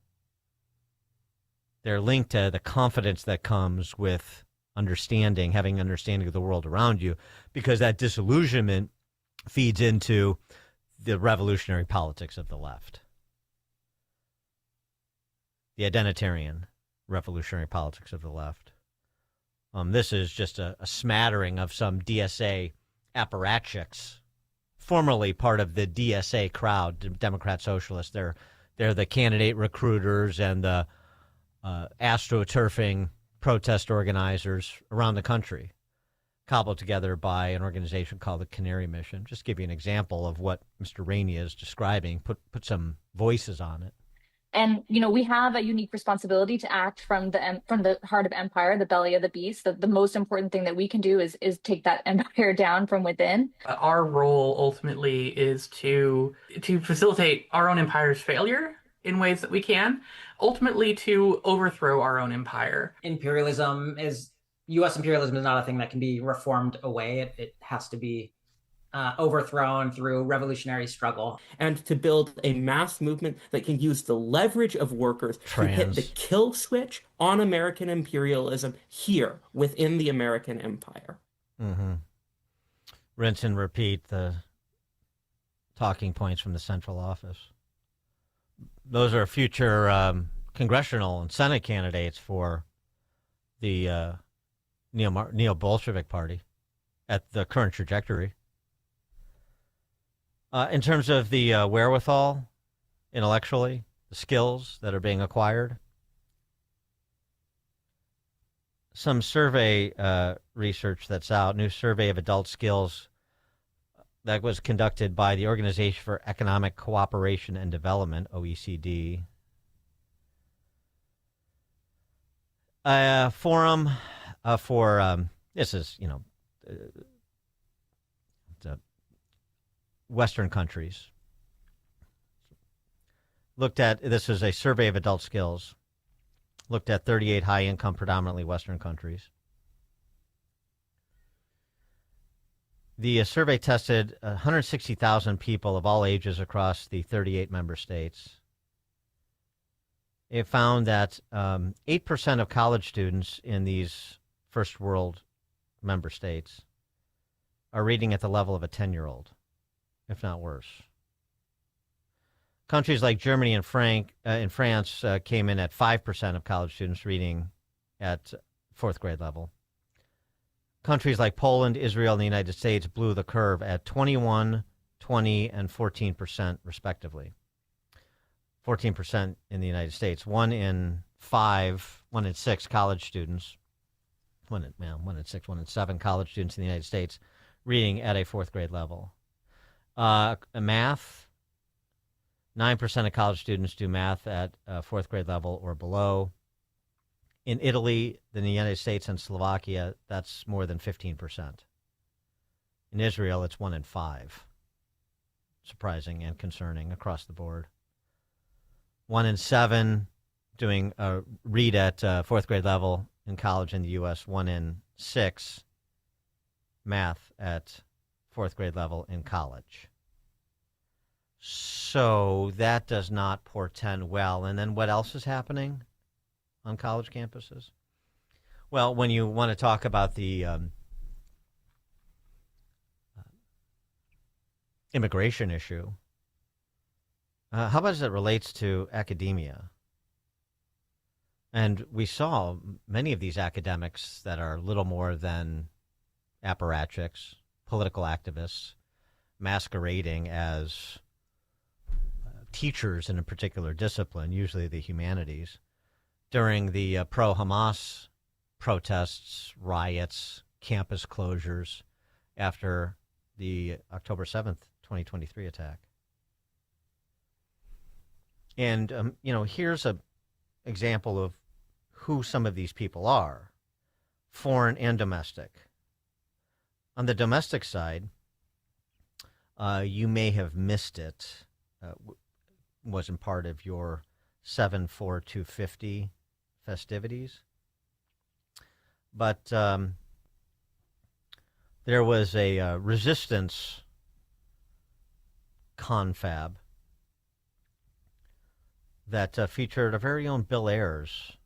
Speaker 4: They're linked to the confidence that comes with having understanding of the world around you, because that disillusionment feeds into the revolutionary politics of the left, the identitarian revolutionary politics of the left. This is just a smattering of some DSA apparatchiks, formerly part of the DSA crowd, the Democrat Socialists. They're the candidate recruiters and the astroturfing protest organizers around the country, cobbled together by an organization called the Canary Mission. Just give you an example of what Mr. Rainey is describing, put some voices on it.
Speaker 6: And, we have a unique responsibility to act from the heart of empire, the belly of the beast. The most important thing that we can do is take that empire down from within.
Speaker 7: Our role ultimately is to facilitate our own empire's failure in ways that we can, ultimately to overthrow our own empire.
Speaker 8: U.S. imperialism is not a thing that can be reformed away. It has to be
Speaker 5: overthrown through revolutionary struggle. And to build a mass movement that can use the leverage of workers to hit the kill switch on American imperialism here within the American empire.
Speaker 4: Mm-hmm. Rinse and repeat the talking points from the central office. Those are future congressional and Senate candidates for the neo-Bolshevik party at the current trajectory. In terms of the wherewithal, intellectually, the skills that are being acquired, some survey research that's out, new survey of adult skills that was conducted by the Organization for Economic Cooperation and Development, OECD. Forum for, this is, the Western countries. This is a survey of adult skills. Looked at 38 high-income, predominantly Western countries. The survey tested 160,000 people of all ages across the 38 member states. It found that 8% of college students in these first world member states are reading at the level of a 10-year-old, if not worse. Countries like Germany and France came in at 5% of college students reading at fourth grade level. Countries like Poland, Israel, and the United States blew the curve at 21, 20, and 14%, respectively. 14% in the United States. One in 6 college students, one in 7 college students in the United States reading at a fourth grade level. Math, 9% of college students do math at fourth grade level or below. In Italy, in the United States, and Slovakia, that's more than 15%. In Israel, it's 1 in 5. Surprising and concerning across the board. 1 in 7 doing read at fourth grade level in college in the U.S., 1 in 6 math at fourth grade level in college. So that does not portend well. And then what else is happening on college campuses? Well, when you want to talk about the immigration issue, how about as it relates to academia? And we saw many of these academics that are little more than apparatchiks, political activists, masquerading as teachers in a particular discipline, usually the humanities, during the pro-Hamas protests, riots, campus closures after the October 7th, 2023 attack. And, here's an example of who some of these people are, foreign and domestic. On the domestic side, you may have missed it, wasn't part of your 7-4-250 festivities. But there was a resistance confab that featured our very own Bill Ayers,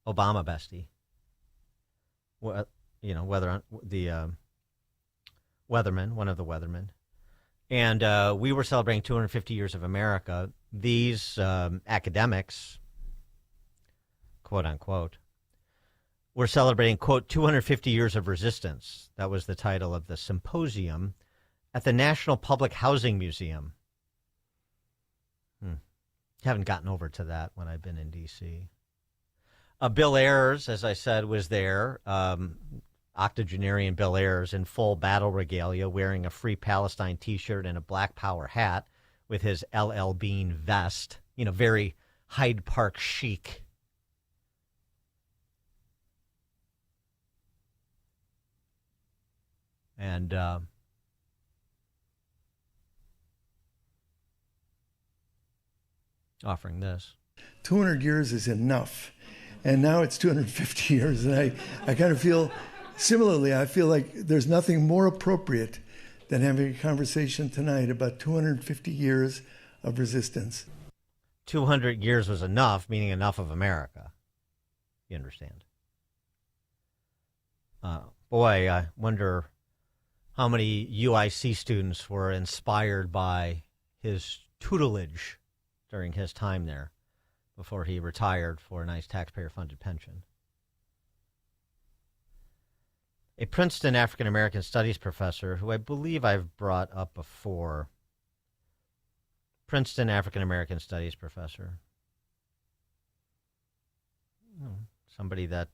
Speaker 4: Obama bestie. Weatherman, one of the weathermen. And we were celebrating 250 years of America. These academics, quote unquote, were celebrating, quote, 250 years of resistance. That was the title of the symposium at the National Public Housing Museum. Haven't gotten over to that when I've been in D.C. Bill Ayers, as I said, was there. Octogenarian Bill Ayers in full battle regalia, wearing a Free Palestine T-shirt and a Black Power hat with his LL Bean vest. Very Hyde Park chic. And offering this.
Speaker 8: 200 years is enough. And now it's 250 years. And I kind of feel Similarly, I feel like there's nothing more appropriate than having a conversation tonight about 250 years of resistance.
Speaker 4: 200 years was enough, meaning enough of America. You understand? Boy, I wonder how many UIC students were inspired by his tutelage during his time there before he retired for a nice taxpayer-funded pension. A Princeton African-American Studies professor, who I believe I've brought up before, Princeton African-American Studies professor, somebody that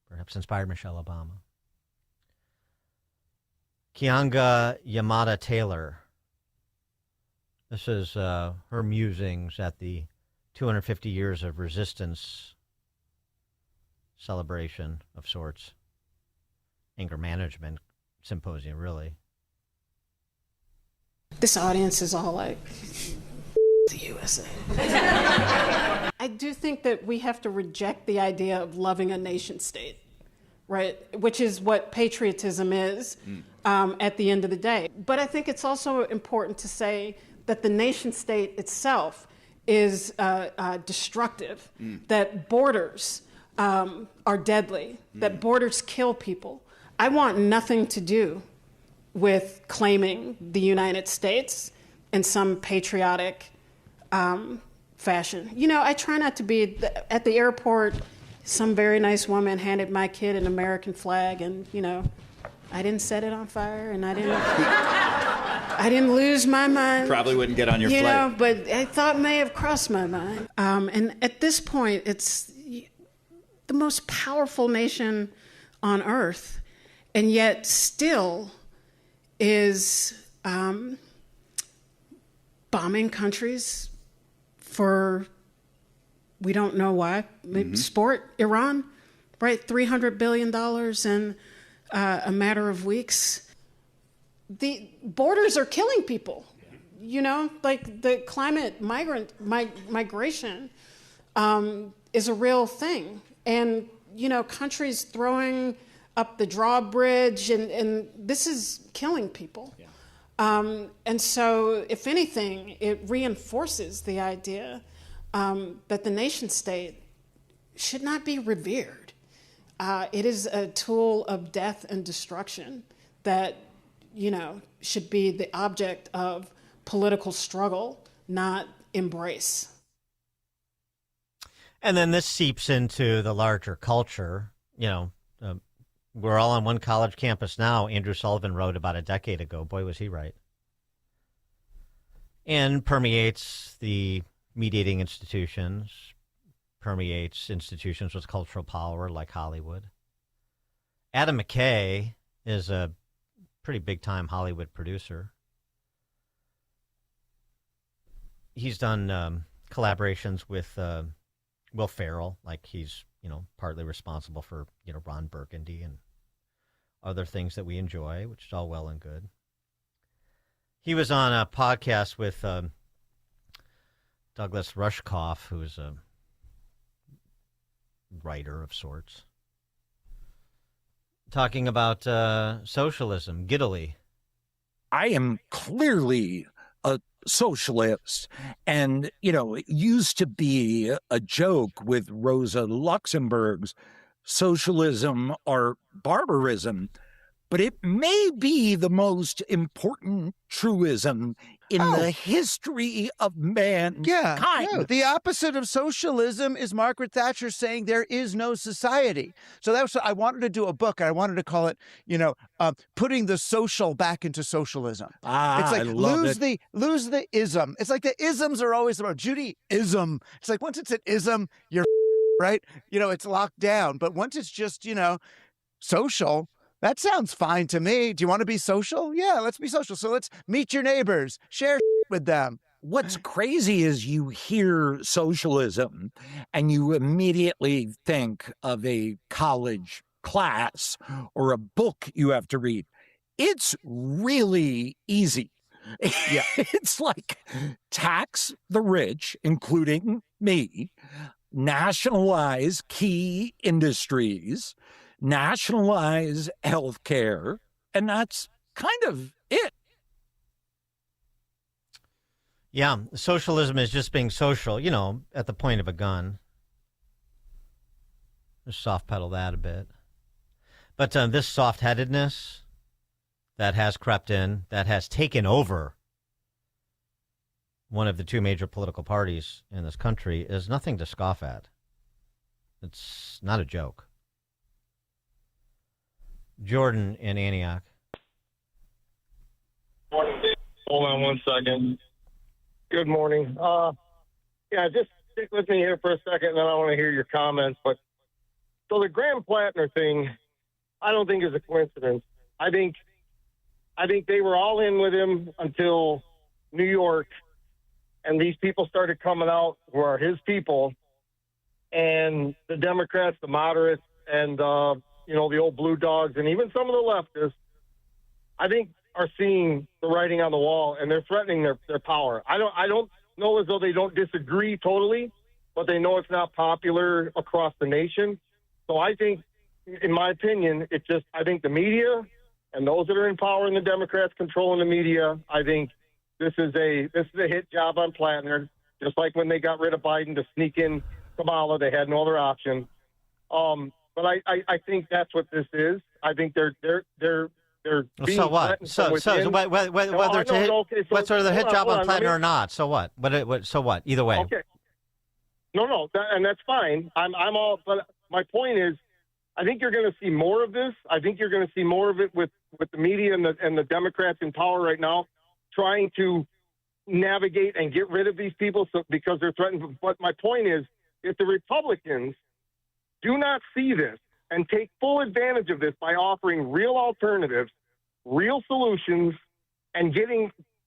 Speaker 4: perhaps inspired Michelle Obama. Keeanga Yamada Taylor. This is her musings at the 250 Years of Resistance celebration of sorts. Anger management symposium, really.
Speaker 11: This audience is all like, the USA. I do think that we have to reject the idea of loving a nation state, right? Which is what patriotism is at the end of the day. But I think it's also important to say that the nation state itself is destructive, that borders are deadly, that borders kill people. I want nothing to do with claiming the United States in some patriotic fashion. You know, I try not to be at the airport. Some very nice woman handed my kid an American flag, and you know, I didn't set it on fire, and I didn't lose my mind.
Speaker 13: Probably wouldn't get on your flight.
Speaker 11: You know, but I thought may have crossed my mind. And at this point, it's the most powerful nation on earth, and yet still is bombing countries for we don't know why. Sport, Iran, right? $300 billion in a matter of weeks. The borders are killing people. You know, like the climate migration is a real thing. And, you know, countries throwing up the drawbridge, and this is killing people. And so, if anything, it reinforces the idea that the nation state should not be revered. It is a tool of death and destruction that, you know, should be the object of political struggle, not embrace.
Speaker 4: And then this seeps into the larger culture. You know, we're all on one college campus now. Andrew Sullivan wrote about a decade ago. Boy, was he right. And permeates the mediating institutions, permeates institutions with cultural power like Hollywood. Adam McKay is a pretty big-time Hollywood producer. He's done collaborations with Will Ferrell, like he's, you know, partly responsible for, you know, Ron Burgundy and other things that we enjoy, which is all well and good. He was on a podcast with Douglas Rushkoff, who's a writer of sorts, talking about socialism, giddily.
Speaker 19: I am clearly a socialist. And, you know, it used to be a joke with Rosa Luxemburg's socialism or barbarism, but it may be the most important truism in the history of mankind.
Speaker 20: Yeah, the opposite of socialism is Margaret Thatcher saying there is no society. So that was, I wanted to do a book. I wanted to call it, you know, putting the social back into socialism. It's like lose the ism. It's like the isms are always about Judaism. It's like once it's an ism, you're right. You know, it's locked down. But once it's just, you know, social. That sounds fine to me. Do you want to be social? Yeah, let's be social. So let's meet your neighbors, share with them.
Speaker 19: What's crazy is you hear socialism and you immediately think of a college class or a book you have to read. It's really easy. Yeah. It's like tax the rich, including me, nationalize key industries, nationalize healthcare, and that's kind of it.
Speaker 4: Yeah, socialism is just being social, at the point of a gun. Just soft pedal that a bit. But this soft-headedness that has crept in, that has taken over one of the two major political parties in this country is nothing to scoff at. It's not a joke. Jordan in Antioch.
Speaker 13: Morning. Hold on one second. Good morning. Just stick with me here for a second, and then I want to hear your comments. But so the Graham Plattner thing, I don't think is a coincidence. I think they were all in with him until New York, and these people started coming out who are his people, and the Democrats, the moderates, and the old blue dogs, and even some of the leftists, I think, are seeing the writing on the wall, and they're threatening their power. I don't know as though they don't disagree totally, but they know it's not popular across the nation. So I think, in my opinion, I think the media and those that are in power and the Democrats controlling the media, I think this is a hit job on Plattner. Just like when they got rid of Biden to sneak in Kamala, they had no other option. But I think that's what this is. I think they're being
Speaker 4: so what? So whether it's a hit, what's sort of the hit job on Plattner or not? So what? So what? Either way.
Speaker 13: Okay. No, and that's fine. I'm all. But my point is, I think you're going to see more of this. I think you're going to see more of it with the media and the Democrats in power right now, trying to navigate and get rid of these people because they're threatened. But my point is, if the Republicans do not see this and take full advantage of this by offering real alternatives, real solutions, and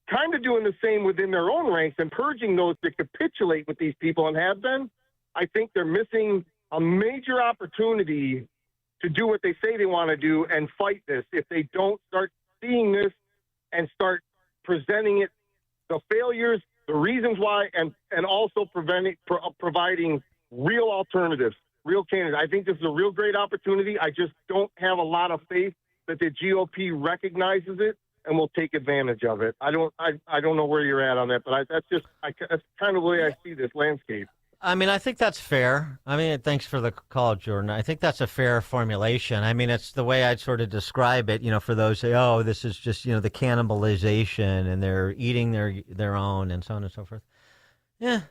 Speaker 13: kind of doing the same within their own ranks and purging those that capitulate with these people and have been, I think they're missing a major opportunity to do what they say they want to do and fight this. If they don't start seeing this and start presenting it, the failures, the reasons why, and also providing real alternatives, real candidates. I think this is a real great opportunity. I just don't have a lot of faith that the GOP recognizes it and will take advantage of it. I don't know where you're at on that, but that's kind of the way I see this landscape.
Speaker 4: I mean, I think that's fair. I mean, thanks for the call, Jordan. I think that's a fair formulation. I mean, it's the way I'd sort of describe it, for those who say, oh, this is just, the cannibalization and they're eating their own and so on and so forth. Yeah,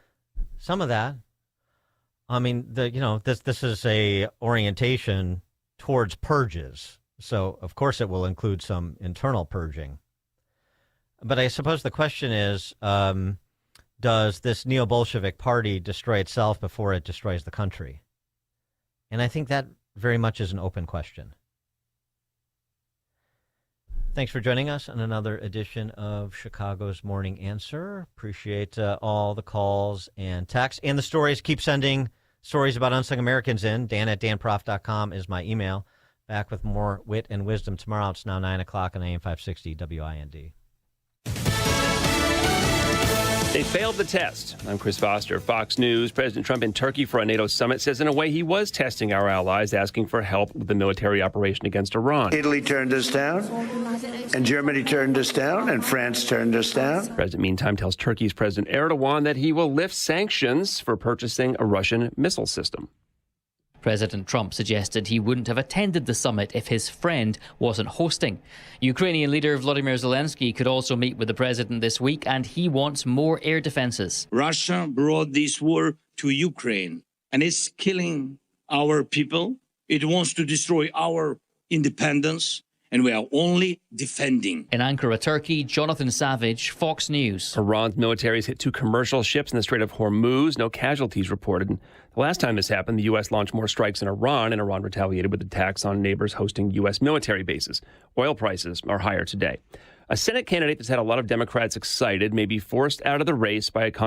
Speaker 4: some of that. I mean, this is a orientation towards purges. So, of course, it will include some internal purging. But I suppose the question is, does this neo-Bolshevik party destroy itself before it destroys the country? And I think that very much is an open question. Thanks for joining us on another edition of Chicago's Morning Answer. Appreciate all the calls and texts and the stories. Keep sending stories about unsung Americans in. Dan@danprof.com is my email. Back with more wit and wisdom tomorrow. It's now 9 o'clock on AM 560 WIND.
Speaker 14: They failed the test. I'm Chris Foster, Fox News. President Trump in Turkey for a NATO summit says in a way he was testing our allies, asking for help with the military operation against Iran.
Speaker 15: Italy turned us down, and Germany turned us down, and France turned us down.
Speaker 14: The president, meantime, tells Turkey's President Erdogan that he will lift sanctions for purchasing a Russian missile system.
Speaker 16: President Trump suggested he wouldn't have attended the summit if his friend wasn't hosting. Ukrainian leader Volodymyr Zelensky could also meet with the president this week, and he wants more air defenses.
Speaker 21: Russia brought this war to Ukraine, and it's killing our people. It wants to destroy our independence, and we are only defending.
Speaker 16: In Ankara, Turkey, Jonathan Savage, Fox News.
Speaker 14: Iran's military has hit 2 commercial ships in the Strait of Hormuz. No casualties reported. And the last time this happened, the U.S. launched more strikes in Iran, and Iran retaliated with attacks on neighbors hosting U.S. military bases. Oil prices are higher today. A Senate candidate that's had a lot of Democrats excited may be forced out of the race by a